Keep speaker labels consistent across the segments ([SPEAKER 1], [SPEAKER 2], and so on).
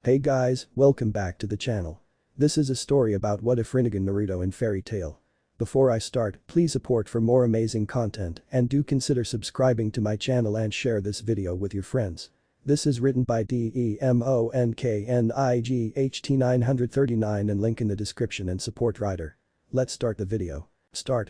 [SPEAKER 1] Hey guys, welcome back to the channel. This is a story about what if Rinnegan Naruto in fairy tale. Before I start, please support for more amazing content and do consider subscribing to my channel and share this video with your friends. This is written by DEMONKNIGHT939 and link in the description and support writer. Let's start the video.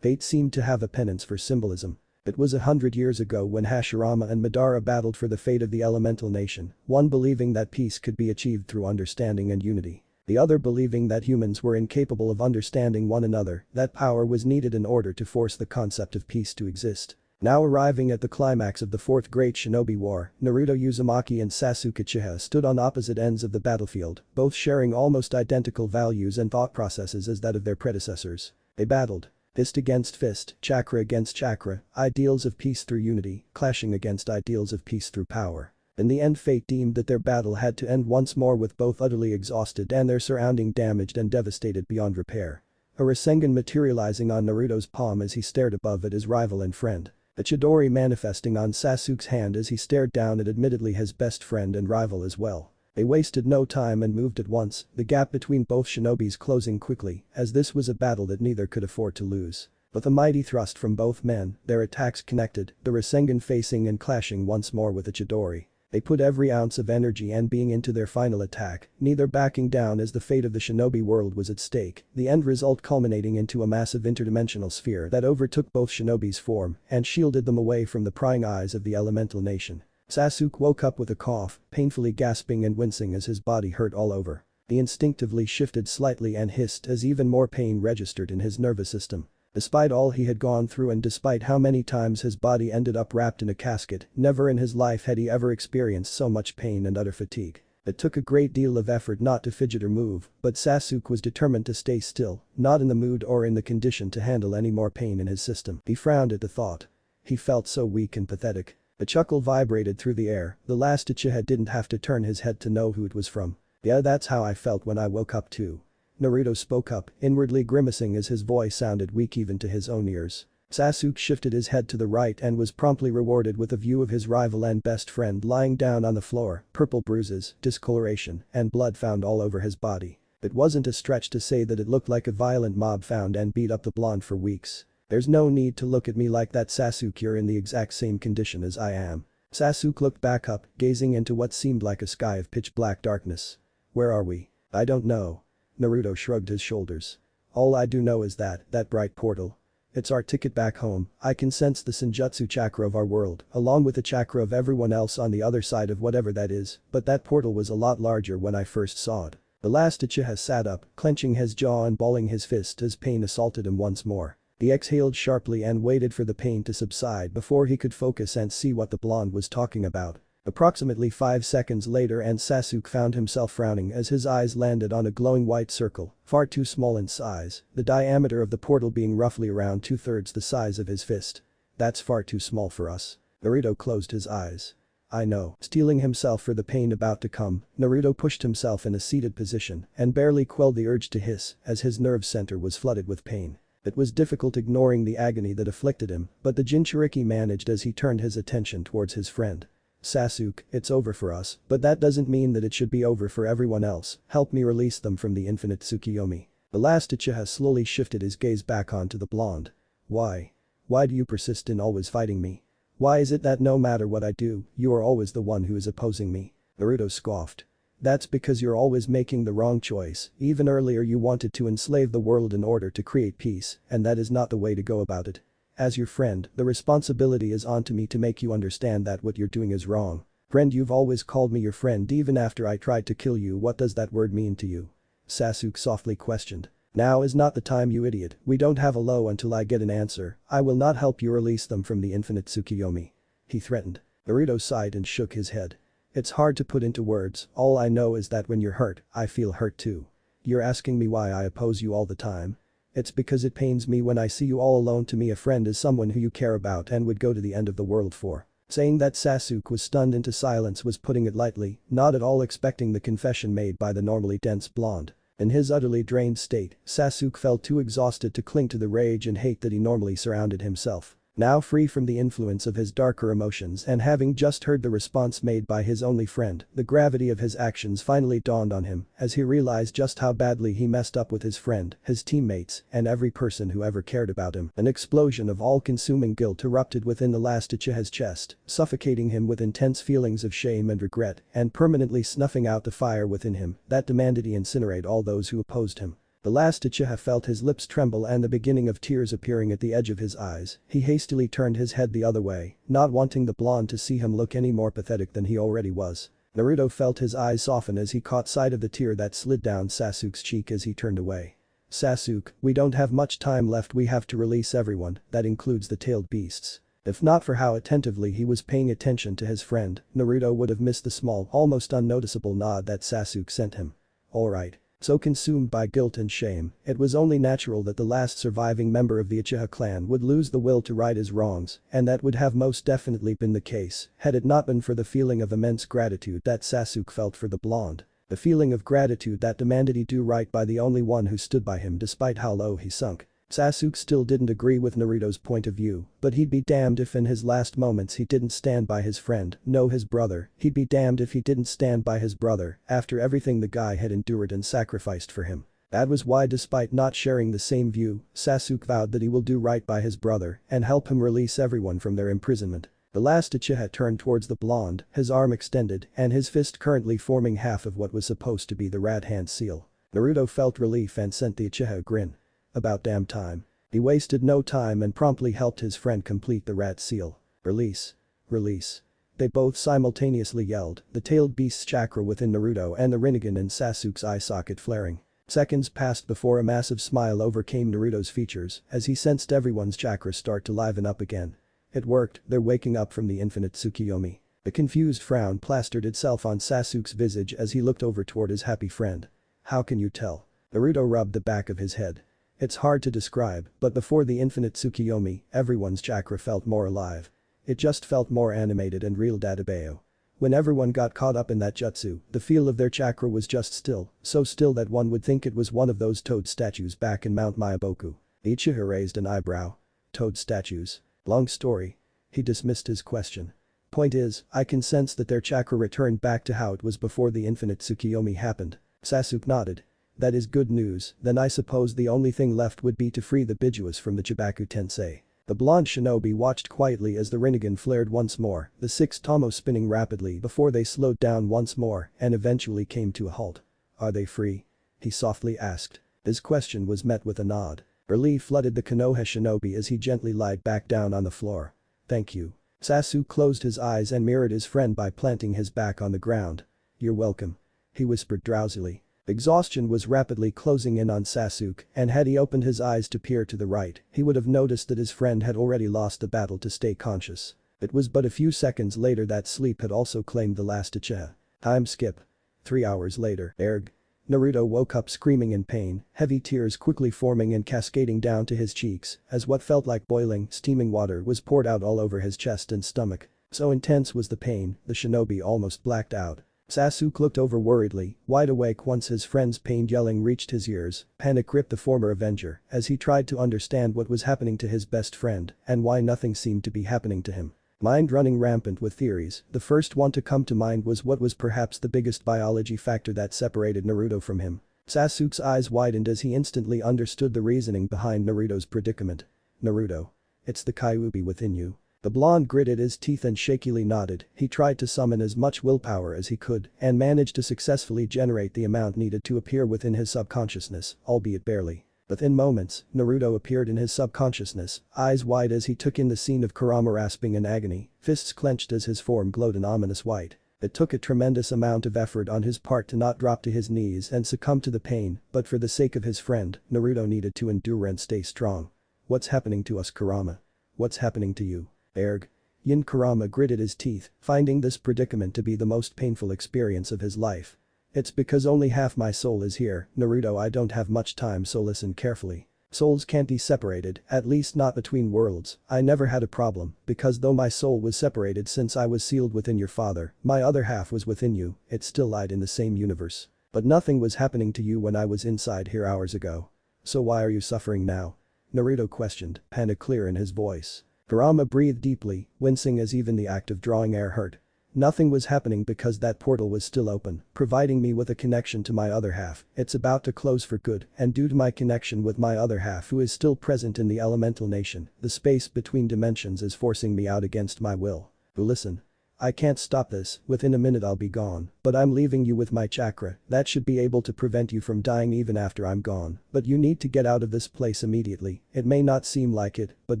[SPEAKER 1] Fate seemed to have a penance for symbolism. It was 100 years ago when Hashirama and Madara battled for the fate of the elemental nation, one believing that peace could be achieved through understanding and unity. The other believing that humans were incapable of understanding one another, that power was needed in order to force the concept of peace to exist. Now arriving at the climax of the Fourth Great Shinobi War, Naruto Uzumaki and Sasuke Uchiha stood on opposite ends of the battlefield, both sharing almost identical values and thought processes as that of their predecessors. They battled. Fist against fist, chakra against chakra, ideals of peace through unity, clashing against ideals of peace through power. In the end, fate deemed that their battle had to end once more with both utterly exhausted and their surrounding damaged and devastated beyond repair. A Rinnegan materializing on Naruto's palm as he stared above at his rival and friend. A Chidori manifesting on Sasuke's hand as he stared down at admittedly his best friend and rival as well. They wasted no time and moved at once, the gap between both shinobis closing quickly, as this was a battle that neither could afford to lose. With a mighty thrust from both men, their attacks connected, the Rinnegan facing and clashing once more with the Chidori. They put every ounce of energy and being into their final attack, neither backing down as the fate of the shinobi world was at stake, the end result culminating into a massive interdimensional sphere that overtook both shinobis' form and shielded them away from the prying eyes of the elemental nation. Sasuke woke up with a cough, painfully gasping and wincing as his body hurt all over. He instinctively shifted slightly and hissed as even more pain registered in his nervous system. Despite all he had gone through and despite how many times his body ended up wrapped in a casket, never in his life had he ever experienced so much pain and utter fatigue. It took a great deal of effort not to fidget or move, but Sasuke was determined to stay still, not in the mood or in the condition to handle any more pain in his system. He frowned at the thought. He felt so weak and pathetic. A chuckle vibrated through the air, the last Uchiha didn't have to turn his head to know who it was from. Yeah, that's how I felt when I woke up too. Naruto spoke up, inwardly grimacing as his voice sounded weak even to his own ears. Sasuke shifted his head to the right and was promptly rewarded with a view of his rival and best friend lying down on the floor, purple bruises, discoloration, and blood found all over his body. It wasn't a stretch to say that it looked like a violent mob found and beat up the blonde for weeks. There's no need to look at me like that, Sasuke, you're in the exact same condition as I am. Sasuke looked back up, gazing into what seemed like a sky of pitch black darkness. Where are we? I don't know. Naruto shrugged his shoulders. All I do know is that bright portal. It's our ticket back home. I can sense the senjutsu chakra of our world, along with the chakra of everyone else on the other side of whatever that is, but that portal was a lot larger when I first saw it. The last Uchiha sat up, clenching his jaw and balling his fist as pain assaulted him once more. He exhaled sharply and waited for the pain to subside before he could focus and see what the blonde was talking about. Approximately 5 seconds later and Sasuke found himself frowning as his eyes landed on a glowing white circle, far too small in size, the diameter of the portal being roughly around 2/3 the size of his fist. That's far too small for us. Naruto closed his eyes. I know. Steeling himself for the pain about to come, Naruto pushed himself in a seated position and barely quelled the urge to hiss as his nerve center was flooded with pain. It was difficult ignoring the agony that afflicted him, but the Jinchuriki managed as he turned his attention towards his friend. Sasuke, it's over for us, but that doesn't mean that it should be over for everyone else. Help me release them from the infinite Tsukiyomi. The last Uchiha slowly shifted his gaze back onto the blonde. Why? Why do you persist in always fighting me? Why is it that no matter what I do, you are always the one who is opposing me? Naruto scoffed. That's because you're always making the wrong choice. Even earlier you wanted to enslave the world in order to create peace, and that is not the way to go about it. As your friend, the responsibility is onto me to make you understand that what you're doing is wrong. Friend, you've always called me your friend even after I tried to kill you. What does that word mean to you? Sasuke softly questioned. Now is not the time, you idiot. We don't have a low until I get an answer. I will not help you release them from the infinite Tsukiyomi. He threatened. Naruto sighed and shook his head. It's hard to put into words, all I know is that when you're hurt, I feel hurt too. You're asking me why I oppose you all the time? It's because it pains me when I see you all alone. To me, a friend is someone who you care about and would go to the end of the world for. Saying that, Sasuke was stunned into silence, was putting it lightly, not at all expecting the confession made by the normally dense blonde. In his utterly drained state, Sasuke felt too exhausted to cling to the rage and hate that he normally surrounded himself. Now free from the influence of his darker emotions and having just heard the response made by his only friend, the gravity of his actions finally dawned on him as he realized just how badly he messed up with his friend, his teammates, and every person who ever cared about him. An explosion of all-consuming guilt erupted within the last Uchiha's chest, suffocating him with intense feelings of shame and regret and permanently snuffing out the fire within him that demanded he incinerate all those who opposed him. The last Uchiha felt his lips tremble and the beginning of tears appearing at the edge of his eyes. He hastily turned his head the other way, not wanting the blonde to see him look any more pathetic than he already was. Naruto felt his eyes soften as he caught sight of the tear that slid down Sasuke's cheek as he turned away. "Sasuke, we don't have much time left, we have to release everyone, that includes the tailed beasts." If not for how attentively he was paying attention to his friend, Naruto would have missed the small, almost unnoticeable nod that Sasuke sent him. Alright. So consumed by guilt and shame, it was only natural that the last surviving member of the Uchiha clan would lose the will to right his wrongs, and that would have most definitely been the case had it not been for the feeling of immense gratitude that Sasuke felt for the blonde. The feeling of gratitude that demanded he do right by the only one who stood by him despite how low he sunk. Sasuke still didn't agree with Naruto's point of view, but he'd be damned if in his last moments he didn't stand by his friend, no his brother, he'd be damned if he didn't stand by his brother after everything the guy had endured and sacrificed for him. That was why despite not sharing the same view, Sasuke vowed that he will do right by his brother and help him release everyone from their imprisonment. The last Uchiha turned towards the blonde, his arm extended and his fist currently forming half of what was supposed to be the rat hand seal. Naruto felt relief and sent the Uchiha a grin. About damn time. He wasted no time and promptly helped his friend complete the rat seal. Release. Release. They both simultaneously yelled, the tailed beast's chakra within Naruto and the Rinnegan in Sasuke's eye socket flaring. Seconds passed before a massive smile overcame Naruto's features as he sensed everyone's chakras start to liven up again. It worked, they're waking up from the infinite Tsukiyomi. A confused frown plastered itself on Sasuke's visage as he looked over toward his happy friend. How can you tell? Naruto rubbed the back of his head. It's hard to describe, but before the infinite Tsukiyomi, everyone's chakra felt more alive. It just felt more animated and real databeo. When everyone got caught up in that jutsu, the feel of their chakra was just still, so still that one would think it was one of those toad statues back in Mount Myaboku. Uchiha raised an eyebrow. Toad statues. Long story. He dismissed his question. Point is, I can sense that their chakra returned back to how it was before the infinite Tsukiyomi happened. Sasuke nodded. That is good news, then I suppose the only thing left would be to free the Bijuas from the Chibaku Tensei. The blonde shinobi watched quietly as the Rinnegan flared once more, the six tomo spinning rapidly before they slowed down once more and eventually came to a halt. Are they free? He softly asked. His question was met with a nod. Relief flooded the Konoha shinobi as he gently lied back down on the floor. Thank you. Sasuke closed his eyes and mirrored his friend by planting his back on the ground. You're welcome. He whispered drowsily. Exhaustion was rapidly closing in on Sasuke, and had he opened his eyes to peer to the right, he would have noticed that his friend had already lost the battle to stay conscious. It was but a few seconds later that sleep had also claimed the last Uchiha. Time skip. 3 hours later. Erg. Naruto woke up screaming in pain, heavy tears quickly forming and cascading down to his cheeks as what felt like boiling, steaming water was poured out all over his chest and stomach. So intense was the pain, the shinobi almost blacked out. Sasuke looked over worriedly, wide awake once his friend's pained yelling reached his ears. Panic gripped the former Avenger as he tried to understand what was happening to his best friend and why nothing seemed to be happening to him. Mind running rampant with theories, the first one to come to mind was what was perhaps the biggest biology factor that separated Naruto from him. Sasuke's eyes widened as he instantly understood the reasoning behind Naruto's predicament. Naruto. It's the Kyuubi within you. The blonde gritted his teeth and shakily nodded. He tried to summon as much willpower as he could and managed to successfully generate the amount needed to appear within his subconsciousness, albeit barely. Within moments, Naruto appeared in his subconsciousness, eyes wide as he took in the scene of Kurama rasping in agony, fists clenched as his form glowed an ominous white. It took a tremendous amount of effort on his part to not drop to his knees and succumb to the pain, but for the sake of his friend, Naruto needed to endure and stay strong. What's happening to us, Kurama? What's happening to you? Erg. Yin Kurama gritted his teeth, finding this predicament to be the most painful experience of his life. It's because only half my soul is here, Naruto. I don't have much time, so listen carefully. Souls can't be separated, at least not between worlds. I never had a problem, because though my soul was separated since I was sealed within your father, my other half was within you, it still lied in the same universe. But nothing was happening to you when I was inside here hours ago. So why are you suffering now? Naruto questioned, panic clear in his voice. Kurama breathed deeply, wincing as even the act of drawing air hurt. Nothing was happening because that portal was still open, providing me with a connection to my other half. It's about to close for good, and due to my connection with my other half who is still present in the elemental nation, the space between dimensions is forcing me out against my will. Listen. I can't stop this, within a minute I'll be gone, but I'm leaving you with my chakra, that should be able to prevent you from dying even after I'm gone, but you need to get out of this place immediately. It may not seem like it, but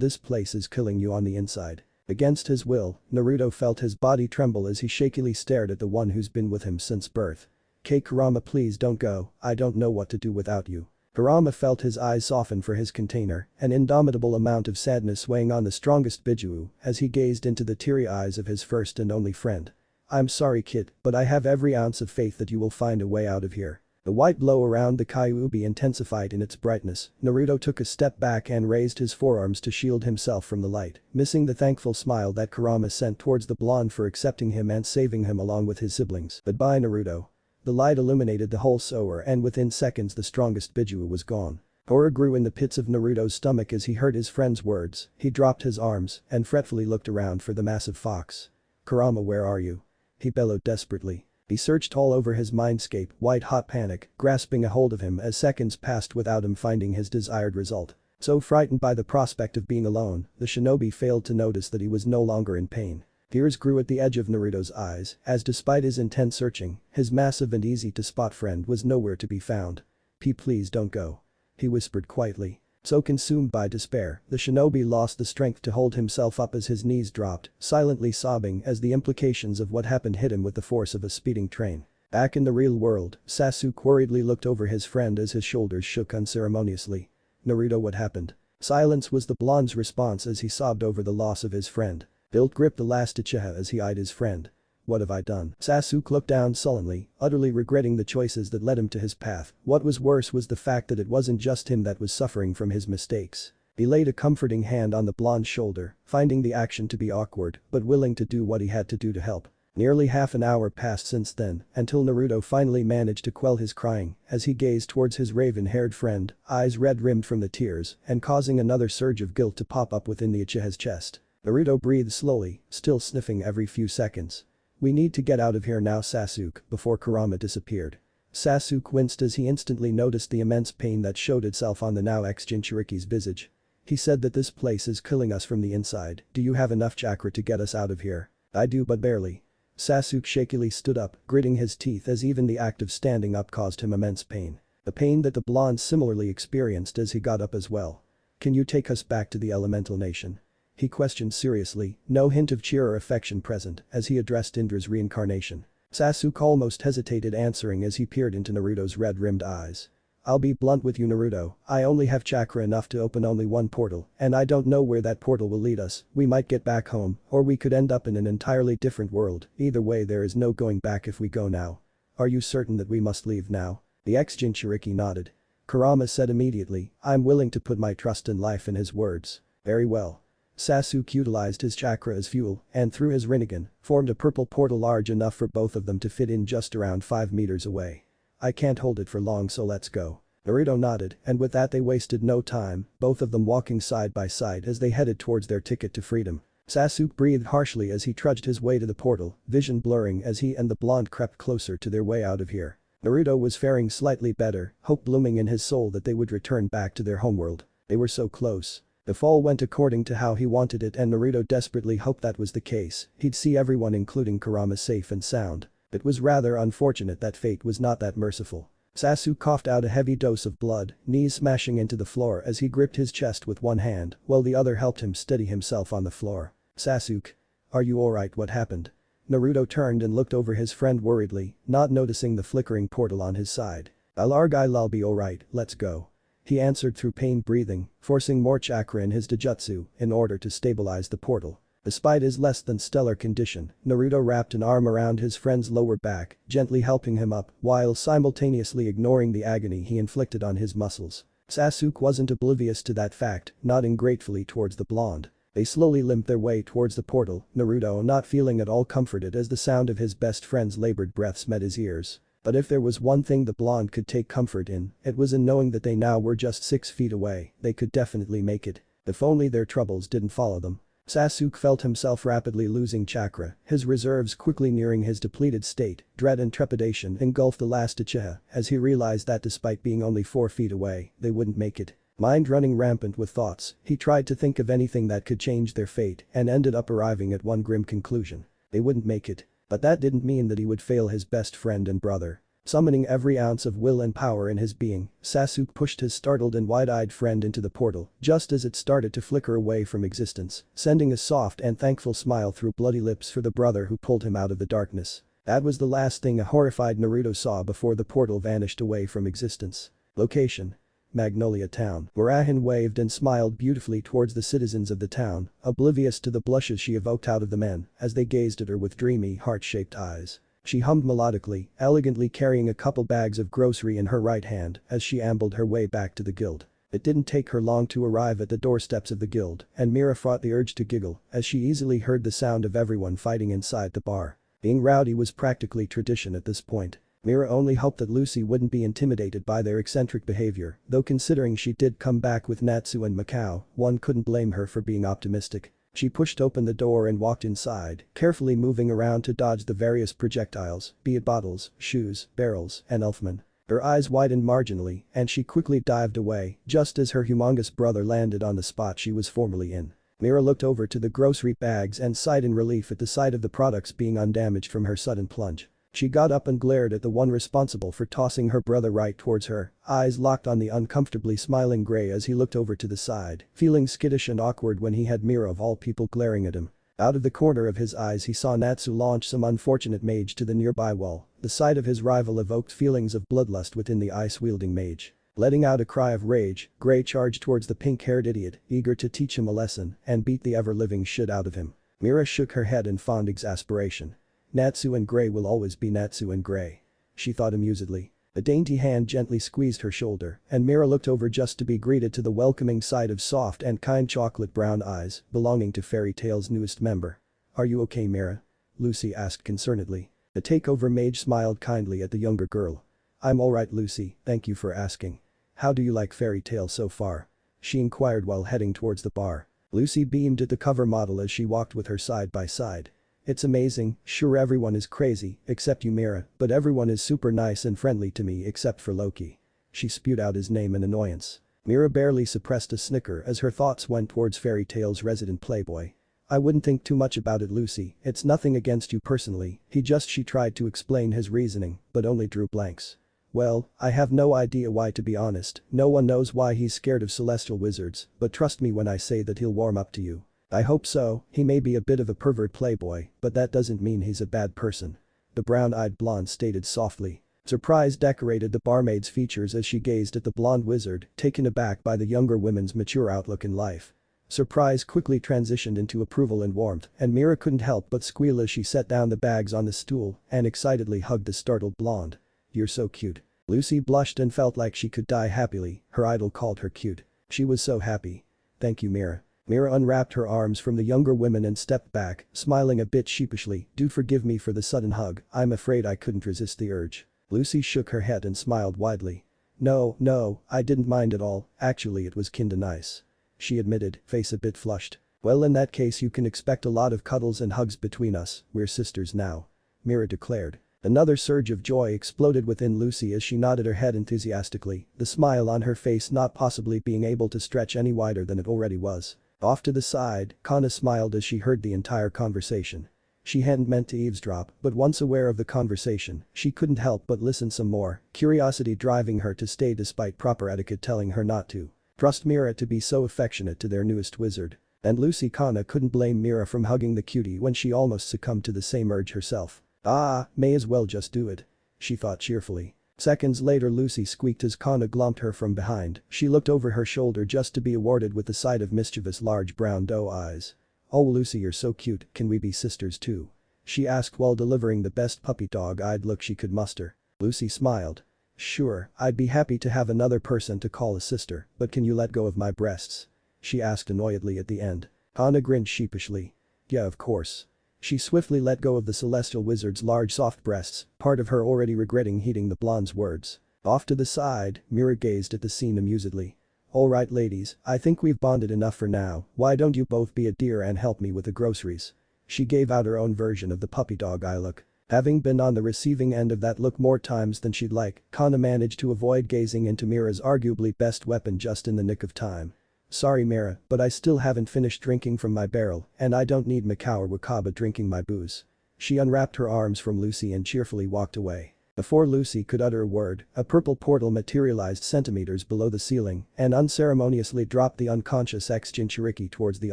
[SPEAKER 1] this place is killing you on the inside. Against his will, Naruto felt his body tremble as he shakily stared at the one who's been with him since birth. Kurama, please don't go, I don't know what to do without you. Kurama felt his eyes soften for his container, an indomitable amount of sadness weighing on the strongest Biju as he gazed into the teary eyes of his first and only friend. I'm sorry kid, but I have every ounce of faith that you will find a way out of here. The white glow around the Kyuubi intensified in its brightness. Naruto took a step back and raised his forearms to shield himself from the light, missing the thankful smile that Kurama sent towards the blonde for accepting him and saving him along with his siblings. Goodbye Naruto. The light illuminated the whole sewer and within seconds the strongest Biju was gone. Horror grew in the pits of Naruto's stomach as he heard his friend's words. He dropped his arms and fretfully looked around for the massive fox. Kurama, where are you? He bellowed desperately. He searched all over his mindscape, white-hot panic grasping a hold of him as seconds passed without him finding his desired result. So frightened by the prospect of being alone, the shinobi failed to notice that he was no longer in pain. Tears grew at the edge of Naruto's eyes as despite his intense searching, his massive and easy-to-spot friend was nowhere to be found. Please don't go. He whispered quietly. So consumed by despair, the shinobi lost the strength to hold himself up as his knees dropped, silently sobbing as the implications of what happened hit him with the force of a speeding train. Back in the real world, Sasuke worriedly looked over his friend as his shoulders shook unceremoniously. Naruto, what happened? Silence was the blonde's response as he sobbed over the loss of his friend. Built gripped the last Uchiha as he eyed his friend. What have I done? Sasuke looked down sullenly, utterly regretting the choices that led him to his path. What was worse was the fact that it wasn't just him that was suffering from his mistakes. He laid a comforting hand on the blonde's shoulder, finding the action to be awkward, but willing to do what he had to do to help. Nearly half an hour passed since then, until Naruto finally managed to quell his crying as he gazed towards his raven-haired friend, eyes red-rimmed from the tears, and causing another surge of guilt to pop up within the Uchiha's chest. Naruto breathed slowly, still sniffing every few seconds. We need to get out of here now Sasuke, before Kurama disappeared. Sasuke winced as he instantly noticed the immense pain that showed itself on the now ex-Jinchuriki's visage. He said that this place is killing us from the inside. Do you have enough chakra to get us out of here? I do but barely. Sasuke shakily stood up, gritting his teeth as even the act of standing up caused him immense pain. The pain that the blonde similarly experienced as he got up as well. Can you take us back to the elemental nation? He questioned seriously, no hint of cheer or affection present as he addressed Indra's reincarnation. Sasuke almost hesitated answering as he peered into Naruto's red-rimmed eyes. I'll be blunt with you Naruto, I only have chakra enough to open only one portal, and I don't know where that portal will lead us. We might get back home, or we could end up in an entirely different world. Either way there is no going back if we go now. Are you certain that we must leave now? The ex-Jinchuriki nodded. Kurama said immediately, I'm willing to put my trust and life in his words. Very well. Sasuke utilized his chakra as fuel and through his Rinnegan, formed a purple portal large enough for both of them to fit in just around 5 meters away. I can't hold it for long so let's go. Naruto nodded and with that they wasted no time, both of them walking side by side as they headed towards their ticket to freedom. Sasuke breathed harshly as he trudged his way to the portal, vision blurring as he and the blonde crept closer to their way out of here. Naruto was faring slightly better, hope blooming in his soul that they would return back to their homeworld. They were so close. The fall went according to how he wanted it and Naruto desperately hoped that was the case. He'd see everyone including Kurama safe and sound. It was rather unfortunate that fate was not that merciful. Sasuke coughed out a heavy dose of blood, knees smashing into the floor as he gripped his chest with one hand while the other helped him steady himself on the floor. Sasuke. Are you alright? What happened? Naruto turned and looked over his friend worriedly, not noticing the flickering portal on his side. I'll be alright, let's go. He answered through pained breathing, forcing more chakra in his Dojutsu in order to stabilize the portal. Despite his less than stellar condition, Naruto wrapped an arm around his friend's lower back, gently helping him up while simultaneously ignoring the agony he inflicted on his muscles. Sasuke wasn't oblivious to that fact, nodding gratefully towards the blonde. They slowly limped their way towards the portal, Naruto not feeling at all comforted as the sound of his best friend's labored breaths met his ears. But if there was one thing the blonde could take comfort in, it was in knowing that they now were just 6 feet away. They could definitely make it. If only their troubles didn't follow them. Sasuke felt himself rapidly losing chakra, his reserves quickly nearing his depleted state. Dread and trepidation engulfed the last Uchiha as he realized that despite being only 4 feet away, they wouldn't make it. Mind running rampant with thoughts, he tried to think of anything that could change their fate and ended up arriving at one grim conclusion. They wouldn't make it. But that didn't mean that he would fail his best friend and brother. Summoning every ounce of will and power in his being, Sasuke pushed his startled and wide-eyed friend into the portal just as it started to flicker away from existence, sending a soft and thankful smile through bloody lips for the brother who pulled him out of the darkness. That was the last thing a horrified Naruto saw before the portal vanished away from existence. Location: Magnolia town. Rinnegan waved and smiled beautifully towards the citizens of the town, oblivious to the blushes she evoked out of the men as they gazed at her with dreamy, heart-shaped eyes. She hummed melodically, elegantly carrying a couple bags of grocery in her right hand as she ambled her way back to the guild. It didn't take her long to arrive at the doorsteps of the guild, and Mira fought the urge to giggle as she easily heard the sound of everyone fighting inside the bar. Being rowdy was practically tradition at this point. Mira only hoped that Lucy wouldn't be intimidated by their eccentric behavior, though considering she did come back with Natsu and Macau, one couldn't blame her for being optimistic. She pushed open the door and walked inside, carefully moving around to dodge the various projectiles, be it bottles, shoes, barrels, and elfmen. Her eyes widened marginally, and she quickly dived away just as her humongous brother landed on the spot she was formerly in. Mira looked over to the grocery bags and sighed in relief at the sight of the products being undamaged from her sudden plunge. She got up and glared at the one responsible for tossing her brother right towards her, eyes locked on the uncomfortably smiling Gray as he looked over to the side, feeling skittish and awkward when he had Mira of all people glaring at him. Out of the corner of his eyes he saw Natsu launch some unfortunate mage to the nearby wall. The sight of his rival evoked feelings of bloodlust within the ice-wielding mage. Letting out a cry of rage, Gray charged towards the pink-haired idiot, eager to teach him a lesson and beat the ever-living shit out of him. Mira shook her head in fond exasperation. Natsu and Gray will always be Natsu and Gray. She thought amusedly. A dainty hand gently squeezed her shoulder, and Mira looked over just to be greeted to the welcoming sight of soft and kind chocolate brown eyes belonging to Fairy Tail's newest member. "Are you okay, Mira?" Lucy asked concernedly. The takeover mage smiled kindly at the younger girl. "I'm alright, Lucy, thank you for asking. How do you like Fairy Tail so far?" she inquired while heading towards the bar. Lucy beamed at the cover model as she walked with her side by side. "It's amazing, sure everyone is crazy, except you, Mira, but everyone is super nice and friendly to me except for Loki." She spewed out his name in annoyance. Mira barely suppressed a snicker as her thoughts went towards Fairy Tail's resident playboy. "I wouldn't think too much about it, Lucy, it's nothing against you personally, she tried to explain his reasoning, but only drew blanks. "Well, I have no idea why, to be honest, no one knows why he's scared of celestial wizards, but trust me when I say that he'll warm up to you. I hope so, he may be a bit of a pervert playboy, but that doesn't mean he's a bad person," the brown-eyed blonde stated softly. Surprise decorated the barmaid's features as she gazed at the blonde wizard, taken aback by the younger woman's mature outlook in life. Surprise quickly transitioned into approval and warmth, and Mira couldn't help but squeal as she set down the bags on the stool and excitedly hugged the startled blonde. "You're so cute." Lucy blushed and felt like she could die happily, her idol called her cute. She was so happy. "Thank you, Mira." Mira unwrapped her arms from the younger women and stepped back, smiling a bit sheepishly. "Do forgive me for the sudden hug, I'm afraid I couldn't resist the urge." Lucy shook her head and smiled widely. No, I didn't mind at all, actually it was kinda nice," she admitted, face a bit flushed. "Well, in that case you can expect a lot of cuddles and hugs between us, we're sisters now," Mira declared. Another surge of joy exploded within Lucy as she nodded her head enthusiastically, the smile on her face not possibly being able to stretch any wider than it already was. Off to the side, Kana smiled as she heard the entire conversation. She hadn't meant to eavesdrop, but once aware of the conversation, she couldn't help but listen some more, curiosity driving her to stay despite proper etiquette telling her not to. Trust Mira to be so affectionate to their newest wizard. And Lucy Kana couldn't blame Mira from hugging the cutie when she almost succumbed to the same urge herself. May as well just do it," she thought cheerfully. Seconds later Lucy squeaked as Kana glomped her from behind. She looked over her shoulder just to be awarded with the sight of mischievous large brown doe eyes. "Oh Lucy, you're so cute, can we be sisters too?" she asked while delivering the best puppy dog-eyed look she could muster. Lucy smiled. "Sure, I'd be happy to have another person to call a sister, but can you let go of my breasts?" she asked annoyedly at the end. Kana grinned sheepishly. "Yeah, of course." She swiftly let go of the celestial wizard's large soft breasts, part of her already regretting heeding the blonde's words. Off to the side, Mira gazed at the scene amusedly. Alright ladies, I think we've bonded enough for now, why don't you both be a dear and help me with the groceries? She gave out her own version of the puppy dog eye look. Having been on the receiving end of that look more times than she'd like, Kana managed to avoid gazing into Mira's arguably best weapon just in the nick of time. Sorry Mira, but I still haven't finished drinking from my barrel, and I don't need Macau or Wakaba drinking my booze. She unwrapped her arms from Lucy and cheerfully walked away. Before Lucy could utter a word, a purple portal materialized centimeters below the ceiling and unceremoniously dropped the unconscious ex-Jinchuriki towards the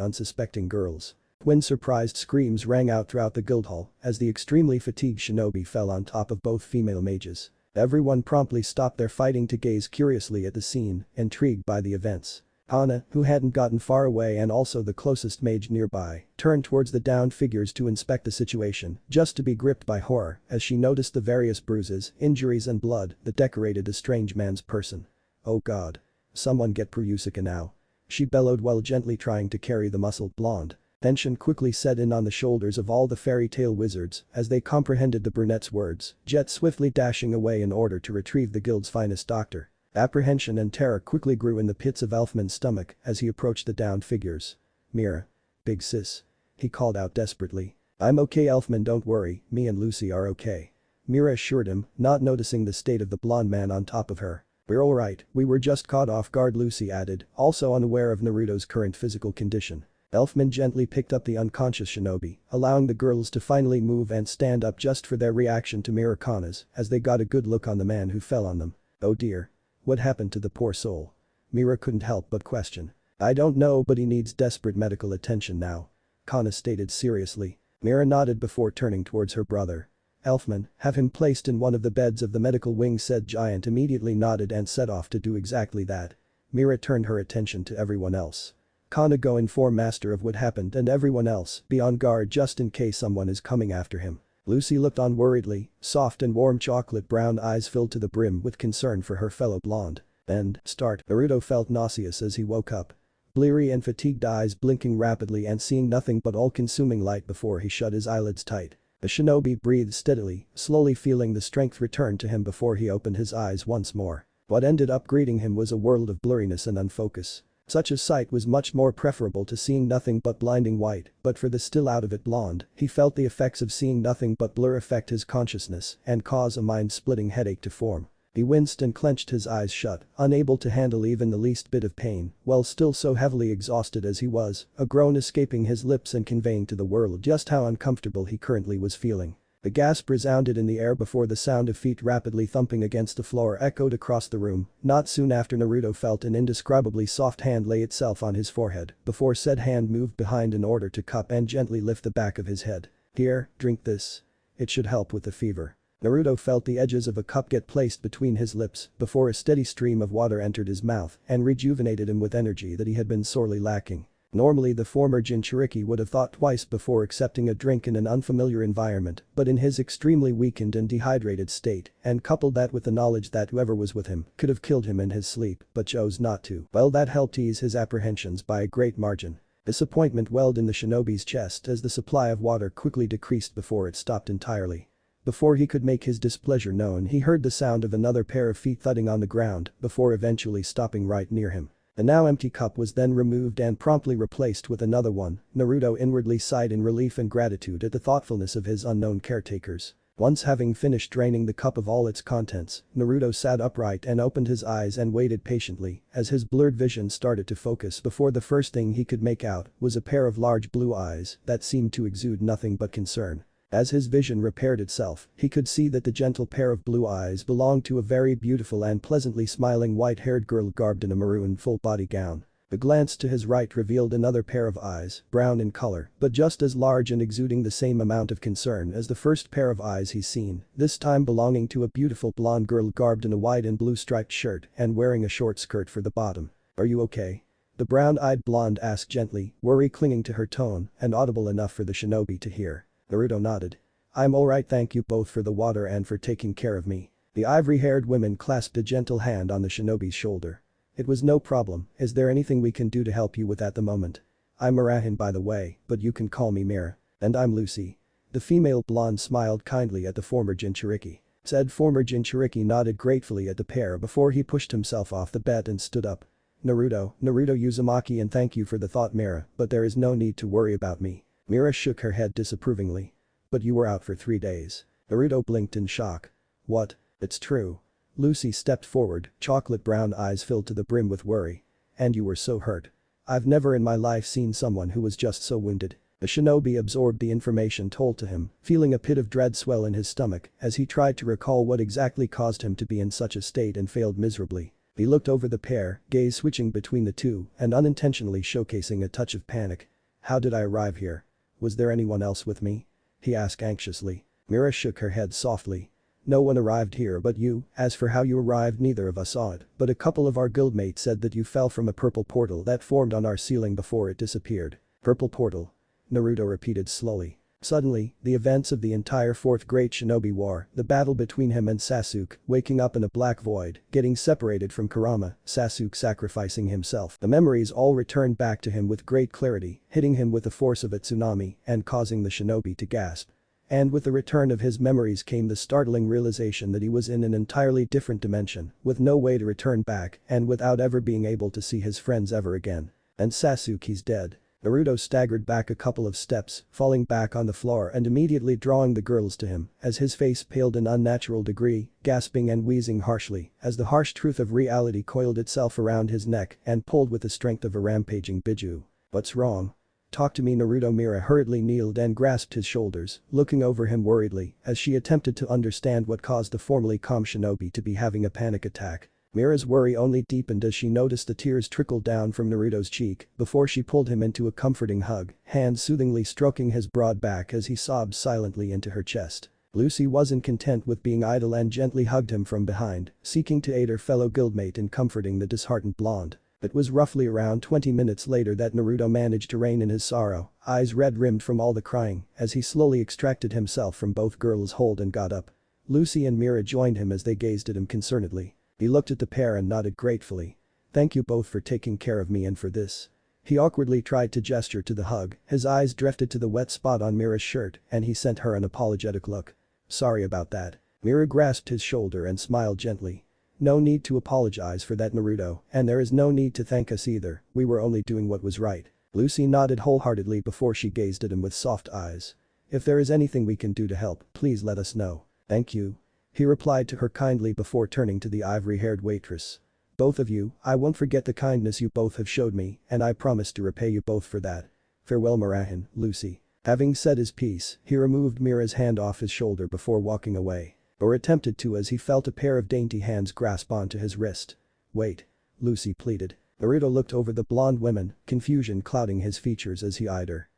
[SPEAKER 1] unsuspecting girls. Twin surprised screams rang out throughout the guildhall as the extremely fatigued shinobi fell on top of both female mages. Everyone promptly stopped their fighting to gaze curiously at the scene, intrigued by the events. Kana, who hadn't gotten far away and also the closest mage nearby, turned towards the downed figures to inspect the situation, just to be gripped by horror as she noticed the various bruises, injuries and blood that decorated the strange man's person. Oh god. Someone get Pruyusika now. She bellowed while gently trying to carry the muscled blonde. Tension quickly set in on the shoulders of all the fairy tale wizards as they comprehended the brunette's words, Jet swiftly dashing away in order to retrieve the guild's finest doctor. Apprehension and terror quickly grew in the pits of Elfman's stomach as he approached the downed figures. Mira. Big sis. He called out desperately. I'm okay Elfman, don't worry, me and Lucy are okay. Mira assured him, not noticing the state of the blonde man on top of her. We're alright, we were just caught off guard, Lucy added, also unaware of Naruto's current physical condition. Elfman gently picked up the unconscious shinobi, allowing the girls to finally move and stand up just for their reaction to Mira Kana's as they got a good look on the man who fell on them. Oh dear. What happened to the poor soul? Mira couldn't help but question. I don't know, but he needs desperate medical attention now. Kana stated seriously. Mira nodded before turning towards her brother. Elfman, have him placed in one of the beds of the medical wing, said Giant, immediately nodded and set off to do exactly that. Mira turned her attention to everyone else. Kana, go inform master of what happened, and everyone else, be on guard just in case someone is coming after him. Lucy looked on worriedly, soft and warm chocolate brown eyes filled to the brim with concern for her fellow blonde. Naruto felt nauseous as he woke up. Bleary and fatigued eyes blinking rapidly and seeing nothing but all-consuming light before he shut his eyelids tight. The shinobi breathed steadily, slowly feeling the strength return to him before he opened his eyes once more. What ended up greeting him was a world of blurriness and unfocus. Such a sight was much more preferable to seeing nothing but blinding white, but for the still out of it blonde, he felt the effects of seeing nothing but blur affect his consciousness and cause a mind-splitting headache to form. He winced and clenched his eyes shut, unable to handle even the least bit of pain, while still so heavily exhausted as he was, a groan escaping his lips and conveying to the world just how uncomfortable he currently was feeling. The gasp resounded in the air before the sound of feet rapidly thumping against the floor echoed across the room. Not soon after, Naruto felt an indescribably soft hand lay itself on his forehead before said hand moved behind in order to cup and gently lift the back of his head. Here, drink this. It should help with the fever. Naruto felt the edges of a cup get placed between his lips before a steady stream of water entered his mouth and rejuvenated him with energy that he had been sorely lacking. Normally the former Jinchuriki would have thought twice before accepting a drink in an unfamiliar environment, but in his extremely weakened and dehydrated state, and coupled that with the knowledge that whoever was with him could have killed him in his sleep but chose not to, well, that helped ease his apprehensions by a great margin. Disappointment welled in the shinobi's chest as the supply of water quickly decreased before it stopped entirely. Before he could make his displeasure known, he heard the sound of another pair of feet thudding on the ground before eventually stopping right near him. The now empty cup was then removed and promptly replaced with another one. Naruto inwardly sighed in relief and gratitude at the thoughtfulness of his unknown caretakers. Once having finished draining the cup of all its contents, Naruto sat upright and opened his eyes and waited patiently as his blurred vision started to focus before the first thing he could make out was a pair of large blue eyes that seemed to exude nothing but concern. As his vision repaired itself, he could see that the gentle pair of blue eyes belonged to a very beautiful and pleasantly smiling white-haired girl garbed in a maroon full-body gown. The glance to his right revealed another pair of eyes, brown in color, but just as large and exuding the same amount of concern as the first pair of eyes he's seen, this time belonging to a beautiful blonde girl garbed in a white and blue striped shirt and wearing a short skirt for the bottom. Are you okay? The brown-eyed blonde asked gently, worry clinging to her tone and audible enough for the shinobi to hear. Naruto nodded. I'm alright, thank you both for the water and for taking care of me. The ivory-haired woman clasped a gentle hand on the shinobi's shoulder. It was no problem, is there anything we can do to help you with at the moment? I'm Marahin by the way, but you can call me Mira. And I'm Lucy. The female blonde smiled kindly at the former Jinchuriki. Said former Jinchuriki nodded gratefully at the pair before he pushed himself off the bed and stood up. Naruto Uzumaki, and thank you for the thought, Mira, but there is no need to worry about me. Mira shook her head disapprovingly. But you were out for 3 days. Naruto blinked in shock. What? It's true. Lucy stepped forward, chocolate brown eyes filled to the brim with worry. And you were so hurt. I've never in my life seen someone who was just so wounded. The shinobi absorbed the information told to him, feeling a pit of dread swell in his stomach as he tried to recall what exactly caused him to be in such a state and failed miserably. He looked over the pair, gaze switching between the two and unintentionally showcasing a touch of panic. How did I arrive here? Was there anyone else with me? He asked anxiously. Mira shook her head softly. No one arrived here but you. As for how you arrived, neither of us saw it, but a couple of our guildmates said that you fell from a purple portal that formed on our ceiling before it disappeared. Purple portal? Naruto repeated slowly. Suddenly, the events of the entire Fourth Great Shinobi War, the battle between him and Sasuke, waking up in a black void, getting separated from Kurama, Sasuke sacrificing himself. The memories all returned back to him with great clarity, hitting him with the force of a tsunami and causing the shinobi to gasp. And with the return of his memories came the startling realization that he was in an entirely different dimension, with no way to return back and without ever being able to see his friends ever again. And Sasuke's dead. Naruto staggered back a couple of steps, falling back on the floor and immediately drawing the girls to him as his face paled an unnatural degree, gasping and wheezing harshly as the harsh truth of reality coiled itself around his neck and pulled with the strength of a rampaging biju. What's wrong? Talk to me. Naruto. Mira hurriedly kneeled and grasped his shoulders, looking over him worriedly as she attempted to understand what caused the formerly calm shinobi to be having a panic attack. Mira's worry only deepened as she noticed the tears trickle down from Naruto's cheek before she pulled him into a comforting hug, hands soothingly stroking his broad back as he sobbed silently into her chest. Lucy wasn't content with being idle and gently hugged him from behind, seeking to aid her fellow guildmate in comforting the disheartened blonde. It was roughly around 20 minutes later that Naruto managed to rein in his sorrow, eyes red-rimmed from all the crying, as he slowly extracted himself from both girls' hold and got up. Lucy and Mira joined him as they gazed at him concernedly. He looked at the pair and nodded gratefully. Thank you both for taking care of me and for this. He awkwardly tried to gesture to the hug, his eyes drifted to the wet spot on Mira's shirt and he sent her an apologetic look. Sorry about that. Mira grasped his shoulder and smiled gently. No need to apologize for that, Naruto, and there is no need to thank us either, we were only doing what was right. Lucy nodded wholeheartedly before she gazed at him with soft eyes. If there is anything we can do to help, please let us know. Thank you. He replied to her kindly before turning to the ivory-haired waitress. Both of you, I won't forget the kindness you both have showed me, and I promise to repay you both for that. Farewell, Mirahan, Lucy. Having said his piece, he removed Mira's hand off his shoulder before walking away. Or attempted to as he felt a pair of dainty hands grasp onto his wrist. Wait. Lucy pleaded. Naruto looked over the blonde woman, confusion clouding his features as he eyed her.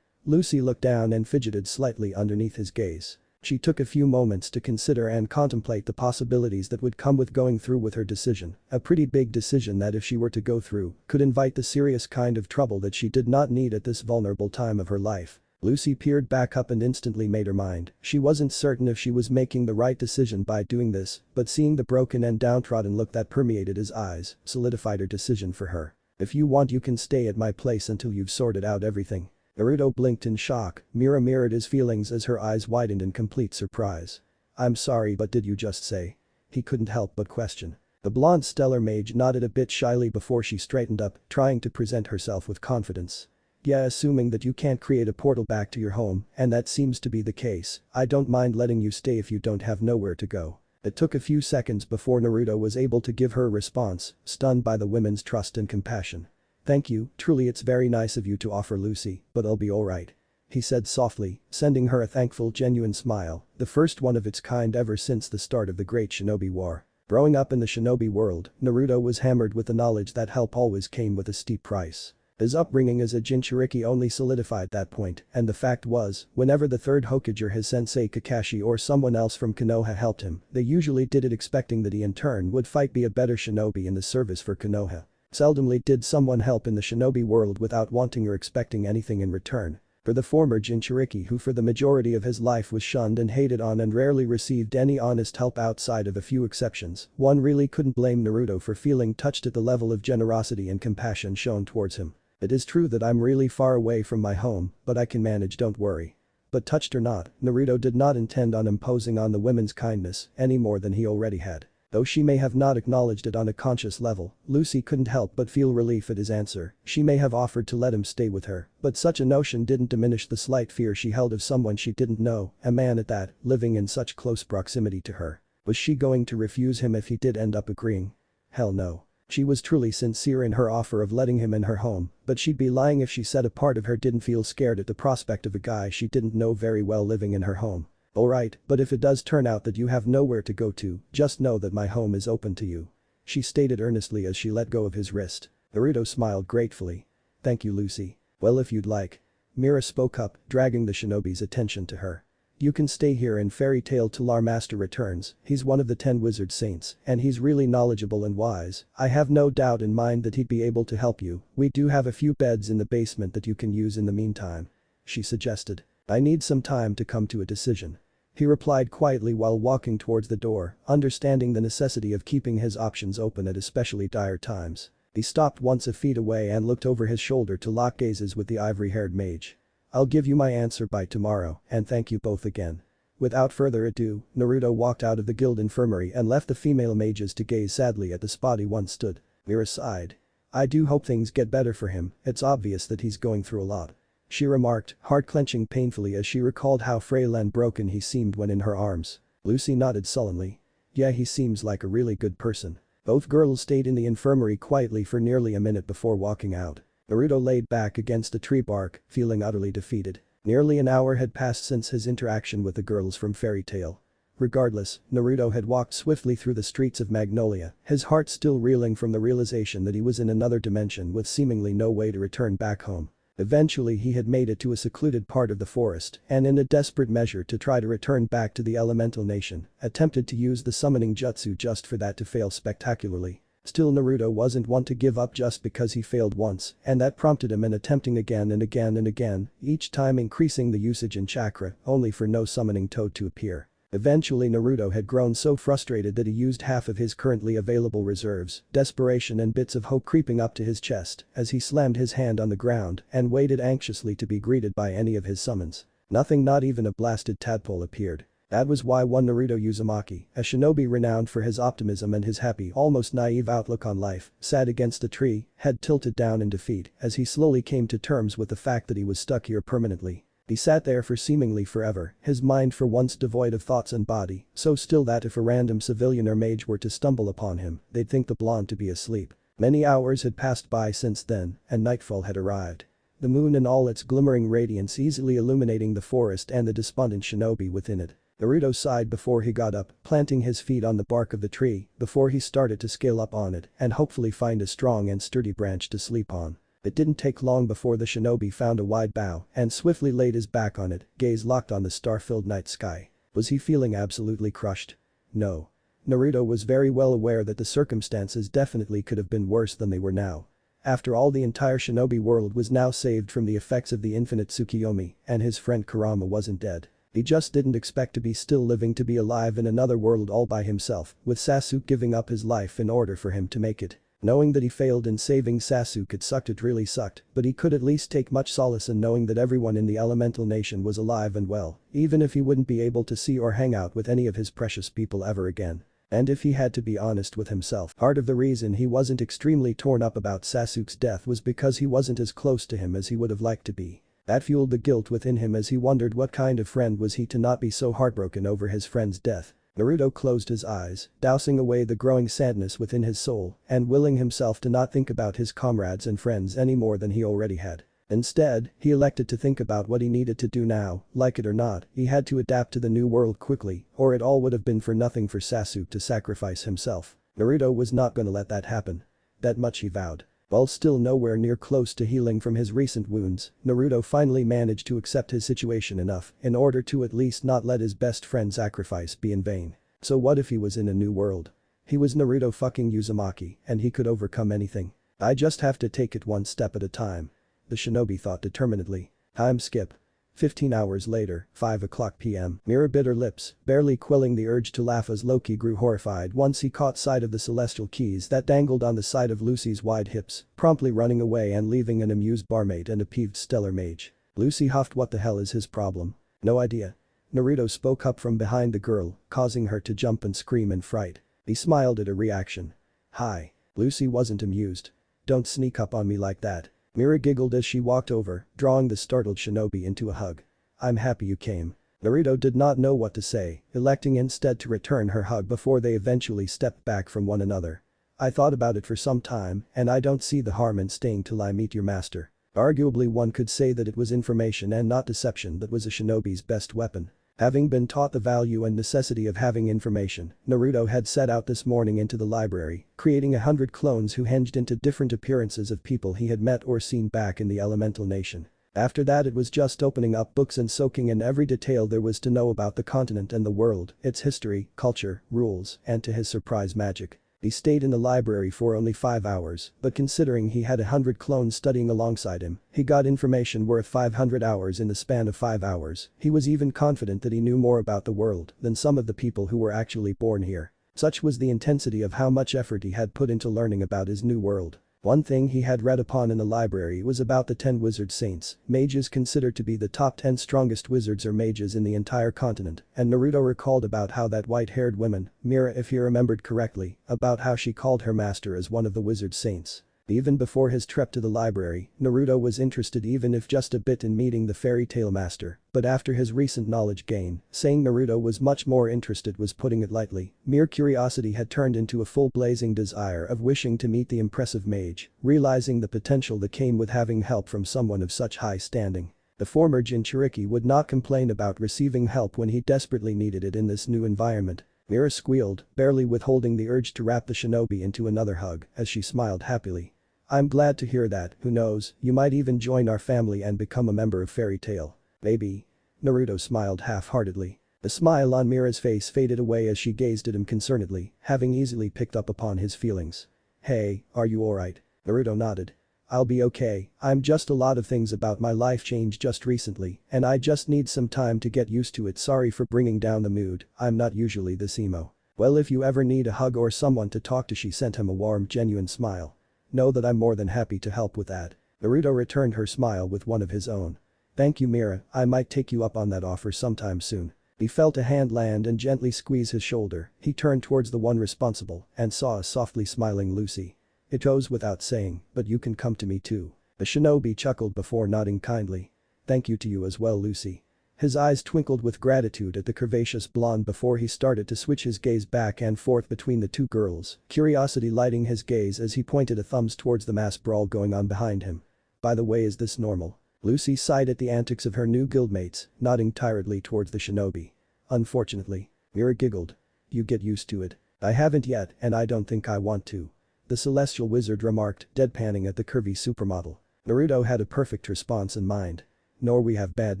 [SPEAKER 1] Lucy looked down and fidgeted slightly underneath his gaze. She took a few moments to consider and contemplate the possibilities that would come with going through with her decision, a pretty big decision that if she were to go through, could invite the serious kind of trouble that she did not need at this vulnerable time of her life. Lucy peered back up and instantly made her mind. She wasn't certain if she was making the right decision by doing this, but seeing the broken and downtrodden look that permeated his eyes, solidified her decision for her. If you want, you can stay at my place until you've sorted out everything. Naruto blinked in shock. Mira mirrored his feelings as her eyes widened in complete surprise. I'm sorry, but did you just say? He couldn't help but question. The blonde stellar mage nodded a bit shyly before she straightened up, trying to present herself with confidence. Yeah, assuming that you can't create a portal back to your home, and that seems to be the case, I don't mind letting you stay if you don't have nowhere to go. It took a few seconds before Naruto was able to give her a response, stunned by the women's trust and compassion. Thank you, truly it's very nice of you to offer, Lucy, but I'll be alright. He said softly, sending her a thankful genuine smile, the first one of its kind ever since the start of the Great Shinobi War. Growing up in the shinobi world, Naruto was hammered with the knowledge that help always came with a steep price. His upbringing as a Jinchuriki only solidified that point, and the fact was, whenever the third Hokage or his sensei Kakashi or someone else from Konoha helped him, they usually did it expecting that he in turn would be a better shinobi in the service for Konoha. Seldomly did someone help in the shinobi world without wanting or expecting anything in return. For the former Jinchuriki, who for the majority of his life was shunned and hated on and rarely received any honest help outside of a few exceptions, one really couldn't blame Naruto for feeling touched at the level of generosity and compassion shown towards him. It is true that I'm really far away from my home, but I can manage, don't worry. But touched or not, Naruto did not intend on imposing on the women's kindness any more than he already had. Though she may have not acknowledged it on a conscious level, Lucy couldn't help but feel relief at his answer. She may have offered to let him stay with her, but such a notion didn't diminish the slight fear she held of someone she didn't know, a man at that, living in such close proximity to her. Was she going to refuse him if he did end up agreeing? Hell no. She was truly sincere in her offer of letting him in her home, but she'd be lying if she said a part of her didn't feel scared at the prospect of a guy she didn't know very well living in her home. Alright, but if it does turn out that you have nowhere to go to, just know that my home is open to you. She stated earnestly as she let go of his wrist. Naruto smiled gratefully. Thank you, Lucy. Well, if you'd like. Mira spoke up, dragging the shinobi's attention to her. You can stay here in Fairy Tail till our master returns. He's one of the 10 wizard saints, and he's really knowledgeable and wise. I have no doubt in mind that he'd be able to help you. We do have a few beds in the basement that you can use in the meantime. She suggested. I need some time to come to a decision. He replied quietly while walking towards the door, understanding the necessity of keeping his options open at especially dire times. He stopped once a feet away and looked over his shoulder to lock gazes with the ivory-haired mage. I'll give you my answer by tomorrow, and thank you both again. Without further ado, Naruto walked out of the guild infirmary and left the female mages to gaze sadly at the spot he once stood. Mira sighed. I do hope things get better for him, it's obvious that he's going through a lot. She remarked, heart clenching painfully as she recalled how frail and broken he seemed when in her arms. Lucy nodded sullenly. Yeah, he seems like a really good person. Both girls stayed in the infirmary quietly for nearly a minute before walking out. Naruto laid back against a tree bark, feeling utterly defeated. Nearly an hour had passed since his interaction with the girls from Fairy Tail. Regardless, Naruto had walked swiftly through the streets of Magnolia, his heart still reeling from the realization that he was in another dimension with seemingly no way to return back home. Eventually he had made it to a secluded part of the forest and in a desperate measure to try to return back to the elemental nation, attempted to use the summoning jutsu just for that to fail spectacularly. Still Naruto wasn't one to give up just because he failed once, and that prompted him in attempting again and again and again, each time increasing the usage in chakra, only for no summoning toad to appear. Eventually Naruto had grown so frustrated that he used half of his currently available reserves, desperation and bits of hope creeping up to his chest as he slammed his hand on the ground and waited anxiously to be greeted by any of his summons. Nothing, not even a blasted tadpole appeared. That was why one Naruto Uzumaki, a shinobi renowned for his optimism and his happy, almost naive outlook on life, sat against a tree, head tilted down in defeat as he slowly came to terms with the fact that he was stuck here permanently. He sat there for seemingly forever, his mind for once devoid of thoughts and body, so still that if a random civilian or mage were to stumble upon him, they'd think the blonde to be asleep. Many hours had passed by since then, and nightfall had arrived. The moon in all its glimmering radiance easily illuminating the forest and the despondent shinobi within it. Naruto sighed before he got up, planting his feet on the bark of the tree before he started to scale up on it and hopefully find a strong and sturdy branch to sleep on. It didn't take long before the shinobi found a wide bough and swiftly laid his back on it, gaze locked on the star-filled night sky. Was he feeling absolutely crushed? No. Naruto was very well aware that the circumstances definitely could have been worse than they were now. After all, the entire shinobi world was now saved from the effects of the infinite Tsukiyomi, and his friend Kurama wasn't dead. He just didn't expect to be still living to be alive in another world all by himself, with Sasuke giving up his life in order for him to make it. Knowing that he failed in saving Sasuke, it really sucked, but he could at least take much solace in knowing that everyone in the elemental nation was alive and well, even if he wouldn't be able to see or hang out with any of his precious people ever again. And if he had to be honest with himself, part of the reason he wasn't extremely torn up about Sasuke's death was because he wasn't as close to him as he would have liked to be. That fueled the guilt within him as he wondered what kind of friend was he to not be so heartbroken over his friend's death. Naruto closed his eyes, dousing away the growing sadness within his soul and willing himself to not think about his comrades and friends any more than he already had. Instead, he elected to think about what he needed to do now. Like it or not, he had to adapt to the new world quickly, or it all would have been for nothing for Sasuke to sacrifice himself. Naruto was not gonna let that happen. That much he vowed. While still nowhere near close to healing from his recent wounds, Naruto finally managed to accept his situation enough in order to at least not let his best friend's sacrifice be in vain. So what if he was in a new world? He was Naruto fucking Uzumaki, and he could overcome anything. I just have to take it one step at a time. The shinobi thought determinedly. Time skip. 15 hours later, 5:00 p.m. Mira bit her lips, barely quelling the urge to laugh as Loki grew horrified once he caught sight of the celestial keys that dangled on the side of Lucy's wide hips, promptly running away and leaving an amused barmaid and a peeved stellar mage. Lucy huffed. What the hell is his problem? No idea. Naruto spoke up from behind the girl, causing her to jump and scream in fright. He smiled at her reaction. "Hi." Lucy wasn't amused. "Don't sneak up on me like that." Mira giggled as she walked over, drawing the startled shinobi into a hug. "I'm happy you came." Naruto did not know what to say, electing instead to return her hug before they eventually stepped back from one another. "I thought about it for some time, and I don't see the harm in staying till I meet your master." Arguably one could say that it was information and not deception that was a shinobi's best weapon. Having been taught the value and necessity of having information, Naruto had set out this morning into the library, creating 100 clones who hinged into different appearances of people he had met or seen back in the elemental nation. After that it was just opening up books and soaking in every detail there was to know about the continent and the world, its history, culture, rules, and to his surprise magic. He stayed in the library for only 5 hours, but considering he had 100 clones studying alongside him, he got information worth 500 hours in the span of 5 hours. He was even confident that he knew more about the world than some of the people who were actually born here. Such was the intensity of how much effort he had put into learning about his new world. One thing he had read upon in the library was about the 10 wizard saints, mages considered to be the top 10 strongest wizards or mages in the entire continent, and Naruto recalled about how that white-haired woman, Mira if he remembered correctly, about how she called her master as one of the wizard saints. Even before his trip to the library, Naruto was interested even if just a bit in meeting the fairy tale master, but after his recent knowledge gain, saying Naruto was much more interested was putting it lightly. Mere curiosity had turned into a full blazing desire of wishing to meet the impressive mage, realizing the potential that came with having help from someone of such high standing. The former Jinchuriki would not complain about receiving help when he desperately needed it in this new environment. Mira squealed, barely withholding the urge to wrap the shinobi into another hug as she smiled happily. "I'm glad to hear that, who knows, you might even join our family and become a member of Fairy Tail. Maybe." Naruto smiled half-heartedly. The smile on Mira's face faded away as she gazed at him concernedly, having easily picked up upon his feelings. "Hey, are you alright?" Naruto nodded. "I'll be okay, I'm just a lot of things about my life changed just recently, and I just need some time to get used to it. Sorry for bringing down the mood, I'm not usually this emo." "Well if you ever need a hug or someone to talk to," she sent him a warm genuine smile. "Know that I'm more than happy to help with that." Naruto returned her smile with one of his own. "Thank you Mira, I might take you up on that offer sometime soon." He felt a hand land and gently squeeze his shoulder. He turned towards the one responsible and saw a softly smiling Lucy. "It goes without saying, but you can come to me too." The shinobi chuckled before nodding kindly. "Thank you to you as well Lucy." His eyes twinkled with gratitude at the curvaceous blonde before he started to switch his gaze back and forth between the two girls, curiosity lighting his gaze as he pointed a thumbs towards the mass brawl going on behind him. "By the way, is this normal?" Lucy sighed at the antics of her new guildmates, nodding tiredly towards the shinobi. "Unfortunately." Mira giggled. "You get used to it." "I haven't yet and I don't think I want to." The celestial wizard remarked, deadpanning at the curvy supermodel. Naruto had a perfect response in mind. "Nor we have bad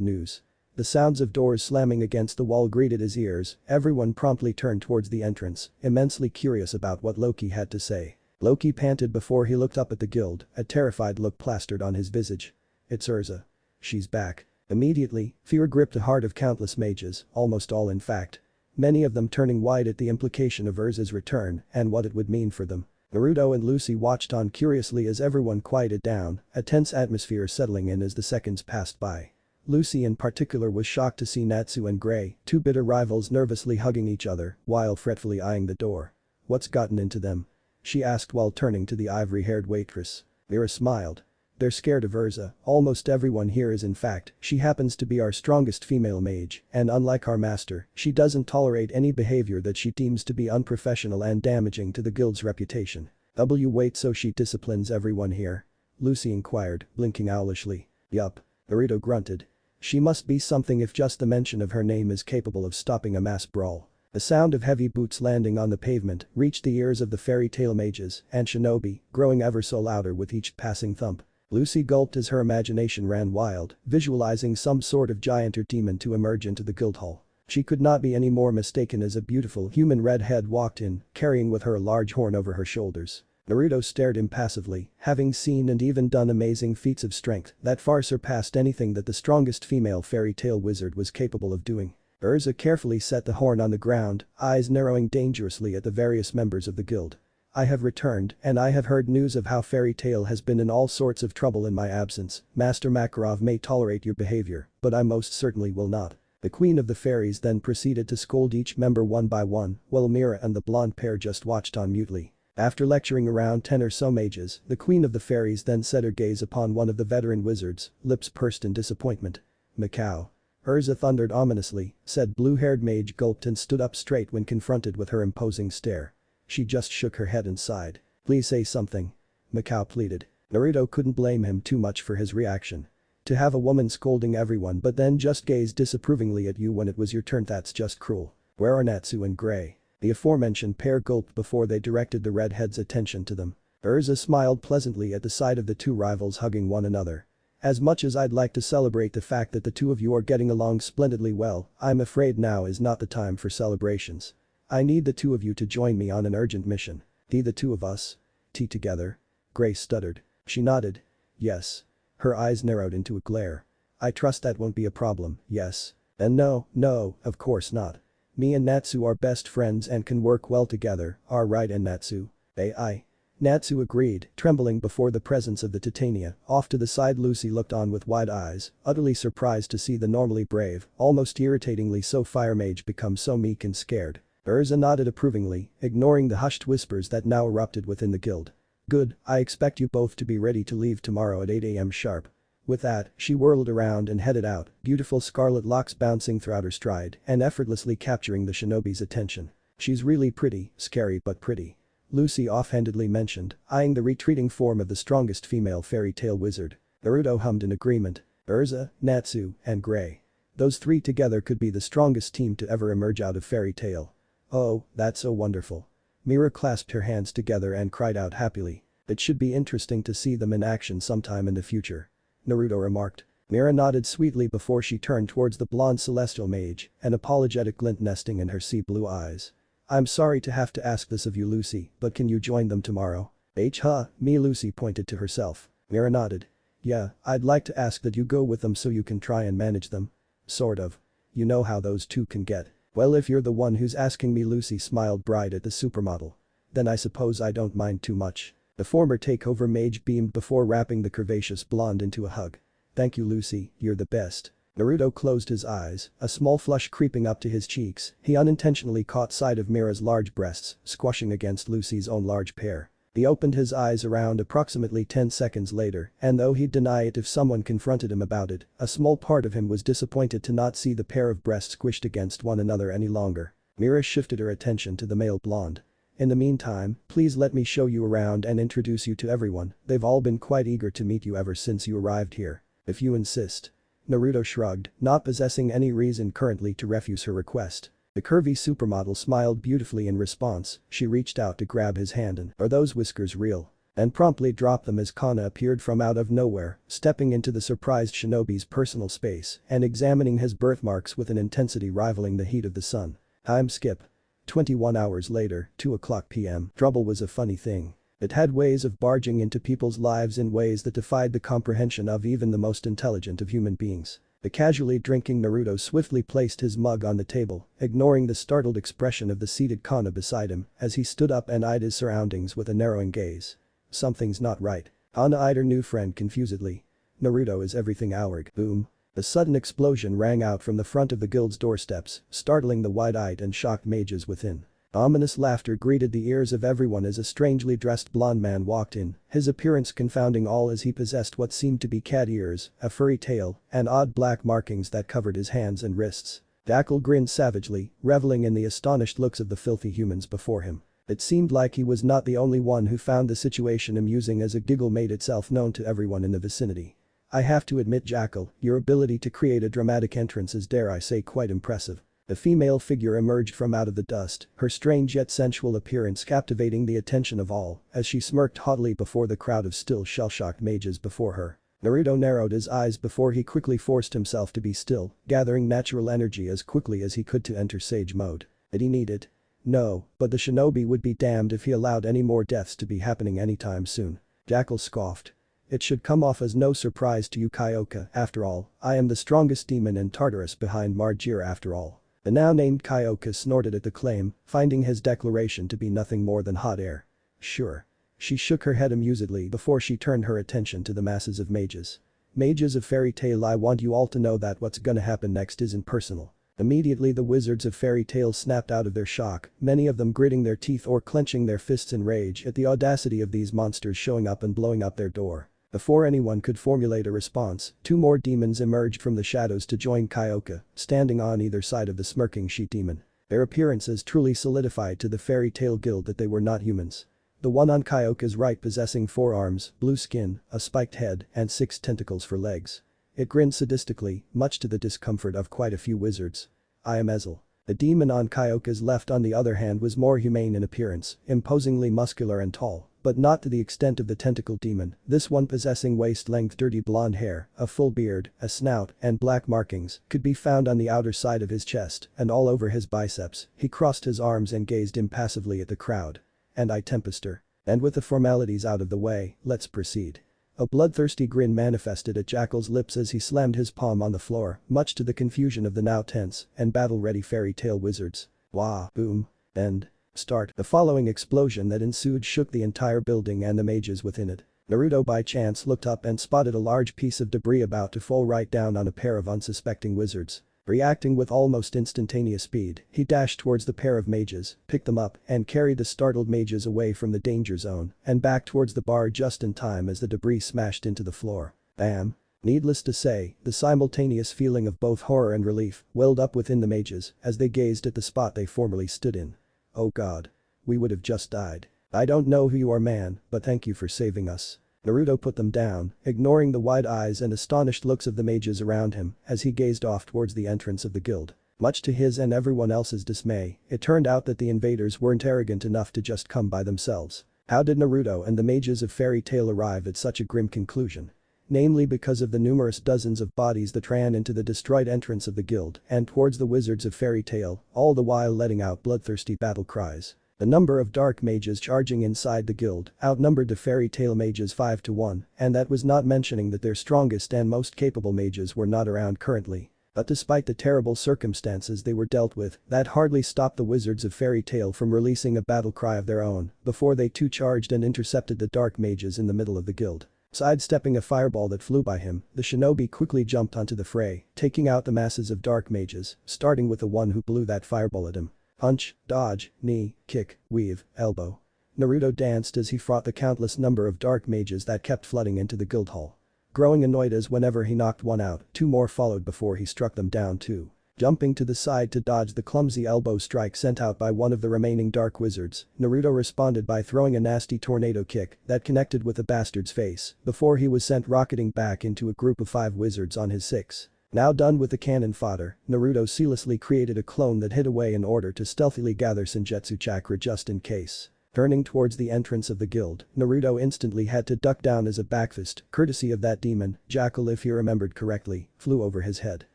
[SPEAKER 1] news." The sounds of doors slamming against the wall greeted his ears. Everyone promptly turned towards the entrance, immensely curious about what Loki had to say. Loki panted before he looked up at the guild, a terrified look plastered on his visage. "It's Erza. She's back." Immediately, fear gripped the heart of countless mages, almost all in fact. Many of them turning white at the implication of Erza's return and what it would mean for them. Naruto and Lucy watched on curiously as everyone quieted down, a tense atmosphere settling in as the seconds passed by. Lucy in particular was shocked to see Natsu and Gray, two bitter rivals nervously hugging each other while fretfully eyeing the door. "What's gotten into them?" she asked while turning to the ivory-haired waitress. Mira smiled. "They're scared of Erza, almost everyone here is in fact, she happens to be our strongest female mage, and unlike our master, she doesn't tolerate any behavior that she deems to be unprofessional and damaging to the guild's reputation." Wait, so she disciplines everyone here?" Lucy inquired, blinking owlishly. "Yup." Naruto grunted. "She must be something if just the mention of her name is capable of stopping a mass brawl." The sound of heavy boots landing on the pavement reached the ears of the fairy tale mages and shinobi, growing ever so louder with each passing thump. Lucy gulped as her imagination ran wild, visualizing some sort of giant or demon to emerge into the guild hall. She could not be any more mistaken as a beautiful human redhead walked in, carrying with her a large horn over her shoulders. Naruto stared impassively, having seen and even done amazing feats of strength that far surpassed anything that the strongest female fairy tale wizard was capable of doing. Erza carefully set the horn on the ground, eyes narrowing dangerously at the various members of the guild. "I have returned and I have heard news of how Fairy Tail has been in all sorts of trouble in my absence. Master Makarov may tolerate your behavior, but I most certainly will not." The queen of the fairies then proceeded to scold each member one by one, while Mira and the blonde pair just watched on mutely. After lecturing around 10 or so mages, the queen of the fairies then set her gaze upon one of the veteran wizards, lips pursed in disappointment. Macau. Erza thundered ominously, said blue-haired mage gulped and stood up straight when confronted with her imposing stare. She just shook her head and sighed. Please say something. Macau pleaded. Naruto couldn't blame him too much for his reaction. To have a woman scolding everyone but then just gaze disapprovingly at you when it was your turn, that's just cruel. Where are Natsu and Gray? The aforementioned pair gulped before they directed the redhead's attention to them. Erza smiled pleasantly at the sight of the two rivals hugging one another. As much as I'd like to celebrate the fact that the two of you are getting along splendidly well, I'm afraid now is not the time for celebrations. I need the two of you to join me on an urgent mission. The two of us? Together? Gray stuttered. She nodded. Yes. Her eyes narrowed into a glare. I trust that won't be a problem, yes? And no, of course not. Me and Natsu are best friends and can work well together, right and Natsu? Aye. Natsu agreed, trembling before the presence of the Titania. Off to the side Lucy looked on with wide eyes, utterly surprised to see the normally brave, almost irritatingly so fire mage become so meek and scared. Erza nodded approvingly, ignoring the hushed whispers that now erupted within the guild. Good, I expect you both to be ready to leave tomorrow at 8 AM sharp. With that, she whirled around and headed out, beautiful scarlet locks bouncing throughout her stride and effortlessly capturing the shinobi's attention. She's really pretty, scary but pretty. Lucy offhandedly mentioned, eyeing the retreating form of the strongest female fairy tale wizard. Naruto hummed in agreement. Erza, Natsu, and Gray. Those three together could be the strongest team to ever emerge out of fairy tale. Oh, that's so wonderful. Mira clasped her hands together and cried out happily. It should be interesting to see them in action sometime in the future. Naruto remarked. Mira nodded sweetly before she turned towards the blonde celestial mage, an apologetic glint nesting in her sea blue eyes. I'm sorry to have to ask this of you, Lucy, but can you join them tomorrow? Me. Lucy pointed to herself. Mira nodded. Yeah, I'd like to ask that you go with them so you can try and manage them. Sort of. You know how those two can get. Well, if you're the one who's asking me, Lucy smiled bright at the supermodel. Then I suppose I don't mind too much. The former takeover mage beamed before wrapping the curvaceous blonde into a hug. Thank you, Lucy, you're the best. Naruto closed his eyes, a small flush creeping up to his cheeks. He unintentionally caught sight of Mira's large breasts squashing against Lucy's own large pair. He opened his eyes around approximately 10 seconds later, and though he'd deny it if someone confronted him about it, a small part of him was disappointed to not see the pair of breasts squished against one another any longer. Mira shifted her attention to the male blonde. In the meantime, please let me show you around and introduce you to everyone. They've all been quite eager to meet you ever since you arrived here. If you insist. Naruto shrugged, not possessing any reason currently to refuse her request. The curvy supermodel smiled beautifully in response. She reached out to grab his hand and, "Are those whiskers real?" and promptly dropped them as Kana appeared from out of nowhere, stepping into the surprised shinobi's personal space and examining his birthmarks with an intensity rivaling the heat of the sun. I'm Skip. 21 hours later, 2:00 PM. Trouble was a funny thing. It had ways of barging into people's lives in ways that defied the comprehension of even the most intelligent of human beings. The casually drinking Naruto swiftly placed his mug on the table, ignoring the startled expression of the seated Kana beside him as he stood up and eyed his surroundings with a narrowing gaze. Something's not right. Kana eyed her new friend confusedly. Naruto, is everything ourig? Boom. A sudden explosion rang out from the front of the guild's doorsteps, startling the wide-eyed and shocked mages within. Ominous laughter greeted the ears of everyone as a strangely dressed blond man walked in, his appearance confounding all as he possessed what seemed to be cat ears, a furry tail, and odd black markings that covered his hands and wrists. Dackle grinned savagely, reveling in the astonished looks of the filthy humans before him. It seemed like he was not the only one who found the situation amusing as a giggle made itself known to everyone in the vicinity. I have to admit, Jackal, your ability to create a dramatic entrance is, dare I say, quite impressive. The female figure emerged from out of the dust, her strange yet sensual appearance captivating the attention of all as she smirked haughtily before the crowd of still shell-shocked mages before her. Naruto narrowed his eyes before he quickly forced himself to be still, gathering natural energy as quickly as he could to enter sage mode. Did he need it? No, but the shinobi would be damned if he allowed any more deaths to be happening anytime soon. Jackal scoffed. It should come off as no surprise to you, Kyoka. After all, I am the strongest demon in Tartarus behind Margir after all. The now-named Kyoka snorted at the claim, finding his declaration to be nothing more than hot air. Sure. She shook her head amusedly before she turned her attention to the masses of mages. Mages of Fairy Tail, I want you all to know that what's gonna happen next isn't personal. Immediately the wizards of Fairy Tail snapped out of their shock, many of them gritting their teeth or clenching their fists in rage at the audacity of these monsters showing up and blowing up their door. Before anyone could formulate a response, two more demons emerged from the shadows to join Kyoka, standing on either side of the smirking sheet demon. Their appearances truly solidified to the Fairy Tail Guild that they were not humans. The one on Kyoka's right possessing 4 arms, blue skin, a spiked head, and 6 tentacles for legs. It grinned sadistically, much to the discomfort of quite a few wizards. I am Ezel. The demon on Kyoka's left on the other hand was more humane in appearance, imposingly muscular and tall, but not to the extent of the tentacle demon, this one possessing waist-length dirty blonde hair, a full beard, a snout, and black markings, could be found on the outer side of his chest and all over his biceps. He crossed his arms and gazed impassively at the crowd. And I Tempester. And with the formalities out of the way, let's proceed. A bloodthirsty grin manifested at Jackal's lips as he slammed his palm on the floor, much to the confusion of the now tense and battle-ready Fairy Tail wizards. Wah, boom, end, start. The following explosion that ensued shook the entire building and the mages within it. Naruto by chance looked up and spotted a large piece of debris about to fall right down on a pair of unsuspecting wizards. Reacting with almost instantaneous speed, he dashed towards the pair of mages, picked them up, and carried the startled mages away from the danger zone and back towards the bar just in time as the debris smashed into the floor. Bam. Needless to say, the simultaneous feeling of both horror and relief welled up within the mages as they gazed at the spot they formerly stood in. Oh god. We would have just died. I don't know who you are, man, but thank you for saving us. Naruto put them down, ignoring the wide eyes and astonished looks of the mages around him as he gazed off towards the entrance of the guild. Much to his and everyone else's dismay, it turned out that the invaders weren't arrogant enough to just come by themselves. How did Naruto and the mages of Fairy Tail arrive at such a grim conclusion? Namely because of the numerous dozens of bodies that ran into the destroyed entrance of the guild and towards the wizards of Fairy Tail, all the while letting out bloodthirsty battle cries. The number of dark mages charging inside the guild outnumbered the Fairy Tail mages 5 to 1, and that was not mentioning that their strongest and most capable mages were not around currently. But despite the terrible circumstances they were dealt with, that hardly stopped the wizards of Fairy Tail from releasing a battle cry of their own before they too charged and intercepted the dark mages in the middle of the guild. Sidestepping a fireball that flew by him, the shinobi quickly jumped onto the fray, taking out the masses of dark mages, starting with the one who blew that fireball at him. Punch, dodge, knee, kick, weave, elbow. Naruto danced as he fought the countless number of dark mages that kept flooding into the guild hall. Growing annoyed as whenever he knocked one out, 2 more followed before he struck them down too. Jumping to the side to dodge the clumsy elbow strike sent out by one of the remaining dark wizards, Naruto responded by throwing a nasty tornado kick that connected with the bastard's face before he was sent rocketing back into a group of 5 wizards on his 6. Now done with the cannon fodder, Naruto seamlessly created a clone that hid away in order to stealthily gather Senjutsu chakra just in case. Turning towards the entrance of the guild, Naruto instantly had to duck down as a backfist, courtesy of that demon, Jackal if he remembered correctly, flew over his head.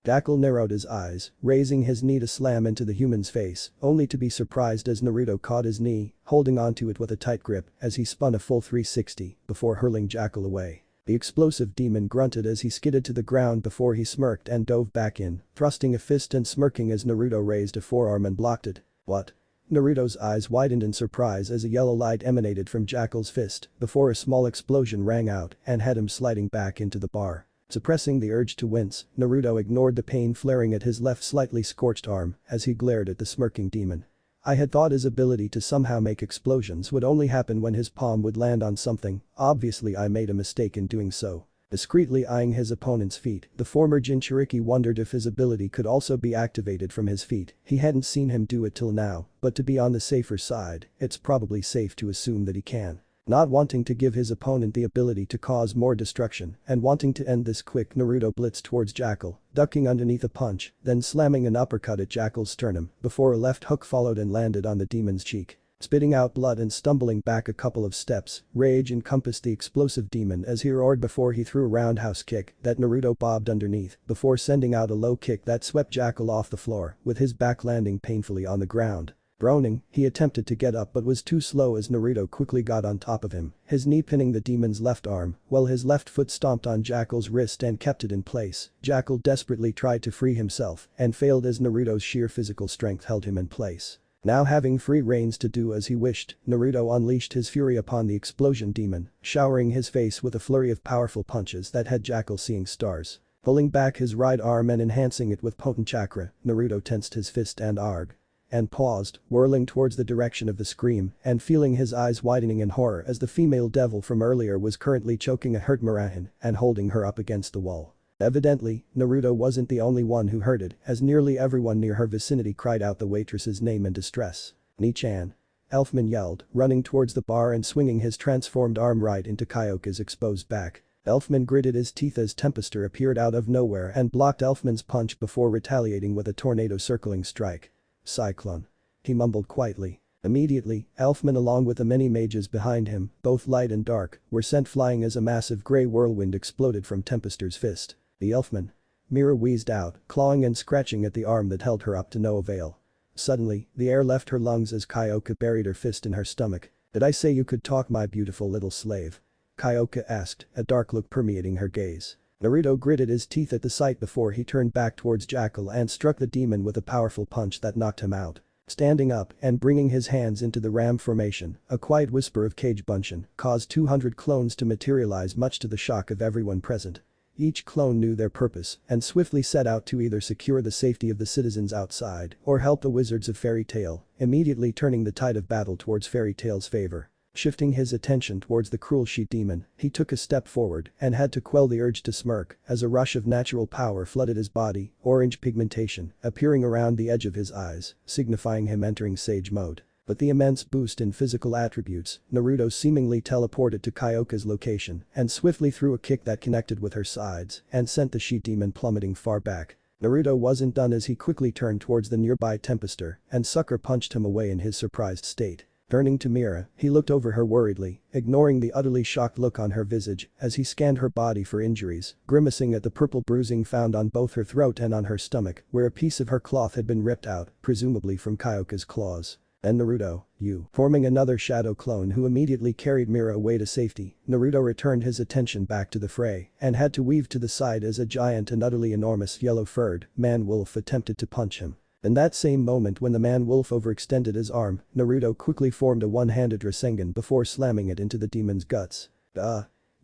[SPEAKER 1] Jackal narrowed his eyes, raising his knee to slam into the human's face, only to be surprised as Naruto caught his knee, holding onto it with a tight grip as he spun a full 360 before hurling Jackal away. The explosive demon grunted as he skidded to the ground before he smirked and dove back in, thrusting a fist and smirking as Naruto raised a forearm and blocked it. What? Naruto's eyes widened in surprise as a yellow light emanated from Jackal's fist before a small explosion rang out and had him sliding back into the bar. Suppressing the urge to wince, Naruto ignored the pain flaring at his left slightly scorched arm as he glared at the smirking demon. I had thought his ability to somehow make explosions would only happen when his palm would land on something, obviously I made a mistake in doing so. Discreetly eyeing his opponent's feet, the former Jinchuriki wondered if his ability could also be activated from his feet. He hadn't seen him do it till now, but to be on the safer side, it's probably safe to assume that he can. Not wanting to give his opponent the ability to cause more destruction and wanting to end this quick, Naruto blitzed towards Jackal, ducking underneath a punch, then slamming an uppercut at Jackal's sternum before a left hook followed and landed on the demon's cheek. Spitting out blood and stumbling back a couple of steps, rage encompassed the explosive demon as he roared before he threw a roundhouse kick that Naruto bobbed underneath before sending out a low kick that swept Jackal off the floor with his back landing painfully on the ground. Groaning, he attempted to get up but was too slow as Naruto quickly got on top of him, his knee pinning the demon's left arm, while his left foot stomped on Jackal's wrist and kept it in place. Jackal desperately tried to free himself and failed as Naruto's sheer physical strength held him in place. Now having free reins to do as he wished, Naruto unleashed his fury upon the explosion demon, showering his face with a flurry of powerful punches that had Jackal seeing stars. Pulling back his right arm and enhancing it with potent chakra, Naruto tensed his fist and paused, whirling towards the direction of the scream and feeling his eyes widening in horror as the female devil from earlier was currently choking a hurt Murahin and holding her up against the wall. Evidently, Naruto wasn't the only one who heard it, as nearly everyone near her vicinity cried out the waitress's name in distress. "Ni-chan." Elfman yelled, running towards the bar and swinging his transformed arm right into Kyoka's exposed back. Elfman gritted his teeth as Tempester appeared out of nowhere and blocked Elfman's punch before retaliating with a tornado-circling strike. "Cyclone," he mumbled quietly. Immediately, Elfman along with the many mages behind him, both light and dark, were sent flying as a massive grey whirlwind exploded from Tempester's fist. "The Elfman." Mira wheezed out, clawing and scratching at the arm that held her up to no avail. Suddenly, the air left her lungs as Kyoka buried her fist in her stomach. "Did I say you could talk, my beautiful little slave?" Kyoka asked, a dark look permeating her gaze. Naruto gritted his teeth at the sight before he turned back towards Jackal and struck the demon with a powerful punch that knocked him out. Standing up and bringing his hands into the ram formation, a quiet whisper of Cage Bunshin caused 200 clones to materialize, much to the shock of everyone present. Each clone knew their purpose and swiftly set out to either secure the safety of the citizens outside or help the wizards of Fairy Tail, immediately turning the tide of battle towards Fairy Tail's favor. Shifting his attention towards the cruel sheet demon, he took a step forward and had to quell the urge to smirk as a rush of natural power flooded his body, orange pigmentation appearing around the edge of his eyes, signifying him entering Sage mode. But the immense boost in physical attributes, Naruto seemingly teleported to Kyoka's location and swiftly threw a kick that connected with her sides and sent the sheet demon plummeting far back. Naruto wasn't done as he quickly turned towards the nearby Tempester and sucker punched him away in his surprised state. Turning to Mira, he looked over her worriedly, ignoring the utterly shocked look on her visage as he scanned her body for injuries, grimacing at the purple bruising found on both her throat and on her stomach where a piece of her cloth had been ripped out, presumably from Kyoka's claws. Then Naruto, you. Forming another shadow clone who immediately carried Mira away to safety, Naruto returned his attention back to the fray and had to weave to the side as a giant and utterly enormous yellow-furred man-wolf attempted to punch him. In that same moment when the man-wolf overextended his arm, Naruto quickly formed a one-handed Rasengan before slamming it into the demon's guts.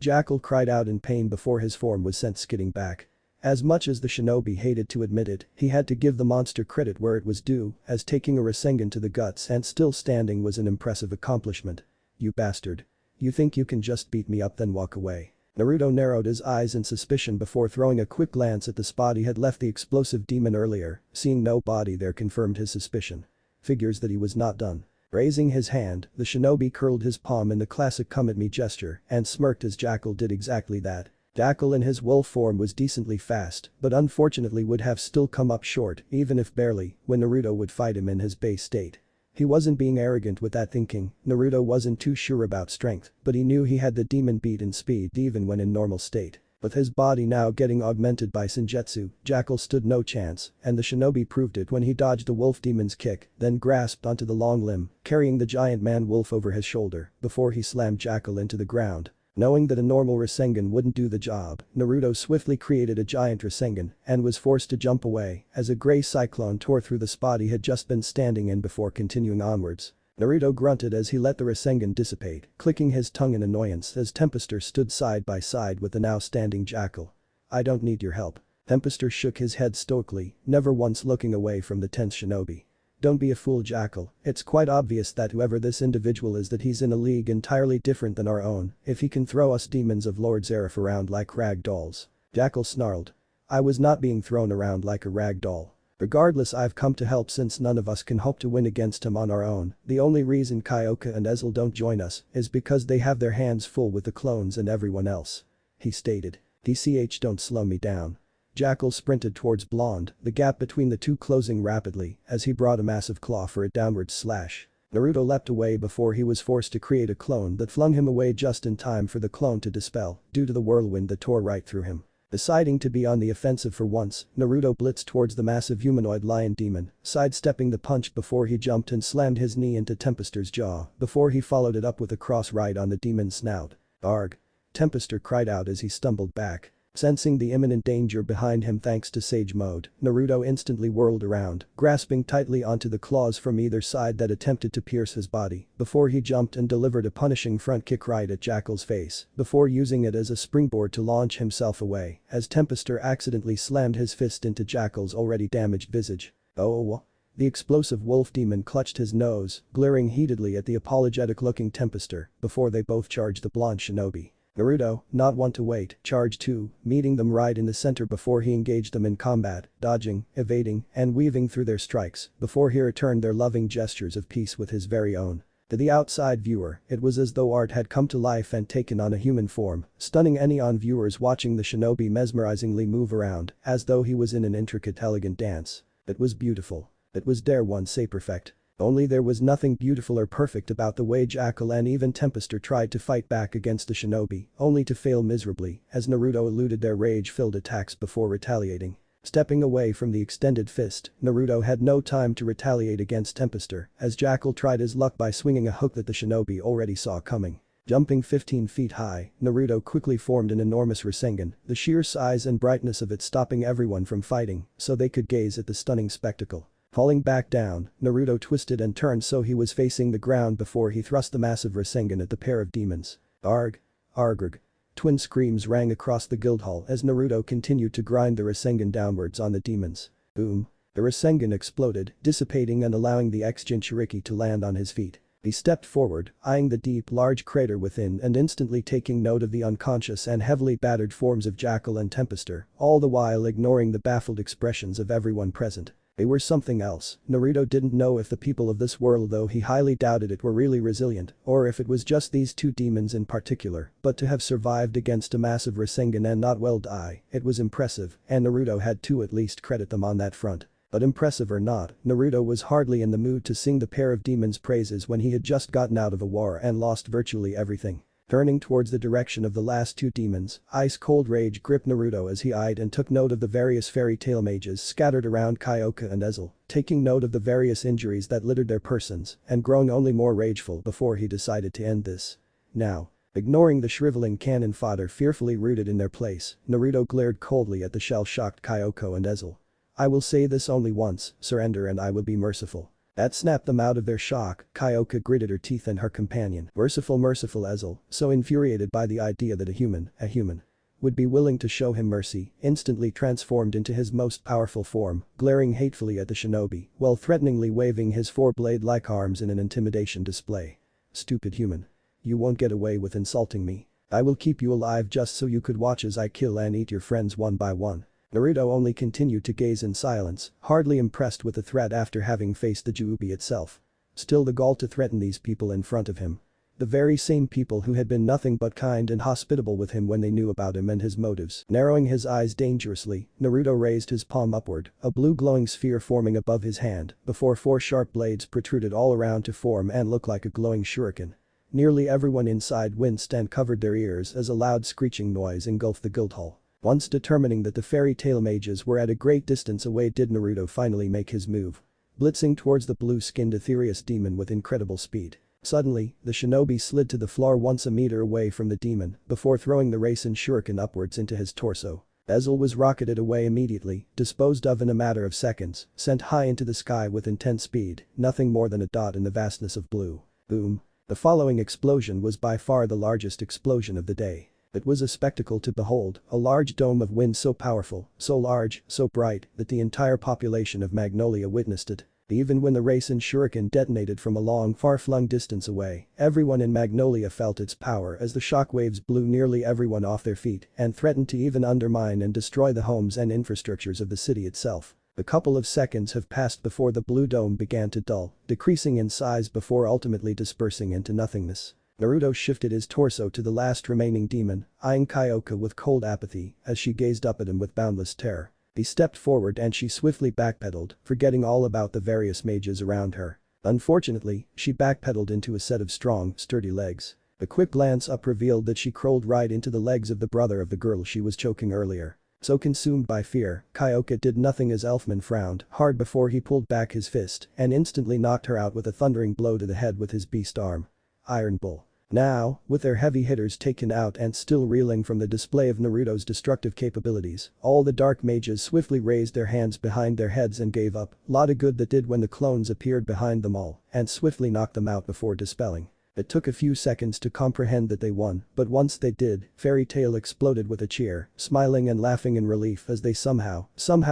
[SPEAKER 1] Jackal cried out in pain before his form was sent skidding back. As much as the shinobi hated to admit it, he had to give the monster credit where it was due, as taking a Rasengan to the guts and still standing was an impressive accomplishment. "You bastard. You think you can just beat me up then walk away?" Naruto narrowed his eyes in suspicion before throwing a quick glance at the spot he had left the explosive demon earlier, seeing no body there confirmed his suspicion. Figures that he was not done. Raising his hand, the shinobi curled his palm in the classic "come at me" gesture and smirked as Jackal did exactly that. Jackal in his wolf form was decently fast, but unfortunately would have still come up short, even if barely, when Naruto would fight him in his base state. He wasn't being arrogant with that thinking, Naruto wasn't too sure about strength, but he knew he had the demon beat in speed even when in normal state. With his body now getting augmented by Senjutsu, Jackal stood no chance, and the shinobi proved it when he dodged the wolf demon's kick, then grasped onto the long limb, carrying the giant man-wolf over his shoulder, before he slammed Jackal into the ground. Knowing that a normal Rasengan wouldn't do the job, Naruto swiftly created a giant Rasengan and was forced to jump away as a grey cyclone tore through the spot he had just been standing in before continuing onwards. Naruto grunted as he let the Rasengan dissipate, clicking his tongue in annoyance as Tempester stood side by side with the now standing Jackal. "I don't need your help." Tempester shook his head stoically, never once looking away from the tense shinobi. "Don't be a fool, Jackal, it's quite obvious that whoever this individual is that he's in a league entirely different than our own if he can throw us demons of Lord Zeref around like rag dolls." Jackal snarled. "I was not being thrown around like a rag doll. Regardless, I've come to help since none of us can hope to win against him on our own. The only reason Kyoka and Ezel don't join us is because they have their hands full with the clones and everyone else," he stated. "DCH don't slow me down." Jackal sprinted towards Blonde, the gap between the two closing rapidly as he brought a massive claw for a downward slash. Naruto leapt away before he was forced to create a clone that flung him away just in time for the clone to dispel due to the whirlwind that tore right through him. Deciding to be on the offensive for once, Naruto blitzed towards the massive humanoid lion demon, sidestepping the punch before he jumped and slammed his knee into Tempester's jaw before he followed it up with a cross right on the demon's snout. "Arg!" Tempester cried out as he stumbled back. Sensing the imminent danger behind him thanks to Sage Mode, Naruto instantly whirled around, grasping tightly onto the claws from either side that attempted to pierce his body, before he jumped and delivered a punishing front kick right at Jackal's face, before using it as a springboard to launch himself away, as Tempester accidentally slammed his fist into Jackal's already damaged visage. Oh. The explosive wolf demon clutched his nose, glaring heatedly at the apologetic-looking Tempester, before they both charged the blonde shinobi. Naruto, not one to wait, charged too, meeting them right in the center before he engaged them in combat, dodging, evading, and weaving through their strikes, before he returned their loving gestures of peace with his very own. To the outside viewer, it was as though art had come to life and taken on a human form, stunning any on-viewers watching the shinobi mesmerizingly move around, as though he was in an intricate elegant dance. It was beautiful. It was dare one say perfect. Only there was nothing beautiful or perfect about the way Jackal and even Tempester tried to fight back against the shinobi, only to fail miserably, as Naruto eluded their rage-filled attacks before retaliating. Stepping away from the extended fist, Naruto had no time to retaliate against Tempester, as Jackal tried his luck by swinging a hook that the shinobi already saw coming. Jumping 15 feet high, Naruto quickly formed an enormous Rinnegan, the sheer size and brightness of it stopping everyone from fighting, so they could gaze at the stunning spectacle. Falling back down, Naruto twisted and turned so he was facing the ground before he thrust the massive Rinnegan at the pair of demons. Arg. Argrg. Twin screams rang across the guild hall as Naruto continued to grind the Rinnegan downwards on the demons. Boom. The Rinnegan exploded, dissipating and allowing the ex-Jinchuriki to land on his feet. He stepped forward, eyeing the deep, large crater within and instantly taking note of the unconscious and heavily battered forms of Jackal and Tempester, all the while ignoring the baffled expressions of everyone present. They were something else. Naruto didn't know if the people of this world, though he highly doubted it, were really resilient, or if it was just these two demons in particular, but to have survived against a massive Rinnegan and not well die, it was impressive, and Naruto had to at least credit them on that front. But impressive or not, Naruto was hardly in the mood to sing the pair of demons praises when he had just gotten out of a war and lost virtually everything. Turning towards the direction of the last two demons, ice-cold rage gripped Naruto as he eyed and took note of the various fairy tale mages scattered around Kyoka and Erza, taking note of the various injuries that littered their persons, and growing only more rageful before he decided to end this. Now. Ignoring the shriveling cannon fodder fearfully rooted in their place, Naruto glared coldly at the shell-shocked Kyoka and Erza. I will say this only once, surrender and I will be merciful. That snapped them out of their shock. Kyoka gritted her teeth and her companion. Merciful Erza, so infuriated by the idea that a human, would be willing to show him mercy, instantly transformed into his most powerful form, glaring hatefully at the shinobi, while threateningly waving his four blade-like arms in an intimidation display. Stupid human. You won't get away with insulting me. I will keep you alive just so you could watch as I kill and eat your friends one by one. Naruto only continued to gaze in silence, hardly impressed with the threat after having faced the Juubi itself. Still the gall to threaten these people in front of him. The very same people who had been nothing but kind and hospitable with him when they knew about him and his motives. Narrowing his eyes dangerously, Naruto raised his palm upward, a blue glowing sphere forming above his hand, before four sharp blades protruded all around to form and look like a glowing shuriken. Nearly everyone inside winced and covered their ears as a loud screeching noise engulfed the guild hall. Once determining that the fairy tale mages were at a great distance away, did Naruto finally make his move. Blitzing towards the blue-skinned ethereous demon with incredible speed. Suddenly, the shinobi slid to the floor once a meter away from the demon, before throwing the Rasen shuriken upwards into his torso. Erza was rocketed away immediately, disposed of in a matter of seconds, sent high into the sky with intense speed, nothing more than a dot in the vastness of blue. Boom. The following explosion was by far the largest explosion of the day. It was a spectacle to behold, a large dome of wind so powerful, so large, so bright, that the entire population of Magnolia witnessed it. Even when the Rasen shuriken detonated from a long, far-flung distance away, everyone in Magnolia felt its power as the shockwaves blew nearly everyone off their feet and threatened to even undermine and destroy the homes and infrastructures of the city itself. A couple of seconds have passed before the blue dome began to dull, decreasing in size before ultimately dispersing into nothingness. Naruto shifted his torso to the last remaining demon, eyeing Kyoka with cold apathy as she gazed up at him with boundless terror. He stepped forward and she swiftly backpedaled, forgetting all about the various mages around her. Unfortunately, she backpedaled into a set of strong, sturdy legs. A quick glance up revealed that she crawled right into the legs of the brother of the girl she was choking earlier. So consumed by fear, Kyoka did nothing as Elfman frowned hard before he pulled back his fist and instantly knocked her out with a thundering blow to the head with his beast arm. Iron Bull. Now, with their heavy hitters taken out and still reeling from the display of Naruto's destructive capabilities, all the dark mages swiftly raised their hands behind their heads and gave up, lot of good that did when the clones appeared behind them all, and swiftly knocked them out before dispelling. It took a few seconds to comprehend that they won, but once they did, Fairy Tail exploded with a cheer, smiling and laughing in relief as they somehow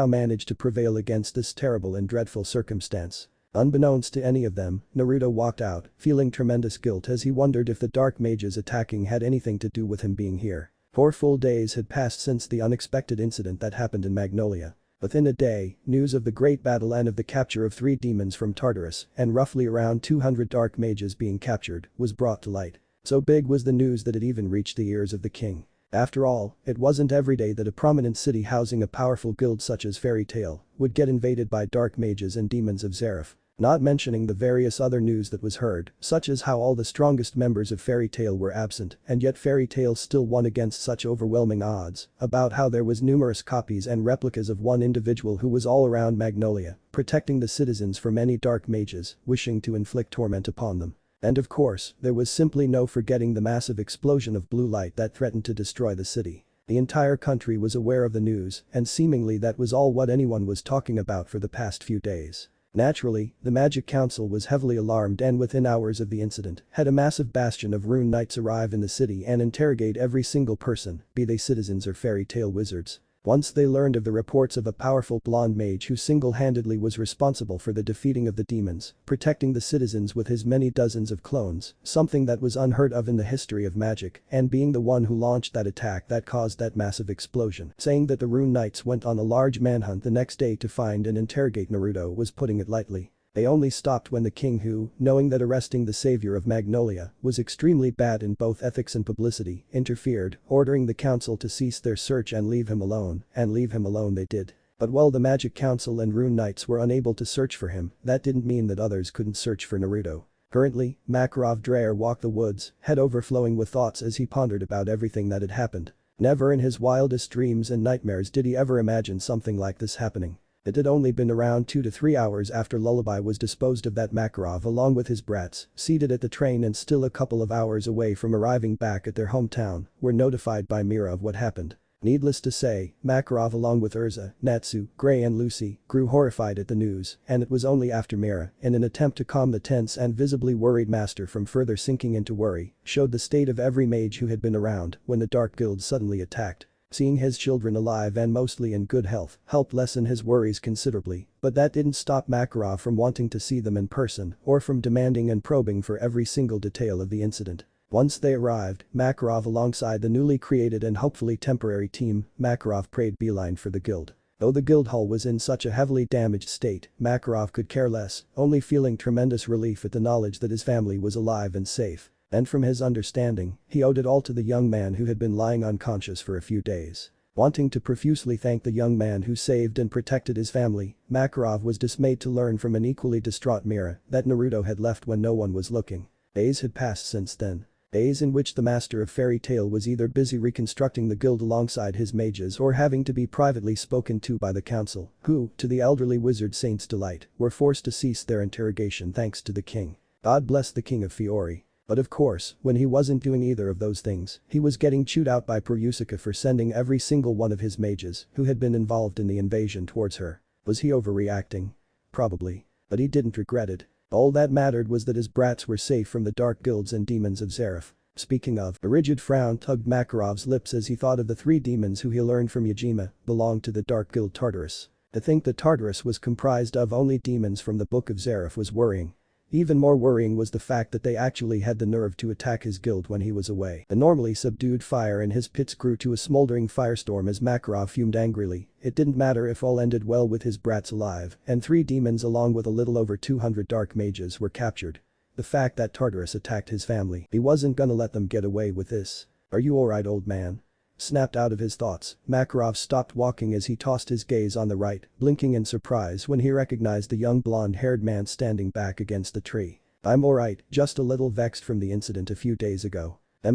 [SPEAKER 1] managed to prevail against this terrible and dreadful circumstance. Unbeknownst to any of them, Naruto walked out, feeling tremendous guilt as he wondered if the dark mages attacking had anything to do with him being here. 4 full days had passed since the unexpected incident that happened in Magnolia. Within a day, news of the great battle and of the capture of 3 demons from Tartarus, and roughly around 200 dark mages being captured, was brought to light. So big was the news that it even reached the ears of the king. After all, it wasn't every day that a prominent city housing a powerful guild such as Fairy Tail would get invaded by dark mages and demons of Zeref. Not mentioning the various other news that was heard, such as how all the strongest members of Fairy Tail were absent and yet Fairy Tail still won against such overwhelming odds, about how there was numerous copies and replicas of one individual who was all around Magnolia, protecting the citizens from any dark mages wishing to inflict torment upon them. And of course, there was simply no forgetting the massive explosion of blue light that threatened to destroy the city. The entire country was aware of the news, and seemingly that was all what anyone was talking about for the past few days. Naturally, the Magic Council was heavily alarmed and within hours of the incident, had a massive bastion of rune knights arrive in the city and interrogate every single person, be they citizens or Fairy Tail wizards. Once they learned of the reports of a powerful blonde mage who single-handedly was responsible for the defeating of the demons, protecting the citizens with his many dozens of clones, something that was unheard of in the history of magic, and being the one who launched that attack that caused that massive explosion, saying that the Rune Knights went on a large manhunt the next day to find and interrogate Naruto was putting it lightly. They only stopped when the king who, knowing that arresting the savior of Magnolia was extremely bad in both ethics and publicity, interfered, ordering the council to cease their search and leave him alone, and leave him alone they did. But while the Magic Council and Rune Knights were unable to search for him, that didn't mean that others couldn't search for Naruto. Currently, Makarov Dreyer walked the woods, head overflowing with thoughts as he pondered about everything that had happened. Never in his wildest dreams and nightmares did he ever imagine something like this happening. It had only been around 2 to 3 hours after Lullaby was disposed of that Makarov along with his brats, seated at the train and still a couple of hours away from arriving back at their hometown, were notified by Mira of what happened. Needless to say, Makarov along with Erza, Natsu, Gray and Lucy, grew horrified at the news, and it was only after Mira, in an attempt to calm the tense and visibly worried master from further sinking into worry, showed the state of every mage who had been around when the Dark Guild suddenly attacked. Seeing his children alive and mostly in good health helped lessen his worries considerably, but that didn't stop Makarov from wanting to see them in person or from demanding and probing for every single detail of the incident. Once they arrived, Makarov alongside the newly created and hopefully temporary team, Makarov prayed beeline for the guild. Though the guild hall was in such a heavily damaged state, Makarov could care less, only feeling tremendous relief at the knowledge that his family was alive and safe. And from his understanding, he owed it all to the young man who had been lying unconscious for a few days. Wanting to profusely thank the young man who saved and protected his family, Makarov was dismayed to learn from an equally distraught Mira that Naruto had left when no one was looking. Days had passed since then. Days in which the master of Fairy Tail was either busy reconstructing the guild alongside his mages or having to be privately spoken to by the council, who, to the elderly wizard saint's delight, were forced to cease their interrogation thanks to the king. God bless the king of Fiori. But of course, when he wasn't doing either of those things, he was getting chewed out by Perusica for sending every single one of his mages who had been involved in the invasion towards her. Was he overreacting? Probably. But he didn't regret it. All that mattered was that his brats were safe from the dark guilds and demons of Zeref. Speaking of, a rigid frown tugged Makarov's lips as he thought of the 3 demons who he learned from Yajima belonged to the dark guild Tartarus. To think that Tartarus was comprised of only demons from the Book of Zeref was worrying. Even more worrying was the fact that they actually had the nerve to attack his guild when he was away. The normally subdued fire in his pits grew to a smoldering firestorm as Makarov fumed angrily. It didn't matter if all ended well with his brats alive, and 3 demons along with a little over 200 dark mages were captured. The fact that Tartarus attacked his family, he wasn't gonna let them get away with this. Are you alright, old man? Snapped out of his thoughts, Makarov stopped walking as he tossed his gaze on the right, blinking in surprise when he recognized the young blonde-haired man standing back against the tree. I'm alright, just a little vexed from the incident a few days ago. I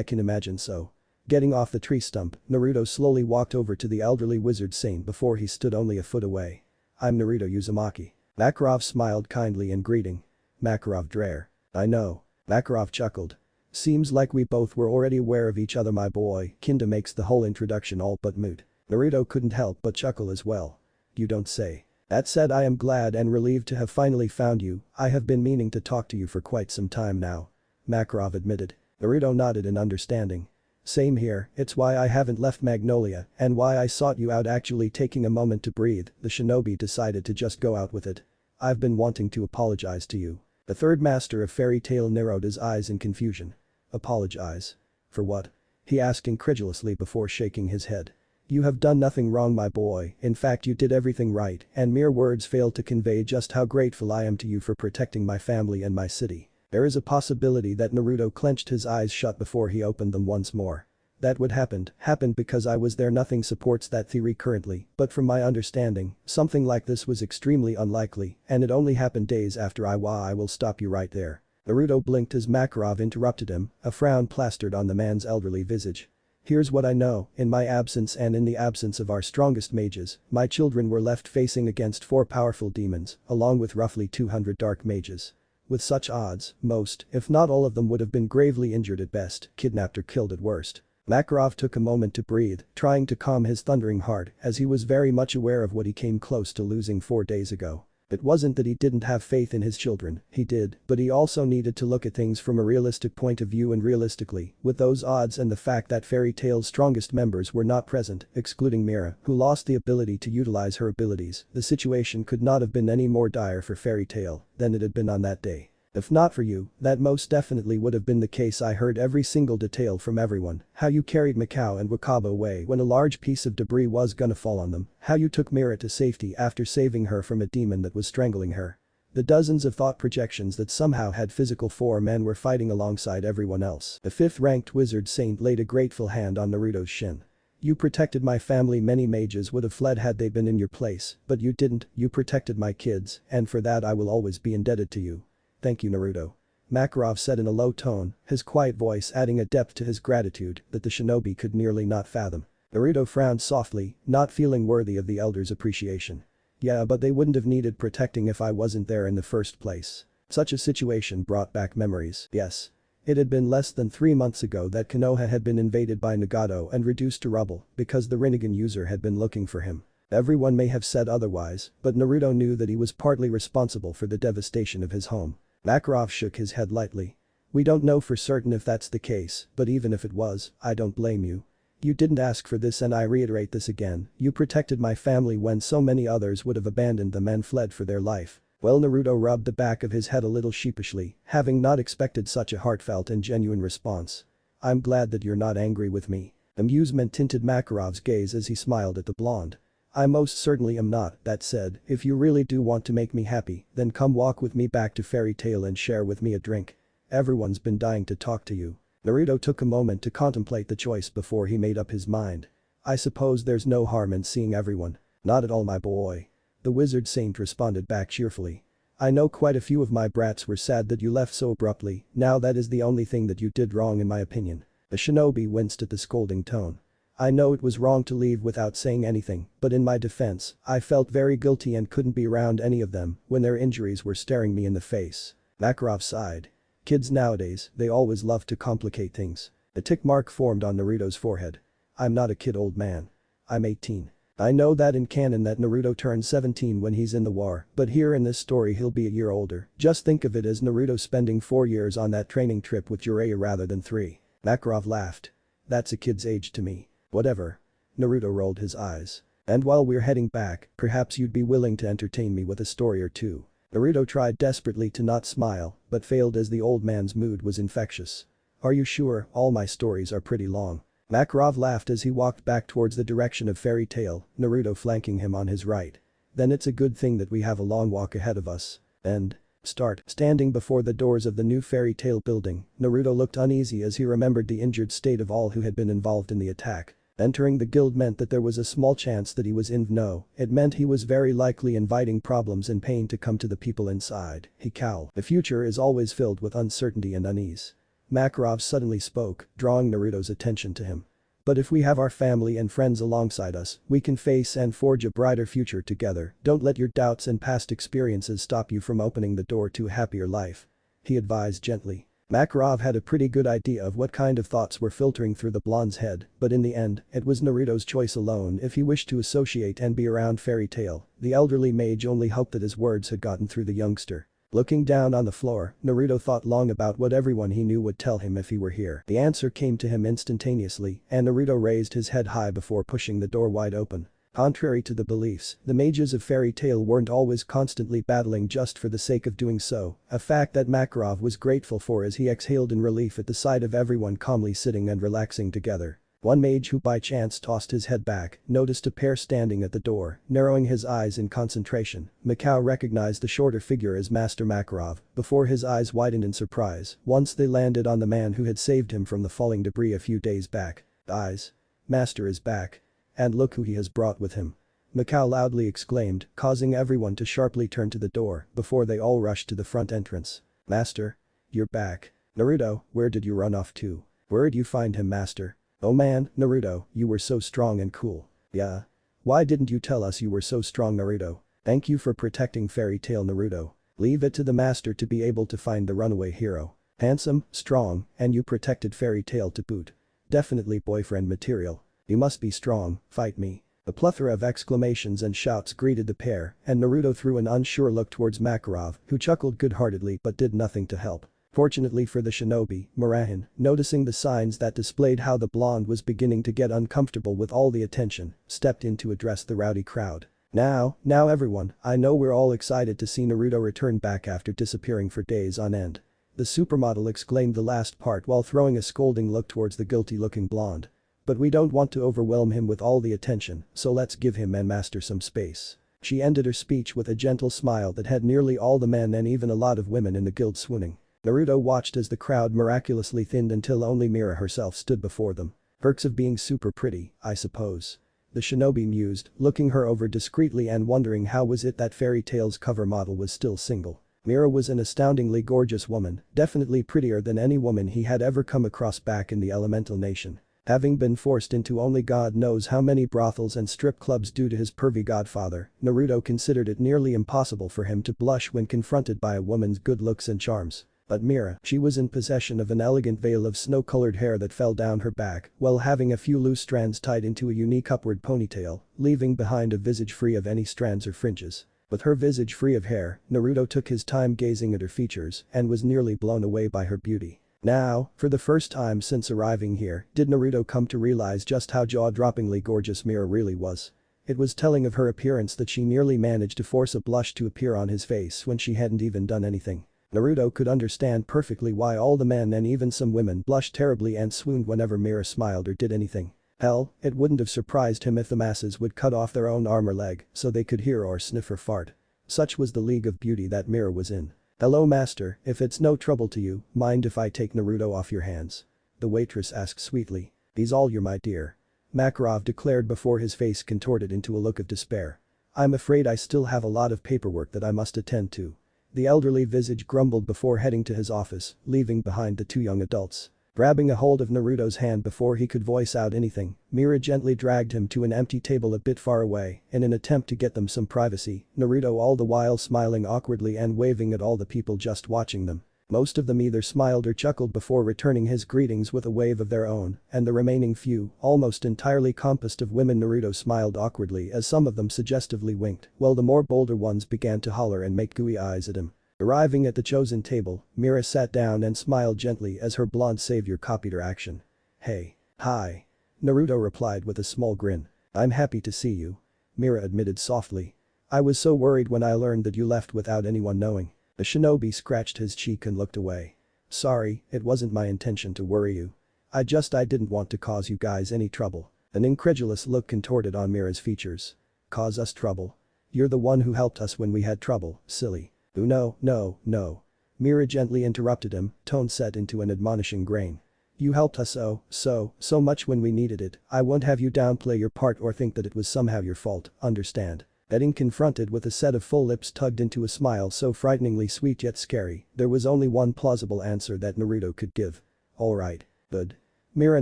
[SPEAKER 1] can imagine so. Getting off the tree stump, Naruto slowly walked over to the elderly wizard saint before he stood only a foot away. I'm Naruto Uzumaki. Makarov smiled kindly in greeting. Makarov Dreyer. I know. Makarov chuckled. Seems like we both were already aware of each other, my boy. Kinda makes the whole introduction all but moot. Naruto couldn't help but chuckle as well. You don't say. That said, I am glad and relieved to have finally found you. I have been meaning to talk to you for quite some time now. Makarov admitted. Naruto nodded in understanding. Same here, it's why I haven't left Magnolia and why I sought you out. Actually taking a moment to breathe, the shinobi decided to just go out with it. I've been wanting to apologize to you. The third master of fairy tale narrowed his eyes in confusion. Apologize? For what? He asked incredulously before shaking his head. You have done nothing wrong, my boy. In fact, you did everything right, and mere words fail to convey just how grateful I am to you for protecting my family and my city. There is a possibility that Naruto clenched his eyes shut before he opened them once more. That would happened because I was there. Nothing supports that theory currently, but from my understanding, something like this was extremely unlikely, and it only happened days after I will stop you right there. Naruto blinked as Makarov interrupted him, a frown plastered on the man's elderly visage. Here's what I know, in my absence and in the absence of our strongest mages, my children were left facing against 4 powerful demons, along with roughly 200 dark mages. With such odds, most, if not all of them would have been gravely injured at best, kidnapped or killed at worst. Makarov took a moment to breathe, trying to calm his thundering heart as he was very much aware of what he came close to losing 4 days ago. It wasn't that he didn't have faith in his children, he did, but he also needed to look at things from a realistic point of view, and realistically, with those odds and the fact that Fairy Tail's strongest members were not present, excluding Mira, who lost the ability to utilize her abilities, the situation could not have been any more dire for Fairy Tail than it had been on that day. If not for you, that most definitely would have been the case. I heard every single detail from everyone, how you carried Mikao and Wakaba away when a large piece of debris was gonna fall on them, how you took Mira to safety after saving her from a demon that was strangling her. The dozens of thought projections that somehow had physical form and were fighting alongside everyone else. The 5th-ranked wizard saint laid a grateful hand on Naruto's shin. You protected my family. Many mages would have fled had they been in your place, but you didn't. You protected my kids, and for that I will always be indebted to you. Thank you, Naruto. Makarov said in a low tone, his quiet voice adding a depth to his gratitude that the shinobi could nearly not fathom. Naruto frowned softly, not feeling worthy of the elder's appreciation. Yeah, but they wouldn't have needed protecting if I wasn't there in the first place. Such a situation brought back memories. Yes. It had been less than 3 months ago that Konoha had been invaded by Nagato and reduced to rubble because the Rinnegan user had been looking for him. Everyone may have said otherwise, but Naruto knew that he was partly responsible for the devastation of his home. Makarov shook his head lightly. We don't know for certain if that's the case, but even if it was, I don't blame you. You didn't ask for this, and I reiterate this again, you protected my family when so many others would have abandoned them and fled for their life. Well, Naruto rubbed the back of his head a little sheepishly, having not expected such a heartfelt and genuine response. I'm glad that you're not angry with me. Amusement tinted Makarov's gaze as he smiled at the blonde. I most certainly am not. That said, if you really do want to make me happy, then come walk with me back to Fairy Tail and share with me a drink. Everyone's been dying to talk to you. Naruto took a moment to contemplate the choice before he made up his mind. I suppose there's no harm in seeing everyone. Not at all, my boy. The wizard saint responded back cheerfully. I know quite a few of my brats were sad that you left so abruptly. Now that is the only thing that you did wrong, in my opinion. The shinobi winced at the scolding tone. I know it was wrong to leave without saying anything, but in my defense, I felt very guilty and couldn't be around any of them when their injuries were staring me in the face. Makarov sighed. Kids nowadays, they always love to complicate things. A tick mark formed on Naruto's forehead. I'm not a kid, old man. I'm 18. I know that in canon that Naruto turns 17 when he's in the war, but here in this story he'll be a year older. Just think of it as Naruto spending 4 years on that training trip with Jiraiya rather than 3. Makarov laughed. That's a kid's age to me. Whatever. Naruto rolled his eyes. And while we're heading back, perhaps you'd be willing to entertain me with a story or two. Naruto tried desperately to not smile, but failed as the old man's mood was infectious. Are you sure? All my stories are pretty long. Makarov laughed as he walked back towards the direction of Fairy Tail, Naruto flanking him on his right. Then it's a good thing that we have a long walk ahead of us. And start. Standing before the doors of the new Fairy Tail building, Naruto looked uneasy as he remembered the injured state of all who had been involved in the attack. Entering the guild meant that there was a small chance that he was in no, it meant he was very likely inviting problems and pain to come to the people inside. He cowled. The future is always filled with uncertainty and unease. Makarov suddenly spoke, drawing Naruto's attention to him. But if we have our family and friends alongside us, we can face and forge a brighter future together. Don't let your doubts and past experiences stop you from opening the door to a happier life. He advised gently. Makarov had a pretty good idea of what kind of thoughts were filtering through the blonde's head, but in the end, it was Naruto's choice alone if he wished to associate and be around Fairy Tail. The elderly mage only hoped that his words had gotten through the youngster. Looking down on the floor, Naruto thought long about what everyone he knew would tell him if he were here. The answer came to him instantaneously, and Naruto raised his head high before pushing the door wide open. Contrary to the beliefs, the mages of Fairy Tail weren't always constantly battling just for the sake of doing so, a fact that Makarov was grateful for as he exhaled in relief at the sight of everyone calmly sitting and relaxing together. One mage who by chance tossed his head back noticed a pair standing at the door, narrowing his eyes in concentration. Mikao recognized the shorter figure as Master Makarov before his eyes widened in surprise once they landed on the man who had saved him from the falling debris a few days back. Eyes. Master is back. And look who he has brought with him. Mikao loudly exclaimed, causing everyone to sharply turn to the door before they all rushed to the front entrance. Master? You're back. Naruto, where did you run off to? Where'd you find him, Master? Oh man, Naruto, you were so strong and cool. Yeah. Why didn't you tell us you were so strong, Naruto? Thank you for protecting Fairy Tail, Naruto. Leave it to the master to be able to find the runaway hero. Handsome, strong, and you protected Fairy Tail to boot. Definitely boyfriend material. You must be strong, fight me. A plethora of exclamations and shouts greeted the pair, and Naruto threw an unsure look towards Makarov, who chuckled good-heartedly but did nothing to help. Fortunately for the shinobi, Murahin, noticing the signs that displayed how the blonde was beginning to get uncomfortable with all the attention, stepped in to address the rowdy crowd. Now everyone, I know we're all excited to see Naruto return back after disappearing for days on end. The supermodel exclaimed the last part while throwing a scolding look towards the guilty-looking blonde. But we don't want to overwhelm him with all the attention, so let's give him and Master some space. She ended her speech with a gentle smile that had nearly all the men and even a lot of women in the guild swooning. Naruto watched as the crowd miraculously thinned until only Mira herself stood before them. Perks of being super pretty, I suppose. The shinobi mused, looking her over discreetly and wondering how was it that Fairy Tail's cover model was still single. Mira was an astoundingly gorgeous woman, definitely prettier than any woman he had ever come across back in the Elemental Nation. Having been forced into only God knows how many brothels and strip clubs due to his pervy godfather, Naruto considered it nearly impossible for him to blush when confronted by a woman's good looks and charms. But Mira, she was in possession of an elegant veil of snow-colored hair that fell down her back, while having a few loose strands tied into a unique upward ponytail, leaving behind a visage free of any strands or fringes. With her visage free of hair, Naruto took his time gazing at her features and was nearly blown away by her beauty. Now, for the first time since arriving here, did Naruto come to realize just how jaw-droppingly gorgeous Mira really was. It was telling of her appearance that she nearly managed to force a blush to appear on his face when she hadn't even done anything. Naruto could understand perfectly why all the men and even some women blushed terribly and swooned whenever Mira smiled or did anything. Hell, it wouldn't have surprised him if the masses would cut off their own arm or leg so they could hear or sniff her fart. Such was the league of beauty that Mira was in. Hello master, if it's no trouble to you, mind if I take Naruto off your hands? The waitress asked sweetly. He's all yours, my dear. Makarov declared before his face contorted into a look of despair. I'm afraid I still have a lot of paperwork that I must attend to. The elderly visage grumbled before heading to his office, leaving behind the two young adults. Grabbing a hold of Naruto's hand before he could voice out anything, Mira gently dragged him to an empty table a bit far away in an attempt to get them some privacy, Naruto all the while smiling awkwardly and waving at all the people just watching them. Most of them either smiled or chuckled before returning his greetings with a wave of their own, and the remaining few, almost entirely composed of women, Naruto smiled awkwardly as some of them suggestively winked, while the more bolder ones began to holler and make gooey eyes at him. Arriving at the chosen table, Mira sat down and smiled gently as her blonde savior copied her action. Hey. Hi. Naruto replied with a small grin. I'm happy to see you. Mira admitted softly. I was so worried when I learned that you left without anyone knowing. The shinobi scratched his cheek and looked away. Sorry, it wasn't my intention to worry you. I didn't want to cause you guys any trouble. An incredulous look contorted on Mira's features. Cause us trouble? You're the one who helped us when we had trouble, silly. No. Mira gently interrupted him, tone set into an admonishing grain. You helped us so much when we needed it. I won't have you downplay your part or think that it was somehow your fault, understand? Getting confronted with a set of full lips tugged into a smile so frighteningly sweet yet scary, there was only one plausible answer that Naruto could give. Alright, good. Mira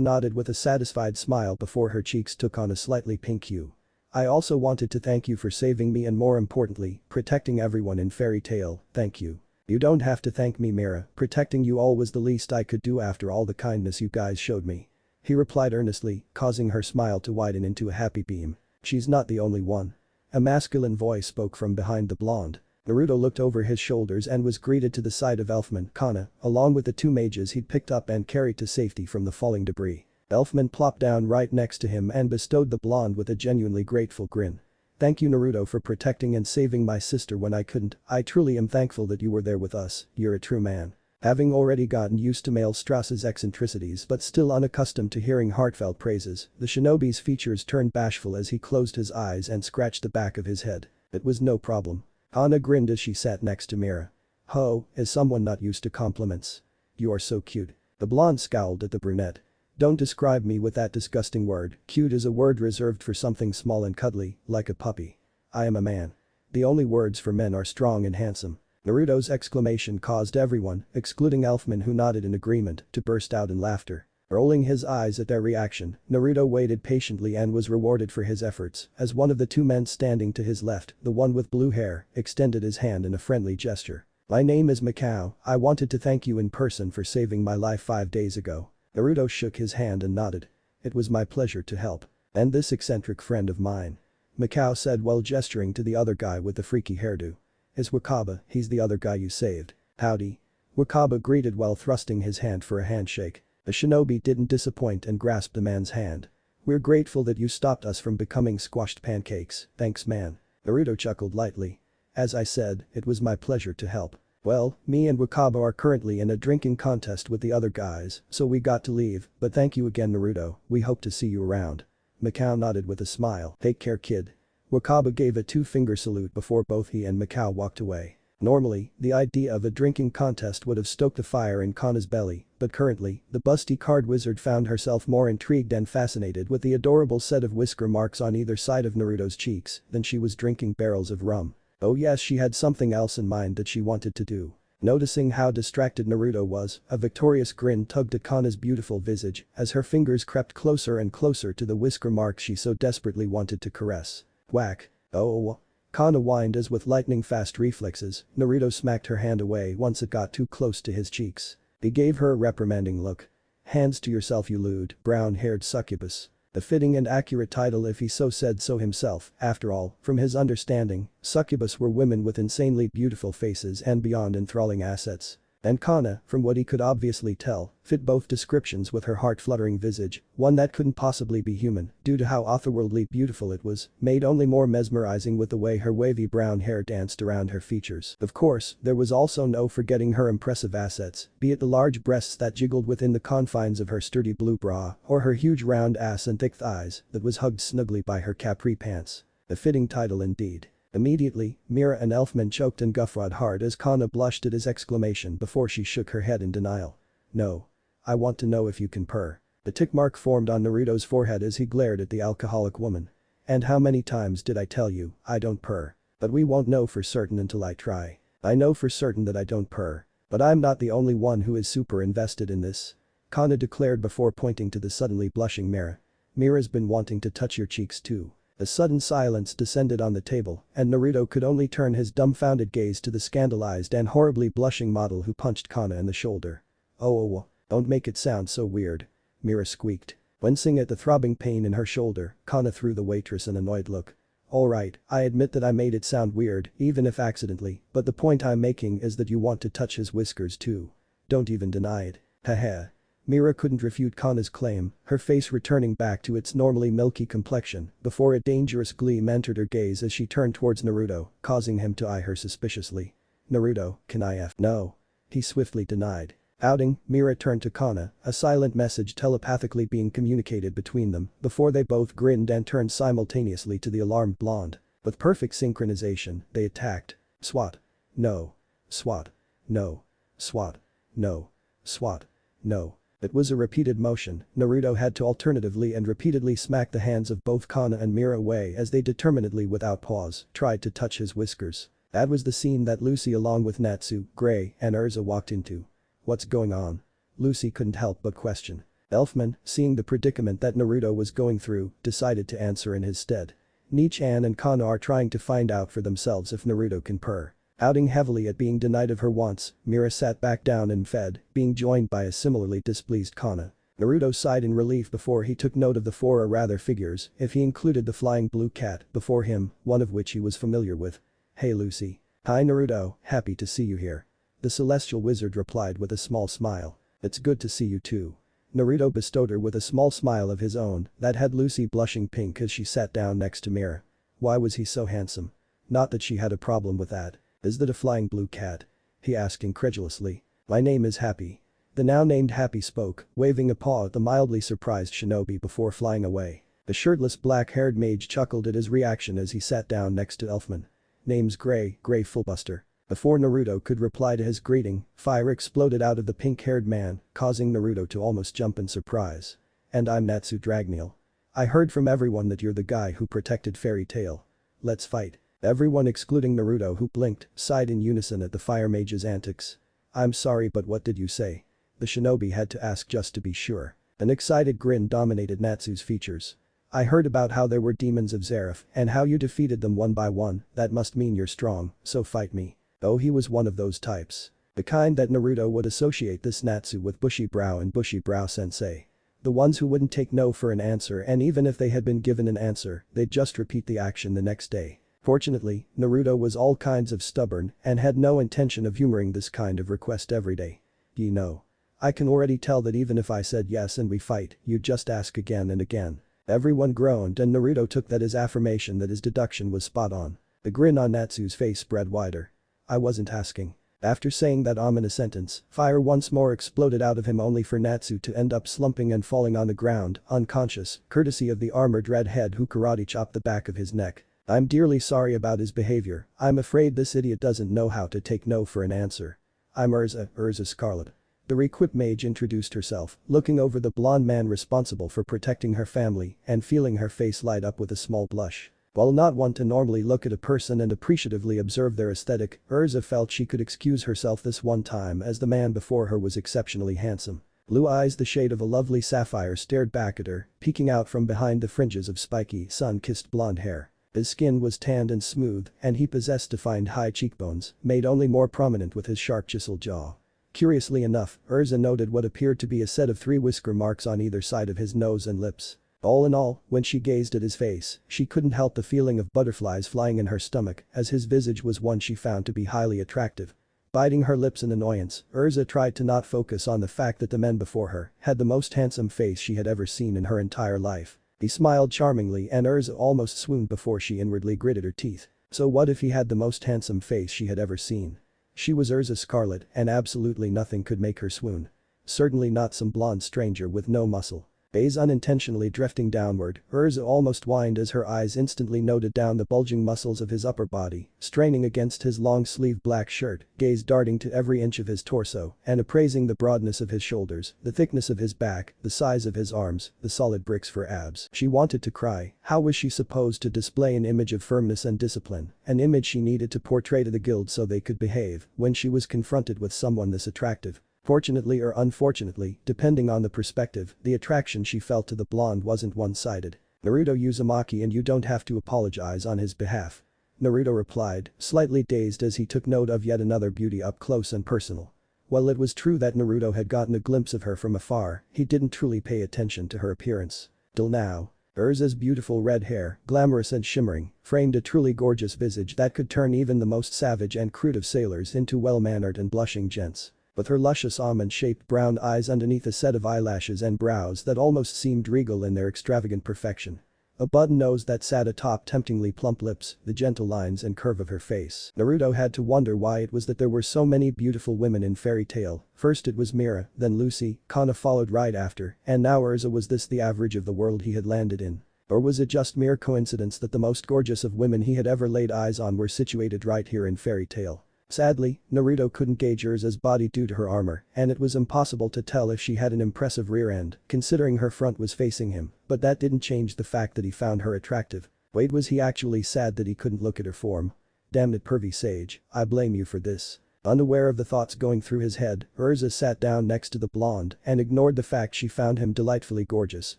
[SPEAKER 1] nodded with a satisfied smile before her cheeks took on a slightly pink hue. I also wanted to thank you for saving me and more importantly, protecting everyone in Fairy Tail, thank you. You don't have to thank me, Mira, protecting you all was the least I could do after all the kindness you guys showed me. He replied earnestly, causing her smile to widen into a happy beam. She's not the only one. A masculine voice spoke from behind the blonde. Naruto looked over his shoulders and was greeted to the side of Elfman, Kana, along with the two mages he'd picked up and carried to safety from the falling debris. Elfman plopped down right next to him and bestowed the blonde with a genuinely grateful grin. Thank you, Naruto, for protecting and saving my sister when I couldn't. I truly am thankful that you were there with us. You're a true man. Having already gotten used to Maelstras's eccentricities but still unaccustomed to hearing heartfelt praises, the shinobi's features turned bashful as he closed his eyes and scratched the back of his head. It was no problem. Kana grinned as she sat next to Mira. Ho, is someone not used to compliments? You are so cute. The blonde scowled at the brunette. Don't describe me with that disgusting word. Cute is a word reserved for something small and cuddly, like a puppy. I am a man. The only words for men are strong and handsome. Naruto's exclamation caused everyone, excluding Elfman who nodded in agreement, to burst out in laughter. Rolling his eyes at their reaction, Naruto waited patiently and was rewarded for his efforts as one of the two men standing to his left, the one with blue hair, extended his hand in a friendly gesture. My name is Mikao. I wanted to thank you in person for saving my life 5 days ago. Naruto shook his hand and nodded. It was my pleasure to help. And this eccentric friend of mine. Mikao said while gesturing to the other guy with the freaky hairdo. Is Wakaba, he's the other guy you saved. Howdy. Wakaba greeted while thrusting his hand for a handshake. The shinobi didn't disappoint and grasped the man's hand. We're grateful that you stopped us from becoming squashed pancakes, thanks man. Naruto chuckled lightly. As I said, it was my pleasure to help. Well, me and Wakaba are currently in a drinking contest with the other guys, so we got to leave, but thank you again Naruto, we hope to see you around. Mikao nodded with a smile. Take care kid. Wakaba gave a two-finger salute before both he and Mikao walked away. Normally, the idea of a drinking contest would have stoked the fire in Kana's belly, but currently, the busty card wizard found herself more intrigued and fascinated with the adorable set of whisker marks on either side of Naruto's cheeks than she was drinking barrels of rum. Oh yes, she had something else in mind that she wanted to do. Noticing how distracted Naruto was, a victorious grin tugged at Kana's beautiful visage as her fingers crept closer and closer to the whisker marks she so desperately wanted to caress. Whack. Oh. Kana whined as with lightning-fast reflexes, Naruto smacked her hand away once it got too close to his cheeks. He gave her a reprimanding look. Hands to yourself you lewd, brown-haired succubus. The fitting and accurate title if he so said so himself, after all, from his understanding, succubus were women with insanely beautiful faces and beyond enthralling assets. And Kana, from what he could obviously tell, fit both descriptions with her heart-fluttering visage, one that couldn't possibly be human due to how otherworldly beautiful it was, made only more mesmerizing with the way her wavy brown hair danced around her features. Of course, there was also no forgetting her impressive assets, be it the large breasts that jiggled within the confines of her sturdy blue bra, or her huge round ass and thick thighs that was hugged snugly by her capri pants. A fitting title indeed. Immediately, Mira and Elfman choked and guffawed hard as Kana blushed at his exclamation before she shook her head in denial. No. I want to know if you can purr. The tick mark formed on Naruto's forehead as he glared at the alcoholic woman. And how many times did I tell you, I don't purr. But we won't know for certain until I try. I know for certain that I don't purr. But I'm not the only one who is super invested in this. Kana declared before pointing to the suddenly blushing Mira. Mira's been wanting to touch your cheeks too. A sudden silence descended on the table, and Naruto could only turn his dumbfounded gaze to the scandalized and horribly blushing model who punched Kana in the shoulder. Oh, don't make it sound so weird. Mira squeaked. Wincing at the throbbing pain in her shoulder, Kana threw the waitress an annoyed look. Alright, I admit that I made it sound weird, even if accidentally, but the point I'm making is that you want to touch his whiskers too. Don't even deny it. Haha. Mira couldn't refute Kana's claim, her face returning back to its normally milky complexion before a dangerous gleam entered her gaze as she turned towards Naruto, causing him to eye her suspiciously. Naruto, can I f? No. He swiftly denied. Outing, Mira turned to Kana, a silent message telepathically being communicated between them before they both grinned and turned simultaneously to the alarmed blonde. With perfect synchronization, they attacked. Swat. No. Swat. No. Swat. No. Swat. No. It was a repeated motion, Naruto had to alternatively and repeatedly smack the hands of both Kana and Mira away as they determinedly without pause tried to touch his whiskers. That was the scene that Lucy along with Natsu, Gray, and Erza walked into. What's going on? Lucy couldn't help but question. Elfman, seeing the predicament that Naruto was going through, decided to answer in his stead. Nichan and Kana are trying to find out for themselves if Naruto can purr. Outing heavily at being denied of her wants, Mira sat back down and fed, being joined by a similarly displeased Kana. Naruto sighed in relief before he took note of the four or rather figures, if he included the flying blue cat, before him, one of which he was familiar with. "Hey Lucy. Hi Naruto, happy to see you here." The celestial wizard replied with a small smile. "It's good to see you too." Naruto bestowed her with a small smile of his own that had Lucy blushing pink as she sat down next to Mira. Why was he so handsome? Not that she had a problem with that. "Is that a flying blue cat?" he asked incredulously. "My name is Happy." The now named Happy spoke, waving a paw at the mildly surprised shinobi before flying away. The shirtless black-haired mage chuckled at his reaction as he sat down next to Elfman. "Name's Gray Fullbuster." Before Naruto could reply to his greeting, fire exploded out of the pink-haired man, causing Naruto to almost jump in surprise. "And I'm Natsu Dragneel. I heard from everyone that you're the guy who protected Fairy Tail. Let's fight." Everyone excluding Naruto, who blinked, sighed in unison at the fire mage's antics. "I'm sorry, but what did you say?" the shinobi had to ask just to be sure. An excited grin dominated Natsu's features. "I heard about how there were demons of Zareth and how you defeated them one by one. That must mean you're strong, so fight me." Oh, he was one of those types. The kind that Naruto would associate this Natsu with bushy brow and bushy brow sensei. The ones who wouldn't take no for an answer, and even if they had been given an answer, they'd just repeat the action the next day. Fortunately, Naruto was all kinds of stubborn and had no intention of humoring this kind of request every day. "You know. I can already tell that even if I said yes and we fight, you'd just ask again and again." Everyone groaned and Naruto took that as affirmation that his deduction was spot on. The grin on Natsu's face spread wider. "I wasn't asking." After saying that ominous sentence, fire once more exploded out of him only for Natsu to end up slumping and falling on the ground, unconscious, courtesy of the armored red head who karate chopped the back of his neck. "I'm dearly sorry about his behavior. I'm afraid this idiot doesn't know how to take no for an answer. I'm Erza Scarlet." The re-equipped mage introduced herself, looking over the blonde man responsible for protecting her family and feeling her face light up with a small blush. While not one to normally look at a person and appreciatively observe their aesthetic, Erza felt she could excuse herself this one time as the man before her was exceptionally handsome. Blue eyes the shade of a lovely sapphire stared back at her, peeking out from behind the fringes of spiky, sun-kissed blonde hair. His skin was tanned and smooth, and he possessed defined high cheekbones, made only more prominent with his sharp chiseled jaw. Curiously enough, Erza noted what appeared to be a set of 3 whisker marks on either side of his nose and lips. All in all, when she gazed at his face, she couldn't help the feeling of butterflies flying in her stomach as his visage was one she found to be highly attractive. Biting her lips in annoyance, Erza tried to not focus on the fact that the men before her had the most handsome face she had ever seen in her entire life. He smiled charmingly and Erza almost swooned before she inwardly gritted her teeth. So what if he had the most handsome face she had ever seen? She was Erza Scarlet and absolutely nothing could make her swoon. Certainly not some blonde stranger with no muscle. Gaze unintentionally drifting downward, Erza almost whined as her eyes instantly noted down the bulging muscles of his upper body, straining against his long-sleeved black shirt, gaze darting to every inch of his torso and appraising the broadness of his shoulders, the thickness of his back, the size of his arms, the solid bricks for abs. She wanted to cry. How was she supposed to display an image of firmness and discipline, an image she needed to portray to the guild so they could behave, when she was confronted with someone this attractive? Fortunately or unfortunately, depending on the perspective, the attraction she felt to the blonde wasn't one-sided. "Naruto Uzumaki, and you don't have to apologize on his behalf," Naruto replied, slightly dazed as he took note of yet another beauty up close and personal. While it was true that Naruto had gotten a glimpse of her from afar, he didn't truly pay attention to her appearance. Till now. Erza's beautiful red hair, glamorous and shimmering, framed a truly gorgeous visage that could turn even the most savage and crude of sailors into well-mannered and blushing gents. With her luscious almond-shaped brown eyes underneath a set of eyelashes and brows that almost seemed regal in their extravagant perfection. A button nose that sat atop temptingly plump lips, the gentle lines and curve of her face. Naruto had to wonder why it was that there were so many beautiful women in Fairy Tail. First it was Mira, then Lucy, Kana followed right after, and now Erza. Was this the average of the world he had landed in? Or was it just mere coincidence that the most gorgeous of women he had ever laid eyes on were situated right here in Fairy Tail? Sadly, Naruto couldn't gauge Erza's body due to her armor, and it was impossible to tell if she had an impressive rear end, considering her front was facing him, but that didn't change the fact that he found her attractive. Wait, was he actually sad that he couldn't look at her form? Damn it, pervy sage, I blame you for this. Unaware of the thoughts going through his head, Erza sat down next to the blonde and ignored the fact she found him delightfully gorgeous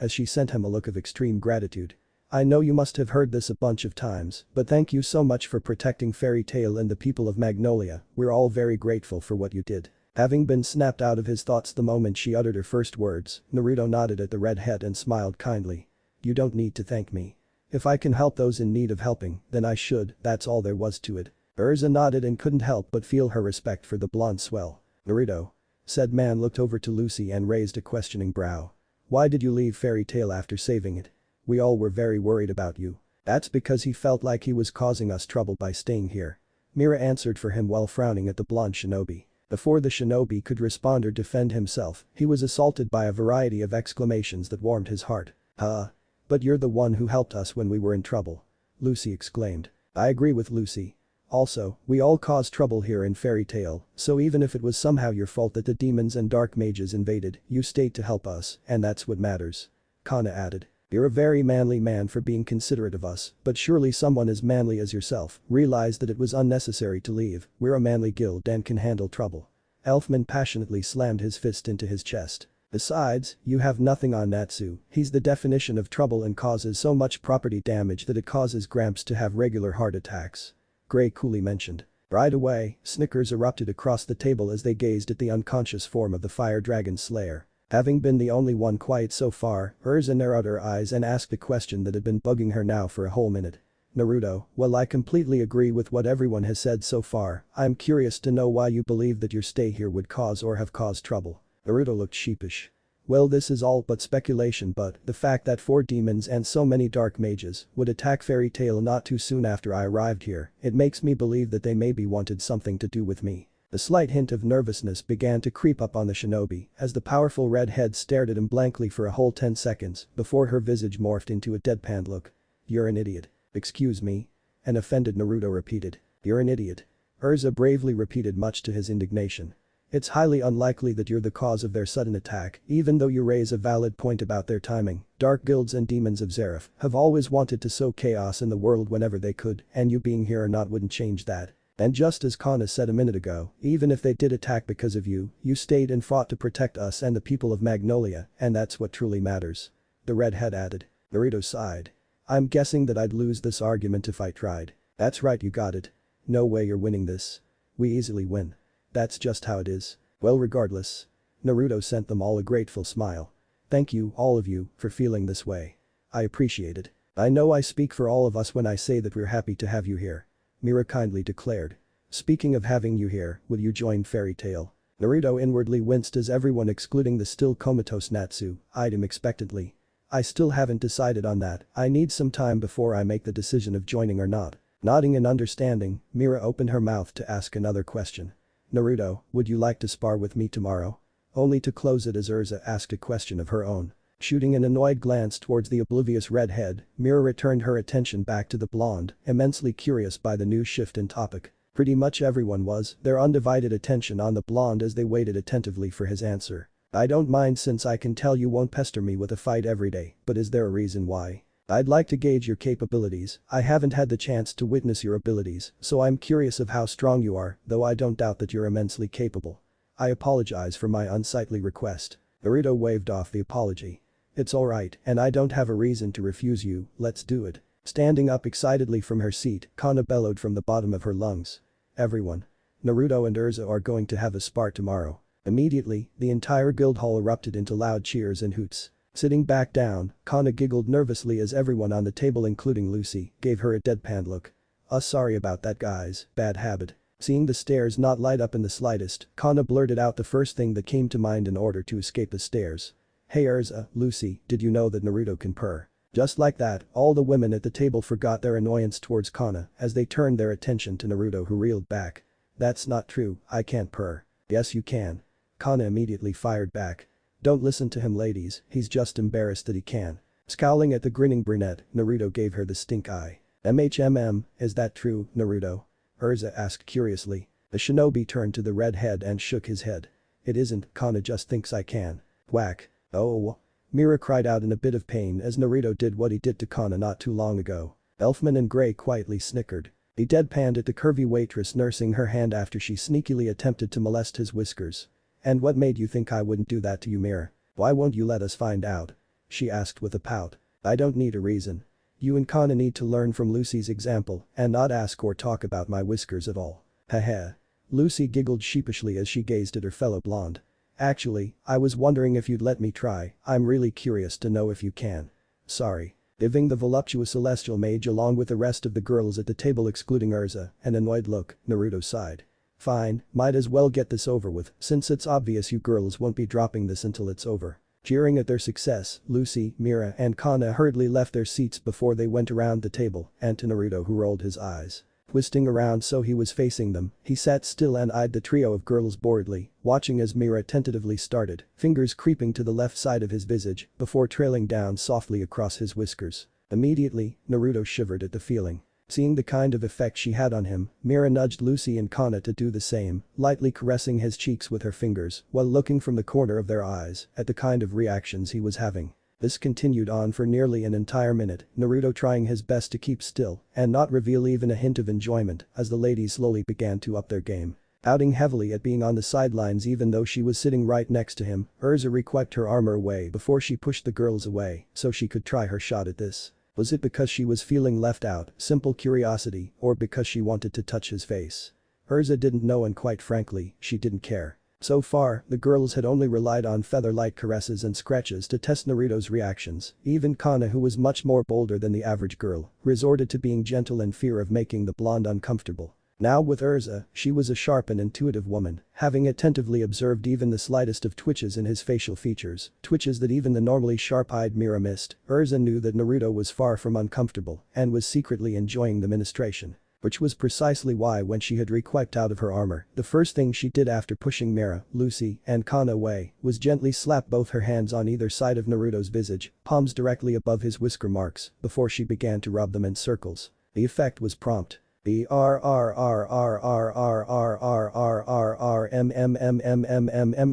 [SPEAKER 1] as she sent him a look of extreme gratitude. I know you must have heard this a bunch of times, but thank you so much for protecting Fairy Tail and the people of Magnolia, we're all very grateful for what you did. Having been snapped out of his thoughts the moment she uttered her first words, Naruto nodded at the redhead and smiled kindly. You don't need to thank me. If I can help those in need of helping, then I should, that's all there was to it. Erza nodded and couldn't help but feel her respect for the blonde swell. Naruto. Said man looked over to Lucy and raised a questioning brow. Why did you leave Fairy Tail after saving it? We all were very worried about you. That's because he felt like he was causing us trouble by staying here. Mira answered for him while frowning at the blonde shinobi. Before the shinobi could respond or defend himself, he was assaulted by a variety of exclamations that warmed his heart. Huh? But you're the one who helped us when we were in trouble. Lucy exclaimed. I agree with Lucy. Also, we all caused trouble here in Fairy Tail, so even if it was somehow your fault that the demons and dark mages invaded, you stayed to help us, and that's what matters. Kana added. You're a very manly man for being considerate of us, but surely someone as manly as yourself realized that it was unnecessary to leave, we're a manly guild and can handle trouble. Elfman passionately slammed his fist into his chest. Besides, you have nothing on Natsu, he's the definition of trouble and causes so much property damage that it causes Gramps to have regular heart attacks. Gray coolly mentioned. Right away, snickers erupted across the table as they gazed at the unconscious form of the fire dragon slayer. Having been the only one quiet so far, Erza narrowed her eyes and asked a question that had been bugging her now for a whole minute. Naruto, well I completely agree with what everyone has said so far, I'm curious to know why you believe that your stay here would cause or have caused trouble. Naruto looked sheepish. Well this is all but speculation but the fact that 4 demons and so many dark mages would attack Fairy Tail not too soon after I arrived here, it makes me believe that they maybe wanted something to do with me. A slight hint of nervousness began to creep up on the shinobi as the powerful red head stared at him blankly for a whole 10 seconds before her visage morphed into a deadpan look. You're an idiot. Excuse me? An offended Naruto repeated. You're an idiot. Erza bravely repeated much to his indignation. It's highly unlikely that you're the cause of their sudden attack, even though you raise a valid point about their timing. Dark guilds and demons of Zeref have always wanted to sow chaos in the world whenever they could, and you being here or not wouldn't change that. And just as Kana said a minute ago, even if they did attack because of you, you stayed and fought to protect us and the people of Magnolia, and that's what truly matters. The redhead added. Naruto sighed. I'm guessing that I'd lose this argument if I tried. That's right, you got it. No way you're winning this. We easily win. That's just how it is. Well regardless. Naruto sent them all a grateful smile. Thank you, all of you, for feeling this way. I appreciate it. I know I speak for all of us when I say that we're happy to have you here. Mira kindly declared. Speaking of having you here, will you join Fairy Tail? Naruto inwardly winced as everyone excluding the still comatose Natsu eyed him expectantly. I still haven't decided on that, I need some time before I make the decision of joining or not. Nodding in understanding, Mira opened her mouth to ask another question. Naruto, would you like to spar with me tomorrow? Only to close it as Erza asked a question of her own. Shooting an annoyed glance towards the oblivious redhead, Mira returned her attention back to the blonde, immensely curious by the new shift in topic. Pretty much everyone was, their undivided attention on the blonde as they waited attentively for his answer. I don't mind since I can tell you won't pester me with a fight every day, but is there a reason why? I'd like to gauge your capabilities, I haven't had the chance to witness your abilities, so I'm curious of how strong you are, though I don't doubt that you're immensely capable. I apologize for my unsightly request. Naruto waved off the apology. It's alright, and I don't have a reason to refuse you, let's do it. Standing up excitedly from her seat, Kana bellowed from the bottom of her lungs. Everyone. Naruto and Erza are going to have a spar tomorrow. Immediately, the entire guild hall erupted into loud cheers and hoots. Sitting back down, Kana giggled nervously as everyone on the table including Lucy gave her a deadpan look. Sorry about that guys, bad habit. Seeing the stairs not light up in the slightest, Kana blurted out the first thing that came to mind in order to escape the stairs. Hey Erza, Lucy, did you know that Naruto can purr? Just like that, all the women at the table forgot their annoyance towards Kana as they turned their attention to Naruto who reeled back. That's not true, I can't purr. Yes you can. Kana immediately fired back. Don't listen to him ladies, he's just embarrassed that he can. Scowling at the grinning brunette, Naruto gave her the stink eye. Is that true, Naruto? Erza asked curiously. The shinobi turned to the redhead and shook his head. It isn't, Kana just thinks I can. Whack. Oh. Mira cried out in a bit of pain as Naruto did what he did to Kana not too long ago. Elfman and Gray quietly snickered. He deadpanned at the curvy waitress nursing her hand after she sneakily attempted to molest his whiskers. And what made you think I wouldn't do that to you Mira? Why won't you let us find out? She asked with a pout. I don't need a reason. You and Kana need to learn from Lucy's example and not ask or talk about my whiskers at all. Haha. Lucy giggled sheepishly as she gazed at her fellow blonde. Actually, I was wondering if you'd let me try, I'm really curious to know if you can. Sorry. Giving the voluptuous celestial mage along with the rest of the girls at the table excluding Erza, an annoyed look, Naruto sighed. Fine, might as well get this over with since it's obvious you girls won't be dropping this until it's over. Jeering at their success, Lucy, Mira and Kana hurriedly left their seats before they went around the table and to Naruto who rolled his eyes. Twisting around so he was facing them, he sat still and eyed the trio of girls boredly, watching as Mira tentatively started, fingers creeping to the left side of his visage before trailing down softly across his whiskers. Immediately, Naruto shivered at the feeling. Seeing the kind of effect she had on him, Mira nudged Lucy and Kana to do the same, lightly caressing his cheeks with her fingers while looking from the corner of their eyes at the kind of reactions he was having. This continued on for nearly an entire minute, Naruto trying his best to keep still and not reveal even a hint of enjoyment as the ladies slowly began to up their game. Outing heavily at being on the sidelines even though she was sitting right next to him, Erza requipped her armor away before she pushed the girls away so she could try her shot at this. Was it because she was feeling left out, simple curiosity, or because she wanted to touch his face? Erza didn't know and quite frankly, she didn't care. So far, the girls had only relied on feather-light caresses and scratches to test Naruto's reactions, even Kana who was much more bolder than the average girl, resorted to being gentle in fear of making the blonde uncomfortable. Now with Erza, she was a sharp and intuitive woman, having attentively observed even the slightest of twitches in his facial features, twitches that even the normally sharp-eyed Mira missed. Erza knew that Naruto was far from uncomfortable and was secretly enjoying the ministration. Which was precisely why when she had requipped out of her armor, the first thing she did after pushing Mira, Lucy, and Kana away was gently slap both her hands on either side of Naruto's visage, palms directly above his whisker marks, before she began to rub them in circles. The effect was prompt.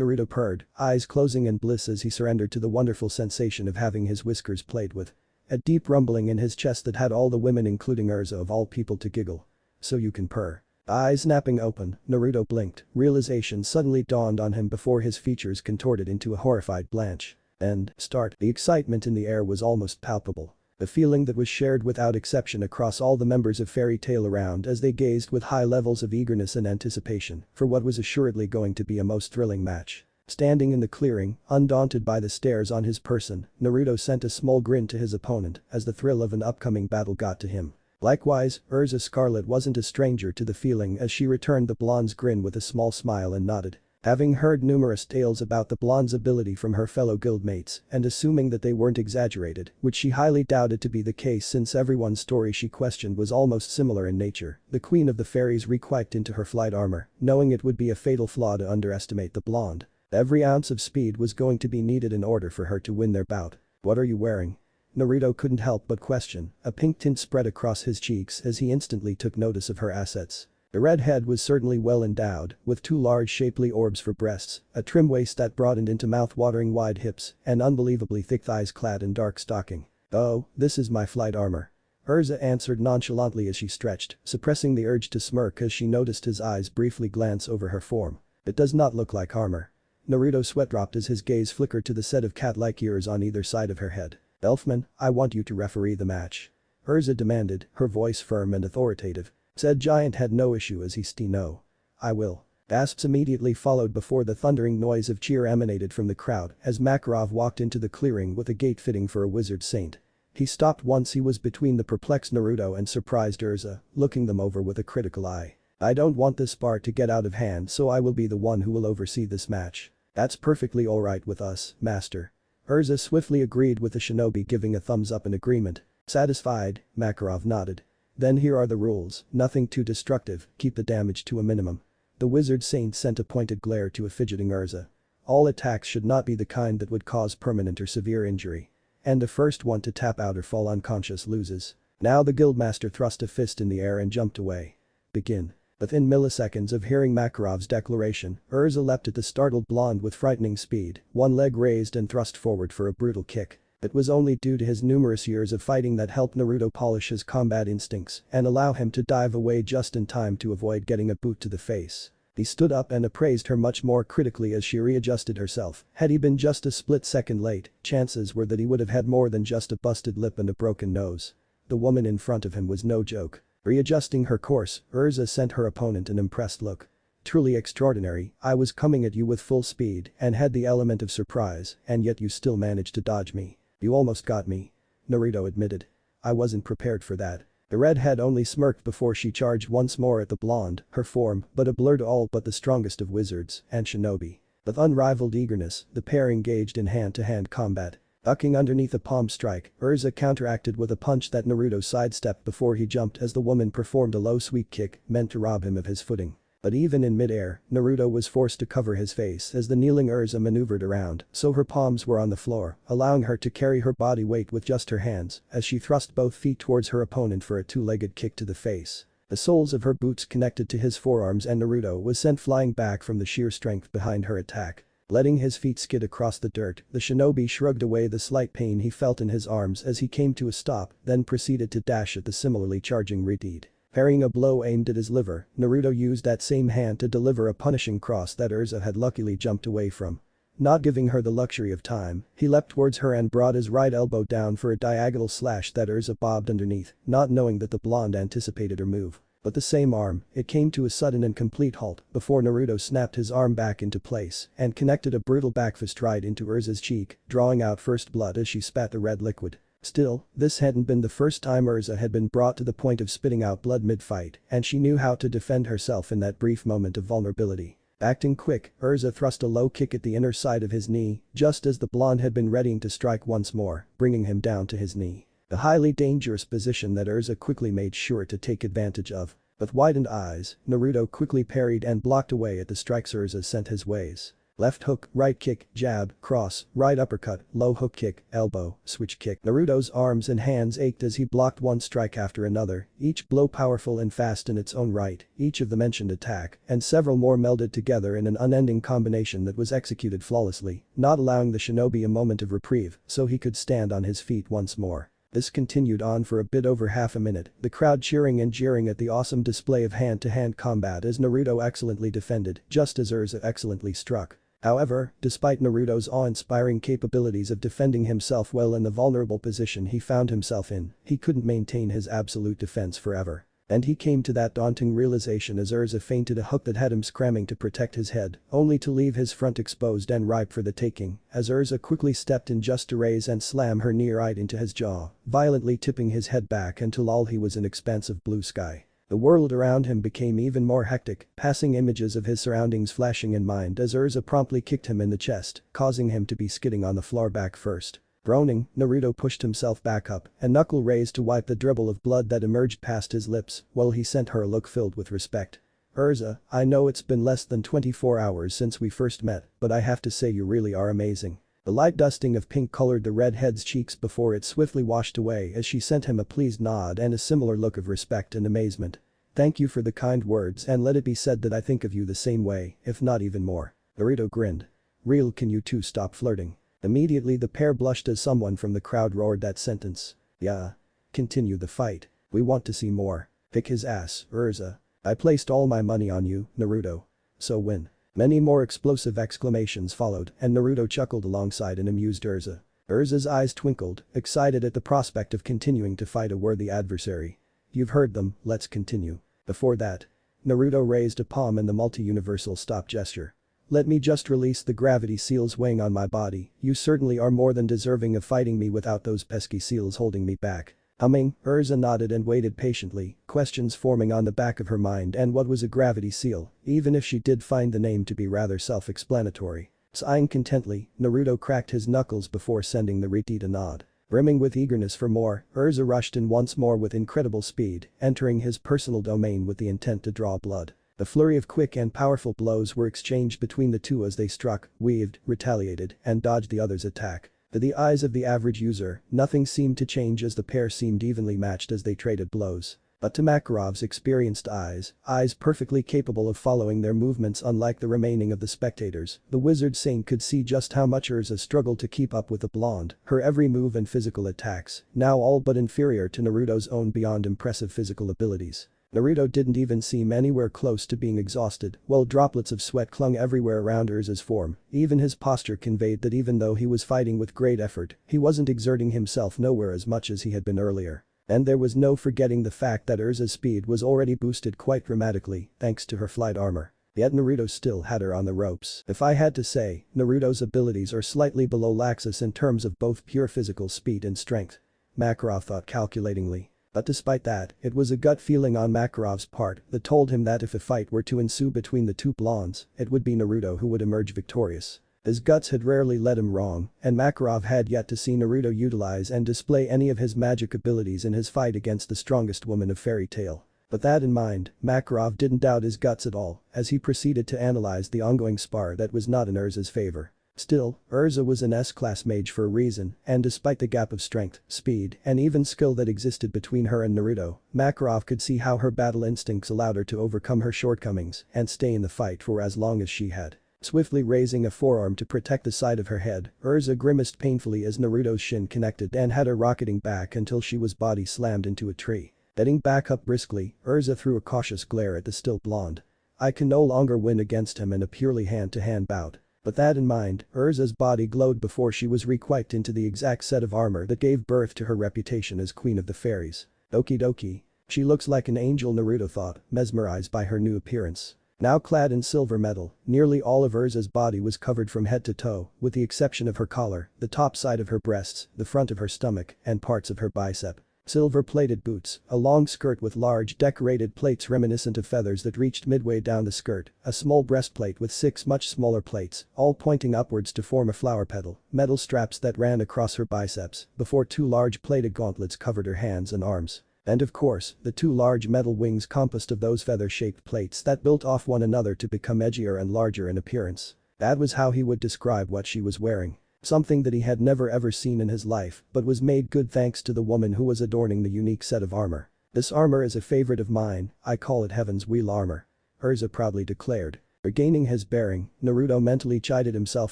[SPEAKER 1] Naruto purred, eyes closing in bliss as he surrendered to the wonderful sensation of having his whiskers played with. A deep rumbling in his chest that had all the women including Erza of all people to giggle. So you can purr. Eyes snapping open, Naruto blinked, realization suddenly dawned on him before his features contorted into a horrified blanch. And, start, the excitement in the air was almost palpable. A feeling that was shared without exception across all the members of Fairy Tail around as they gazed with high levels of eagerness and anticipation for what was assuredly going to be a most thrilling match. Standing in the clearing, undaunted by the stares on his person, Naruto sent a small grin to his opponent as the thrill of an upcoming battle got to him. Likewise, Erza Scarlet wasn't a stranger to the feeling as she returned the blonde's grin with a small smile and nodded. Having heard numerous tales about the blonde's ability from her fellow guildmates and assuming that they weren't exaggerated, which she highly doubted to be the case since everyone's story she questioned was almost similar in nature, the queen of the fairies requipped into her flight armor, knowing it would be a fatal flaw to underestimate the blonde. Every ounce of speed was going to be needed in order for her to win their bout. What are you wearing? Naruto couldn't help but question, a pink tint spread across his cheeks as he instantly took notice of her assets. The redhead was certainly well endowed, with two large shapely orbs for breasts, a trim waist that broadened into mouth-watering wide hips, and unbelievably thick thighs clad in dark stocking. Oh, this is my flight armor. Erza answered nonchalantly as she stretched, suppressing the urge to smirk as she noticed his eyes briefly glance over her form. It does not look like armor. Naruto sweat dropped as his gaze flickered to the set of cat-like ears on either side of her head. Elfman, I want you to referee the match. Erza demanded, her voice firm and authoritative. Said giant had no issue as he said no. I will. Gasps immediately followed before the thundering noise of cheer emanated from the crowd as Makarov walked into the clearing with a gait fitting for a wizard saint. He stopped once he was between the perplexed Naruto and surprised Erza, looking them over with a critical eye. I don't want this spar to get out of hand so I will be the one who will oversee this match. That's perfectly alright with us, master. Erza swiftly agreed with the shinobi giving a thumbs up in agreement. Satisfied, Makarov nodded. Then here are the rules, nothing too destructive, keep the damage to a minimum. The wizard saint sent a pointed glare to a fidgeting Erza. All attacks should not be the kind that would cause permanent or severe injury. And the first one to tap out or fall unconscious loses. Now the guildmaster thrust a fist in the air and jumped away. Begin. Within milliseconds of hearing Makarov's declaration, Erza leapt at the startled blonde with frightening speed, one leg raised and thrust forward for a brutal kick. It was only due to his numerous years of fighting that helped Naruto polish his combat instincts and allow him to dive away just in time to avoid getting a boot to the face. He stood up and appraised her much more critically as she readjusted herself. Had he been just a split second late, chances were that he would have had more than just a busted lip and a broken nose. The woman in front of him was no joke. Readjusting her course, Erza sent her opponent an impressed look. Truly extraordinary, I was coming at you with full speed and had the element of surprise, and yet you still managed to dodge me. You almost got me. Naruto admitted. I wasn't prepared for that. The redhead only smirked before she charged once more at the blonde, her form but a blur to all but the strongest of wizards and shinobi. With unrivaled eagerness, the pair engaged in hand-to-hand combat. Ducking underneath a palm strike, Erza counteracted with a punch that Naruto sidestepped before he jumped as the woman performed a low sweep kick meant to rob him of his footing. But even in mid-air, Naruto was forced to cover his face as the kneeling Erza maneuvered around, so her palms were on the floor, allowing her to carry her body weight with just her hands as she thrust both feet towards her opponent for a two-legged kick to the face. The soles of her boots connected to his forearms and Naruto was sent flying back from the sheer strength behind her attack. Letting his feet skid across the dirt, the shinobi shrugged away the slight pain he felt in his arms as he came to a stop, then proceeded to dash at the similarly charging redhead. Parrying a blow aimed at his liver, Naruto used that same hand to deliver a punishing cross that Erza had luckily jumped away from. Not giving her the luxury of time, he leapt towards her and brought his right elbow down for a diagonal slash that Erza bobbed underneath, not knowing that the blonde anticipated her move. But the same arm, it came to a sudden and complete halt before Naruto snapped his arm back into place and connected a brutal backfist right into Erza's cheek, drawing out first blood as she spat the red liquid. Still, this hadn't been the first time Erza had been brought to the point of spitting out blood mid-fight, and she knew how to defend herself in that brief moment of vulnerability. Acting quick, Erza thrust a low kick at the inner side of his knee, just as the blonde had been readying to strike once more, bringing him down to his knee. A highly dangerous position that Erza quickly made sure to take advantage of. With widened eyes, Naruto quickly parried and blocked away at the strikes Erza sent his ways. Left hook, right kick, jab, cross, right uppercut, low hook kick, elbow, switch kick. Naruto's arms and hands ached as he blocked one strike after another, each blow powerful and fast in its own right, each of the mentioned attack, and several more melded together in an unending combination that was executed flawlessly, not allowing the shinobi a moment of reprieve so he could stand on his feet once more. This continued on for a bit over half a minute, the crowd cheering and jeering at the awesome display of hand-to-hand combat as Naruto excellently defended, just as Erza excellently struck. However, despite Naruto's awe-inspiring capabilities of defending himself well in the vulnerable position he found himself in, he couldn't maintain his absolute defense forever. And he came to that daunting realization as Erza feinted a hook that had him scramming to protect his head, only to leave his front exposed and ripe for the taking, as Erza quickly stepped in just to raise and slam her knee right into his jaw, violently tipping his head back until all he was an expanse of blue sky. The world around him became even more hectic, passing images of his surroundings flashing in mind as Erza promptly kicked him in the chest, causing him to be skidding on the floor back first. Groaning, Naruto pushed himself back up, a knuckle raised to wipe the dribble of blood that emerged past his lips, while he sent her a look filled with respect. Erza, I know it's been less than 24 hours since we first met, but I have to say you really are amazing. The light dusting of pink colored the redhead's cheeks before it swiftly washed away as she sent him a pleased nod and a similar look of respect and amazement. Thank you for the kind words and let it be said that I think of you the same way, if not even more. Naruto grinned. Real, can you two stop flirting? Immediately the pair blushed as someone from the crowd roared that sentence. Yeah. Continue the fight. We want to see more. Pick his ass, Erza. I placed all my money on you, Naruto. So win. Many more explosive exclamations followed and Naruto chuckled alongside an amused Erza. Erza's eyes twinkled, excited at the prospect of continuing to fight a worthy adversary. You've heard them, let's continue. Before that. Naruto raised a palm in the multi-universal stop gesture. Let me just release the gravity seals weighing on my body, you certainly are more than deserving of fighting me without those pesky seals holding me back. Humming, Erza nodded and waited patiently, questions forming on the back of her mind and what was a gravity seal, even if she did find the name to be rather self-explanatory. Sighing contently, Naruto cracked his knuckles before sending the redhead a nod. Brimming with eagerness for more, Erza rushed in once more with incredible speed, entering his personal domain with the intent to draw blood. The flurry of quick and powerful blows were exchanged between the two as they struck, weaved, retaliated, and dodged the other's attack. To the eyes of the average user, nothing seemed to change as the pair seemed evenly matched as they traded blows. But to Makarov's experienced eyes perfectly capable of following their movements unlike the remaining of the spectators, the wizard saint could see just how much Erza struggled to keep up with the blonde, her every move and physical attacks, now all but inferior to Naruto's own beyond impressive physical abilities. Naruto didn't even seem anywhere close to being exhausted, while droplets of sweat clung everywhere around Erza's form, even his posture conveyed that even though he was fighting with great effort, he wasn't exerting himself nowhere as much as he had been earlier. And there was no forgetting the fact that Erza's speed was already boosted quite dramatically thanks to her flight armor. Yet Naruto still had her on the ropes. If I had to say, Naruto's abilities are slightly below Laxus in terms of both pure physical speed and strength. Makarov thought calculatingly. But despite that, it was a gut feeling on Makarov's part that told him that if a fight were to ensue between the two blondes, it would be Naruto who would emerge victorious. His guts had rarely led him wrong, and Makarov had yet to see Naruto utilize and display any of his magic abilities in his fight against the strongest woman of fairy tale. With that in mind, Makarov didn't doubt his guts at all as he proceeded to analyze the ongoing spar that was not in Erza's favor. Still, Erza was an S-class mage for a reason, and despite the gap of strength, speed, and even skill that existed between her and Naruto, Makarov could see how her battle instincts allowed her to overcome her shortcomings and stay in the fight for as long as she had. Swiftly raising a forearm to protect the side of her head, Erza grimaced painfully as Naruto's shin connected and had her rocketing back until she was body slammed into a tree. Getting back up briskly, Erza threw a cautious glare at the still blonde. I can no longer win against him in a purely hand-to-hand bout. With that in mind, Erza's body glowed before she was re-equipped into the exact set of armor that gave birth to her reputation as Queen of the Fairies. Okie dokie. She looks like an angel, Naruto thought, mesmerized by her new appearance. Now clad in silver metal, nearly all of Erza's body was covered from head to toe, with the exception of her collar, the top side of her breasts, the front of her stomach, and parts of her bicep. Silver-plated boots, a long skirt with large decorated plates reminiscent of feathers that reached midway down the skirt, a small breastplate with 6 much smaller plates, all pointing upwards to form a flower petal, metal straps that ran across her biceps, before 2 large plated gauntlets covered her hands and arms. And of course, the 2 large metal wings composed of those feather-shaped plates that built off one another to become edgier and larger in appearance. That was how he would describe what she was wearing. Something that he had never ever seen in his life, but was made good thanks to the woman who was adorning the unique set of armor. This armor is a favorite of mine, I call it Heaven's Wheel armor. Erza proudly declared. Regaining his bearing, Naruto mentally chided himself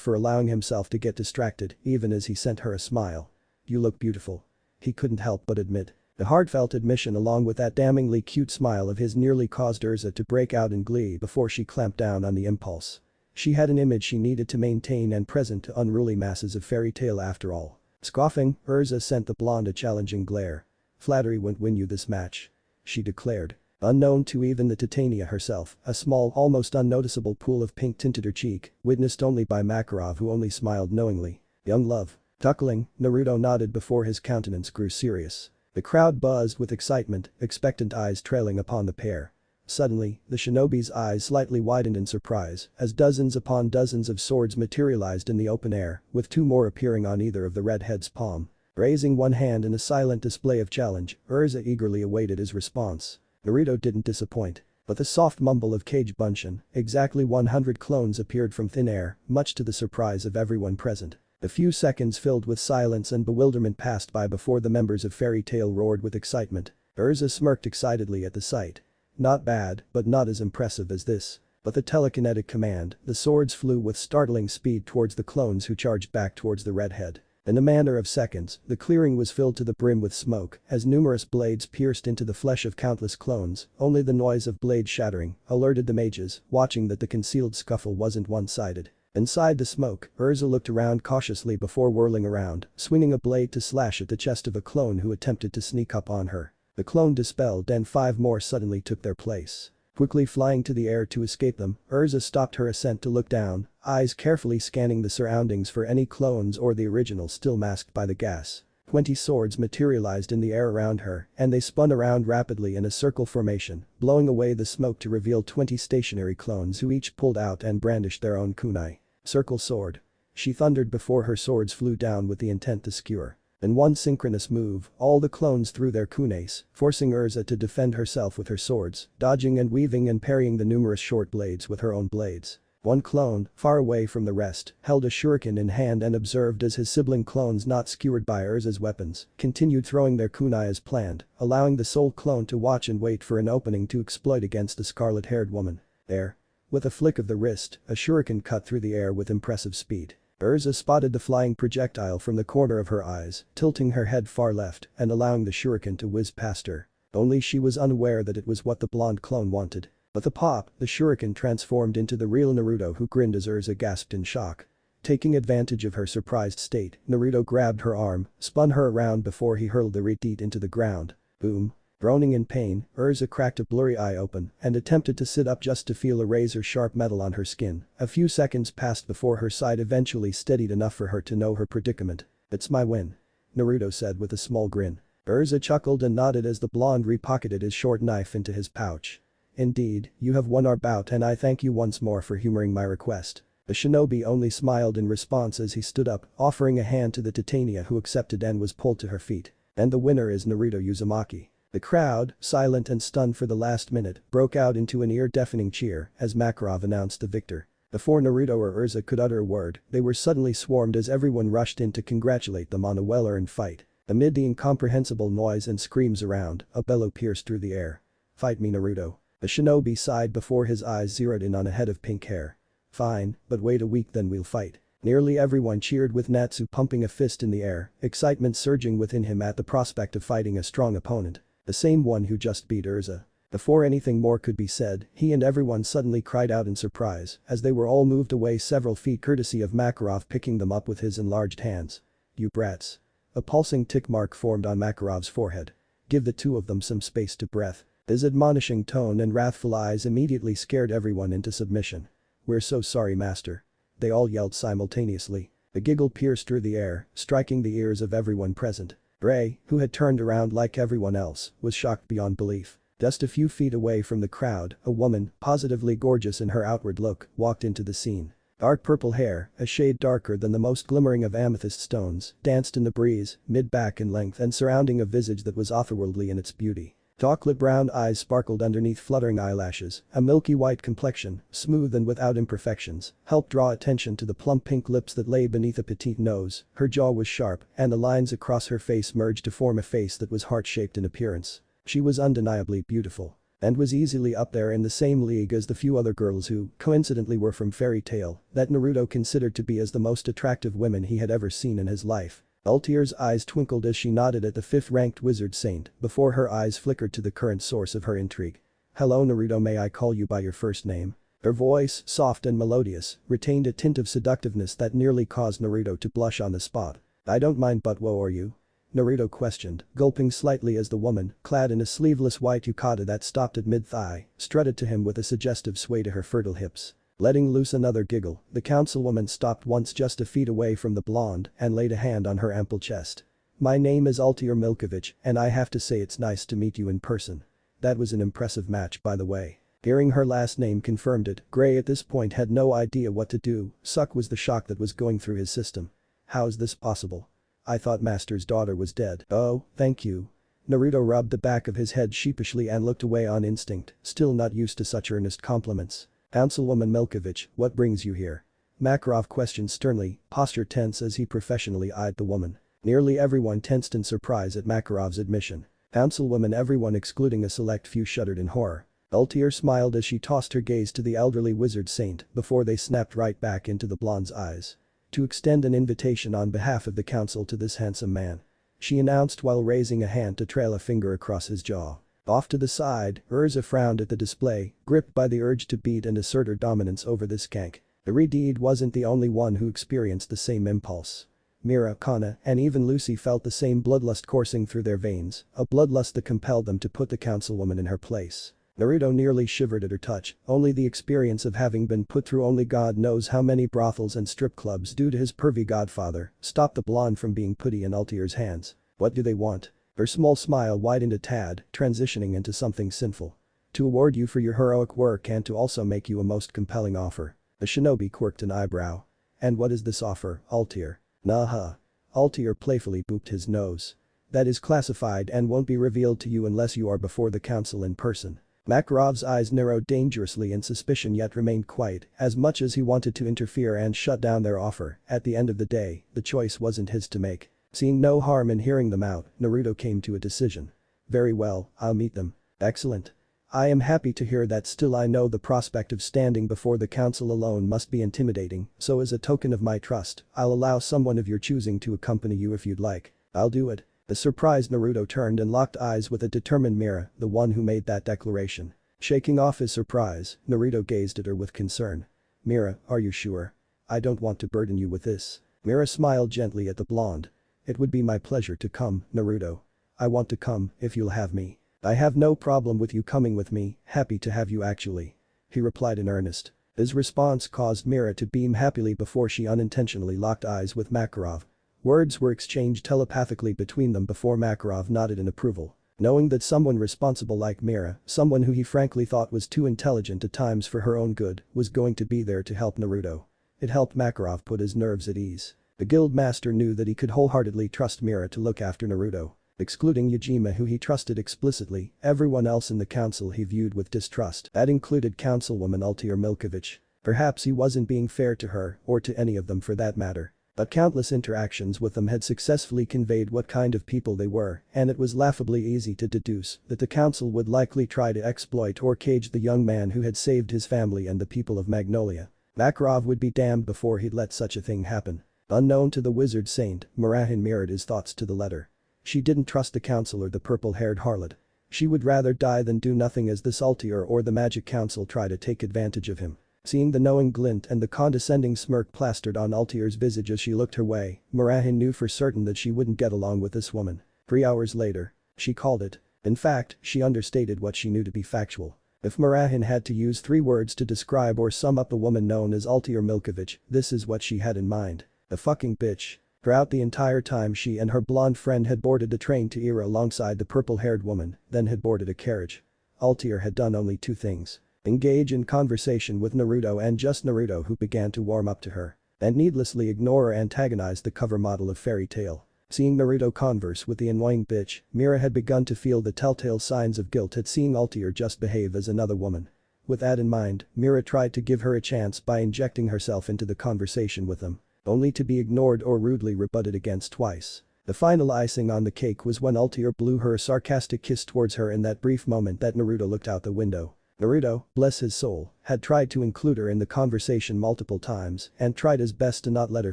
[SPEAKER 1] for allowing himself to get distracted, even as he sent her a smile. You look beautiful. He couldn't help but admit. The heartfelt admission along with that damningly cute smile of his nearly caused Erza to break out in glee before she clamped down on the impulse. She had an image she needed to maintain and present to unruly masses of fairy tale after all. Scoffing, Erza sent the blonde a challenging glare. Flattery won't win you this match. She declared. Unknown to even the Titania herself, a small, almost unnoticeable pool of pink tinted her cheek, witnessed only by Makarov who only smiled knowingly. Young love. Chuckling, Naruto nodded before his countenance grew serious. The crowd buzzed with excitement, expectant eyes trailing upon the pair. Suddenly, the shinobi's eyes slightly widened in surprise as dozens upon dozens of swords materialized in the open air, with 2 more appearing on either of the redhead's palm. Raising one hand in a silent display of challenge, Erza eagerly awaited his response. Naruto didn't disappoint. With a soft mumble of Cage Bunshin, exactly 100 clones appeared from thin air, much to the surprise of everyone present. The few seconds filled with silence and bewilderment passed by before the members of Fairy Tail roared with excitement. Erza smirked excitedly at the sight. Not bad, but not as impressive as this. With a telekinetic command, the swords flew with startling speed towards the clones who charged back towards the redhead. In a matter of seconds, the clearing was filled to the brim with smoke as numerous blades pierced into the flesh of countless clones. Only the noise of blades shattering alerted the mages, watching that the concealed scuffle wasn't one-sided. Inside the smoke, Erza looked around cautiously before whirling around, swinging a blade to slash at the chest of a clone who attempted to sneak up on her. The clone dispelled and 5 more suddenly took their place. Quickly flying to the air to escape them, Erza stopped her ascent to look down, eyes carefully scanning the surroundings for any clones or the original still masked by the gas. 20 swords materialized in the air around her, and they spun around rapidly in a circle formation, blowing away the smoke to reveal 20 stationary clones who each pulled out and brandished their own kunai. Circle sword. She thundered before her swords flew down with the intent to skewer. In one synchronous move, all the clones threw their kunais, forcing Erza to defend herself with her swords, dodging and weaving and parrying the numerous short blades with her own blades. One clone, far away from the rest, held a shuriken in hand and observed as his sibling clones not skewered by Erza's weapons, continued throwing their kunai as planned, allowing the sole clone to watch and wait for an opening to exploit against the scarlet-haired woman. There. With a flick of the wrist, a shuriken cut through the air with impressive speed. Erza spotted the flying projectile from the corner of her eyes, tilting her head far left and allowing the shuriken to whiz past her. Only she was unaware that it was what the blonde clone wanted. With a pop, the shuriken transformed into the real Naruto who grinned as Erza gasped in shock. Taking advantage of her surprised state, Naruto grabbed her arm, spun her around before he hurled the retreat into the ground. Boom. Groaning in pain, Erza cracked a blurry eye open and attempted to sit up just to feel a razor-sharp metal on her skin. A few seconds passed before her side eventually steadied enough for her to know her predicament. "It's my win," Naruto said with a small grin. Erza chuckled and nodded as the blonde repocketed his short knife into his pouch. "Indeed, you have won our bout and I thank you once more for humoring my request." The shinobi only smiled in response as he stood up, offering a hand to the Titania who accepted and was pulled to her feet. "And the winner is Naruto Uzumaki." The crowd, silent and stunned for the last minute, broke out into an ear-deafening cheer as Makarov announced the victor. Before Naruto or Erza could utter a word, they were suddenly swarmed as everyone rushed in to congratulate them on a well-earned fight. Amid the incomprehensible noise and screams around, a bellow pierced through the air. "Fight me, Naruto." The shinobi sighed before his eyes zeroed in on a head of pink hair. "Fine, but wait a week then we'll fight." Nearly everyone cheered with Natsu pumping a fist in the air, excitement surging within him at the prospect of fighting a strong opponent. The same one who just beat Erza. Before anything more could be said, he and everyone suddenly cried out in surprise as they were all moved away several feet courtesy of Makarov picking them up with his enlarged hands. "You brats." A pulsing tick mark formed on Makarov's forehead. "Give the two of them some space to breathe." His admonishing tone and wrathful eyes immediately scared everyone into submission. "We're so sorry, master." They all yelled simultaneously. A giggle pierced through the air, striking the ears of everyone present. Ray, who had turned around like everyone else, was shocked beyond belief. Just a few feet away from the crowd, a woman, positively gorgeous in her outward look, walked into the scene. Dark purple hair, a shade darker than the most glimmering of amethyst stones, danced in the breeze, mid-back in length and surrounding a visage that was otherworldly in its beauty. Chocolate brown eyes sparkled underneath fluttering eyelashes, a milky white complexion, smooth and without imperfections, helped draw attention to the plump pink lips that lay beneath a petite nose. Her jaw was sharp, and the lines across her face merged to form a face that was heart-shaped in appearance. She was undeniably beautiful. And was easily up there in the same league as the few other girls who, coincidentally were from Fairy Tail, that Naruto considered to be as the most attractive women he had ever seen in his life. Altier's eyes twinkled as she nodded at the fifth-ranked wizard saint before her eyes flickered to the current source of her intrigue. "Hello Naruto, may I call you by your first name?" Her voice, soft and melodious, retained a tint of seductiveness that nearly caused Naruto to blush on the spot. "I don't mind, but who are you?" Naruto questioned, gulping slightly as the woman, clad in a sleeveless white yukata that stopped at mid-thigh, strutted to him with a suggestive sway to her fertile hips. Letting loose another giggle, the councilwoman stopped once just a feet away from the blonde and laid a hand on her ample chest. "My name is Altier Milkovich and I have to say it's nice to meet you in person." That was an impressive match, by the way. Hearing her last name confirmed it, Gray at this point had no idea what to do. Suck was the shock that was going through his system. "How is this possible? I thought Master's daughter was dead." "Oh, thank you." Naruto rubbed the back of his head sheepishly and looked away on instinct, still not used to such earnest compliments. "Councilwoman Milkovich, what brings you here?" Makarov questioned sternly, posture tense as he professionally eyed the woman. Nearly everyone tensed in surprise at Makarov's admission. Councilwoman, everyone excluding a select few shuddered in horror. Altier smiled as she tossed her gaze to the elderly wizard saint before they snapped right back into the blonde's eyes. "To extend an invitation on behalf of the council to this handsome man," she announced while raising a hand to trail a finger across his jaw. Off to the side, Erza frowned at the display, gripped by the urge to beat and assert her dominance over this skank. The Redeed wasn't the only one who experienced the same impulse. Mira, Kana, and even Lucy felt the same bloodlust coursing through their veins, a bloodlust that compelled them to put the councilwoman in her place. Naruto nearly shivered at her touch, only the experience of having been put through only God knows how many brothels and strip clubs due to his pervy godfather stopped the blonde from being putty in Altier's hands. What do they want? Her small smile widened a tad, transitioning into something sinful. "To award you for your heroic work and to also make you a most compelling offer." The shinobi quirked an eyebrow. "And what is this offer, Altier?" "Nah. Altier playfully booped his nose. "That is classified and won't be revealed to you unless you are before the council in person." Makarov's eyes narrowed dangerously in suspicion yet remained quiet. As much as he wanted to interfere and shut down their offer, at the end of the day, the choice wasn't his to make. Seeing no harm in hearing them out, Naruto came to a decision. "Very well, I'll meet them." "Excellent. I am happy to hear that. Still, I know the prospect of standing before the council alone must be intimidating, so as a token of my trust, I'll allow someone of your choosing to accompany you if you'd like." "I'll do it." The surprised Naruto turned and locked eyes with a determined Mira, the one who made that declaration. Shaking off his surprise, Naruto gazed at her with concern. "Mira, are you sure? I don't want to burden you with this." Mira smiled gently at the blonde. "It would be my pleasure to come, Naruto. I want to come, if you'll have me. I have no problem with you coming with me, happy to have you actually. He replied in earnest. His response caused Mira to beam happily before she unintentionally locked eyes with Makarov. Words were exchanged telepathically between them before Makarov nodded in approval. Knowing that someone responsible like Mira, someone who he frankly thought was too intelligent at times for her own good, was going to be there to help Naruto. It helped Makarov put his nerves at ease. The guild master knew that he could wholeheartedly trust Mira to look after Naruto. Excluding Yajima, who he trusted explicitly, everyone else in the council he viewed with distrust. That included councilwoman Altair Milkovich. Perhaps he wasn't being fair to her, or to any of them for that matter. But countless interactions with them had successfully conveyed what kind of people they were, and it was laughably easy to deduce that the council would likely try to exploit or cage the young man who had saved his family and the people of Magnolia. Makarov would be damned before he'd let such a thing happen. Unknown to the wizard saint, Mirahin mirrored his thoughts to the letter. She didn't trust the council or the purple-haired harlot. She would rather die than do nothing as this Altair or the magic council try to take advantage of him. Seeing the knowing glint and the condescending smirk plastered on Altair's visage as she looked her way, Mirahin knew for certain that she wouldn't get along with this woman. 3 hours later. She called it. In fact, she understated what she knew to be factual. If Mirahin had to use 3 words to describe or sum up a woman known as Altair Milkovich, this is what she had in mind. A fucking bitch. Throughout the entire time she and her blonde friend had boarded a train to Era alongside the purple-haired woman, then had boarded a carriage. Altair had done only 2 things. Engage in conversation with Naruto and just Naruto, who began to warm up to her, and needlessly ignore or antagonize the cover model of Fairy Tail. Seeing Naruto converse with the annoying bitch, Mira had begun to feel the telltale signs of guilt at seeing Altair just behave as another woman. With that in mind, Mira tried to give her a chance by injecting herself into the conversation with them, only to be ignored or rudely rebutted against twice. The final icing on the cake was when Altair blew her a sarcastic kiss towards her in that brief moment that Naruto looked out the window. Naruto, bless his soul, had tried to include her in the conversation multiple times and tried his best to not let her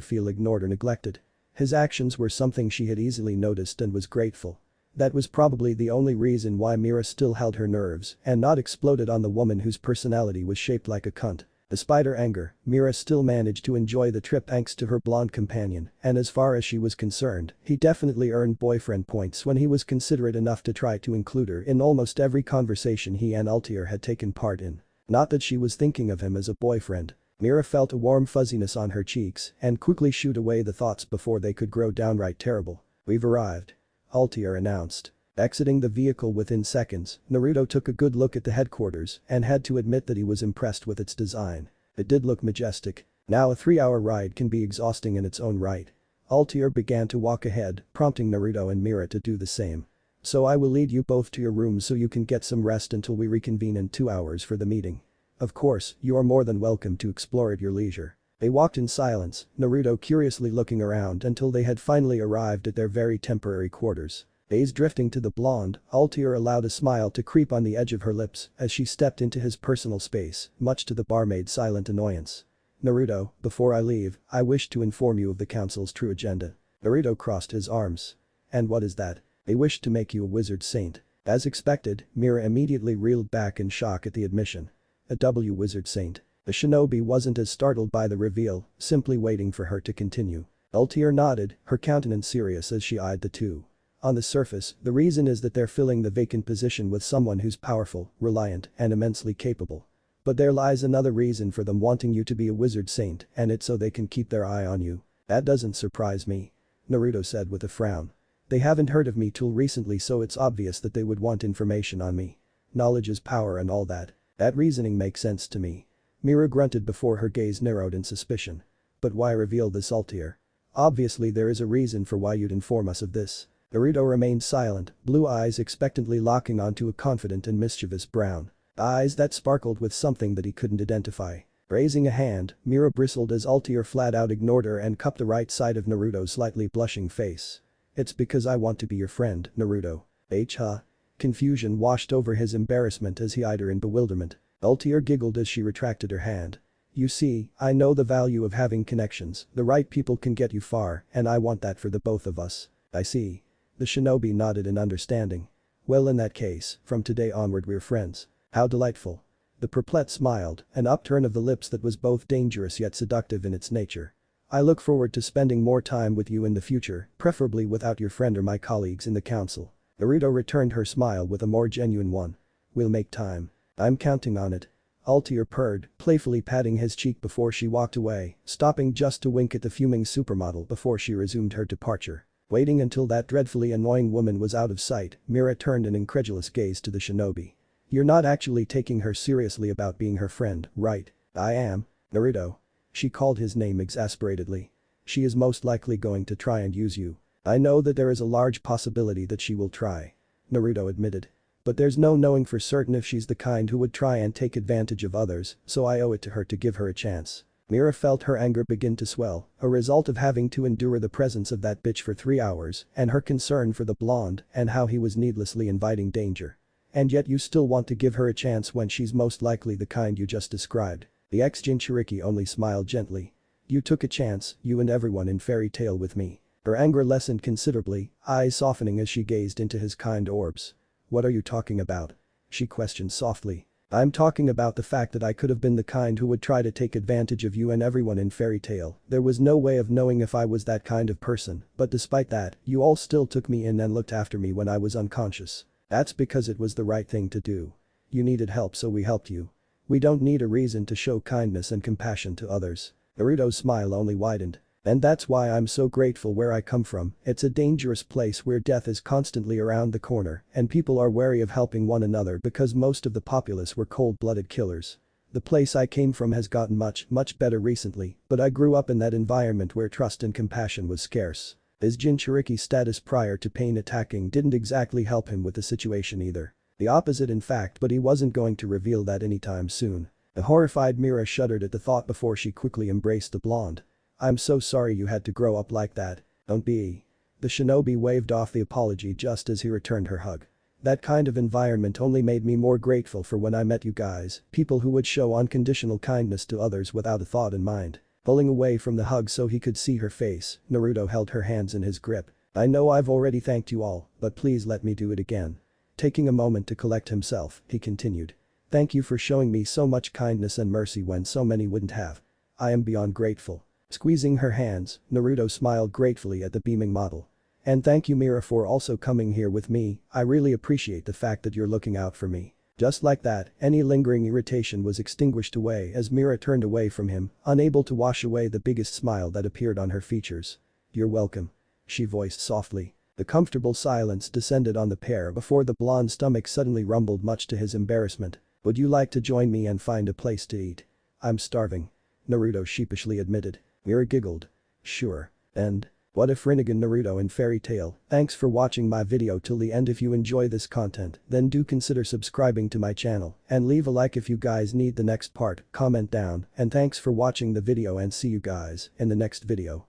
[SPEAKER 1] feel ignored or neglected. His actions were something she had easily noticed and was grateful. That was probably the only reason why Mira still held her nerves and not exploded on the woman whose personality was shaped like a cunt. Despite her anger, Mira still managed to enjoy the trip thanks to her blonde companion, and as far as she was concerned, he definitely earned boyfriend points when he was considerate enough to try to include her in almost every conversation he and Altair had taken part in. Not that she was thinking of him as a boyfriend. Mira felt a warm fuzziness on her cheeks and quickly shooed away the thoughts before they could grow downright terrible. We've arrived. Altair announced. Exiting the vehicle within seconds, Naruto took a good look at the headquarters and had to admit that he was impressed with its design. It did look majestic. Now a 3-hour ride can be exhausting in its own right. Altair began to walk ahead, prompting Naruto and Mira to do the same. So I will lead you both to your rooms so you can get some rest until we reconvene in 2 hours for the meeting. Of course, you are more than welcome to explore at your leisure. They walked in silence, Naruto curiously looking around until they had finally arrived at their very temporary quarters. Gaze drifting to the blonde, Altair allowed a smile to creep on the edge of her lips as she stepped into his personal space, much to the barmaid's silent annoyance. Naruto, before I leave, I wish to inform you of the council's true agenda. Naruto crossed his arms. And what is that? They wish to make you a wizard saint. As expected, Mira immediately reeled back in shock at the admission. A wizard saint. The shinobi wasn't as startled by the reveal, simply waiting for her to continue. Altair nodded, her countenance serious as she eyed the two. On the surface, the reason is that they're filling the vacant position with someone who's powerful, reliant, and immensely capable. But there lies another reason for them wanting you to be a wizard saint, and it's so they can keep their eye on you. That doesn't surprise me. Naruto said with a frown. They haven't heard of me till recently, so it's obvious that they would want information on me. Knowledge is power and all that. That reasoning makes sense to me. Mira grunted before her gaze narrowed in suspicion. But why reveal this, Altair? Obviously there is a reason for why you'd inform us of this. Naruto remained silent, blue eyes expectantly locking onto a confident and mischievous brown. Eyes that sparkled with something that he couldn't identify. Raising a hand, Mira bristled as Altair flat out ignored her and cupped the right side of Naruto's slightly blushing face. It's because I want to be your friend, Naruto. Huh? Confusion washed over his embarrassment as he eyed her in bewilderment. Altair giggled as she retracted her hand. You see, I know the value of having connections, the right people can get you far, and I want that for the both of us. I see. The shinobi nodded in understanding. Well, in that case, from today onward we're friends. How delightful. The perplexed smiled, an upturn of the lips that was both dangerous yet seductive in its nature. I look forward to spending more time with you in the future, preferably without your friend or my colleagues in the council. Naruto returned her smile with a more genuine one. We'll make time. I'm counting on it. Altair purred, playfully patting his cheek before she walked away, stopping just to wink at the fuming supermodel before she resumed her departure. Waiting until that dreadfully annoying woman was out of sight, Mira turned an incredulous gaze to the shinobi. You're not actually taking her seriously about being her friend, right? I am. Naruto. She called his name exasperatedly. She is most likely going to try and use you. I know that there is a large possibility that she will try. Naruto admitted. But there's no knowing for certain if she's the kind who would try and take advantage of others, so I owe it to her to give her a chance. Mira felt her anger begin to swell, a result of having to endure the presence of that bitch for 3 hours, and her concern for the blonde and how he was needlessly inviting danger. And yet you still want to give her a chance when she's most likely the kind you just described. The ex-Jinchuriki only smiled gently. You took a chance, you and everyone in Fairy Tail with me. Her anger lessened considerably, eyes softening as she gazed into his kind orbs. What are you talking about? She questioned softly. I'm talking about the fact that I could have been the kind who would try to take advantage of you and everyone in Fairy Tail. There was no way of knowing if I was that kind of person, but despite that, you all still took me in and looked after me when I was unconscious. That's because it was the right thing to do. You needed help so we helped you. We don't need a reason to show kindness and compassion to others. Naruto's smile only widened. And that's why I'm so grateful where I come from. It's a dangerous place where death is constantly around the corner and people are wary of helping one another because most of the populace were cold-blooded killers. The place I came from has gotten much better recently, but I grew up in that environment where trust and compassion was scarce. His Jinchuriki status prior to Pain attacking didn't exactly help him with the situation either. The opposite in fact, but he wasn't going to reveal that anytime soon. The horrified Mira shuddered at the thought before she quickly embraced the blonde. I'm so sorry you had to grow up like that. Don't be. The shinobi waved off the apology just as he returned her hug. That kind of environment only made me more grateful for when I met you guys, people who would show unconditional kindness to others without a thought in mind. Pulling away from the hug so he could see her face, Naruto held her hands in his grip. I know I've already thanked you all, but please let me do it again. Taking a moment to collect himself, he continued. Thank you for showing me so much kindness and mercy when so many wouldn't have. I am beyond grateful. Squeezing her hands, Naruto smiled gratefully at the beaming model. And thank you Mira for also coming here with me, I really appreciate the fact that you're looking out for me. Just like that, any lingering irritation was extinguished away as Mira turned away from him, unable to wash away the biggest smile that appeared on her features. You're welcome. She voiced softly. The comfortable silence descended on the pair before the blonde's stomach suddenly rumbled much to his embarrassment. Would you like to join me and find a place to eat? I'm starving. Naruto sheepishly admitted. Mira giggled. Sure. And? What if Rinnegan Naruto in Fairy Tail? Thanks for watching my video till the end. If you enjoy this content, then do consider subscribing to my channel and leave a like if you guys need the next part, comment down, and thanks for watching the video and see you guys in the next video.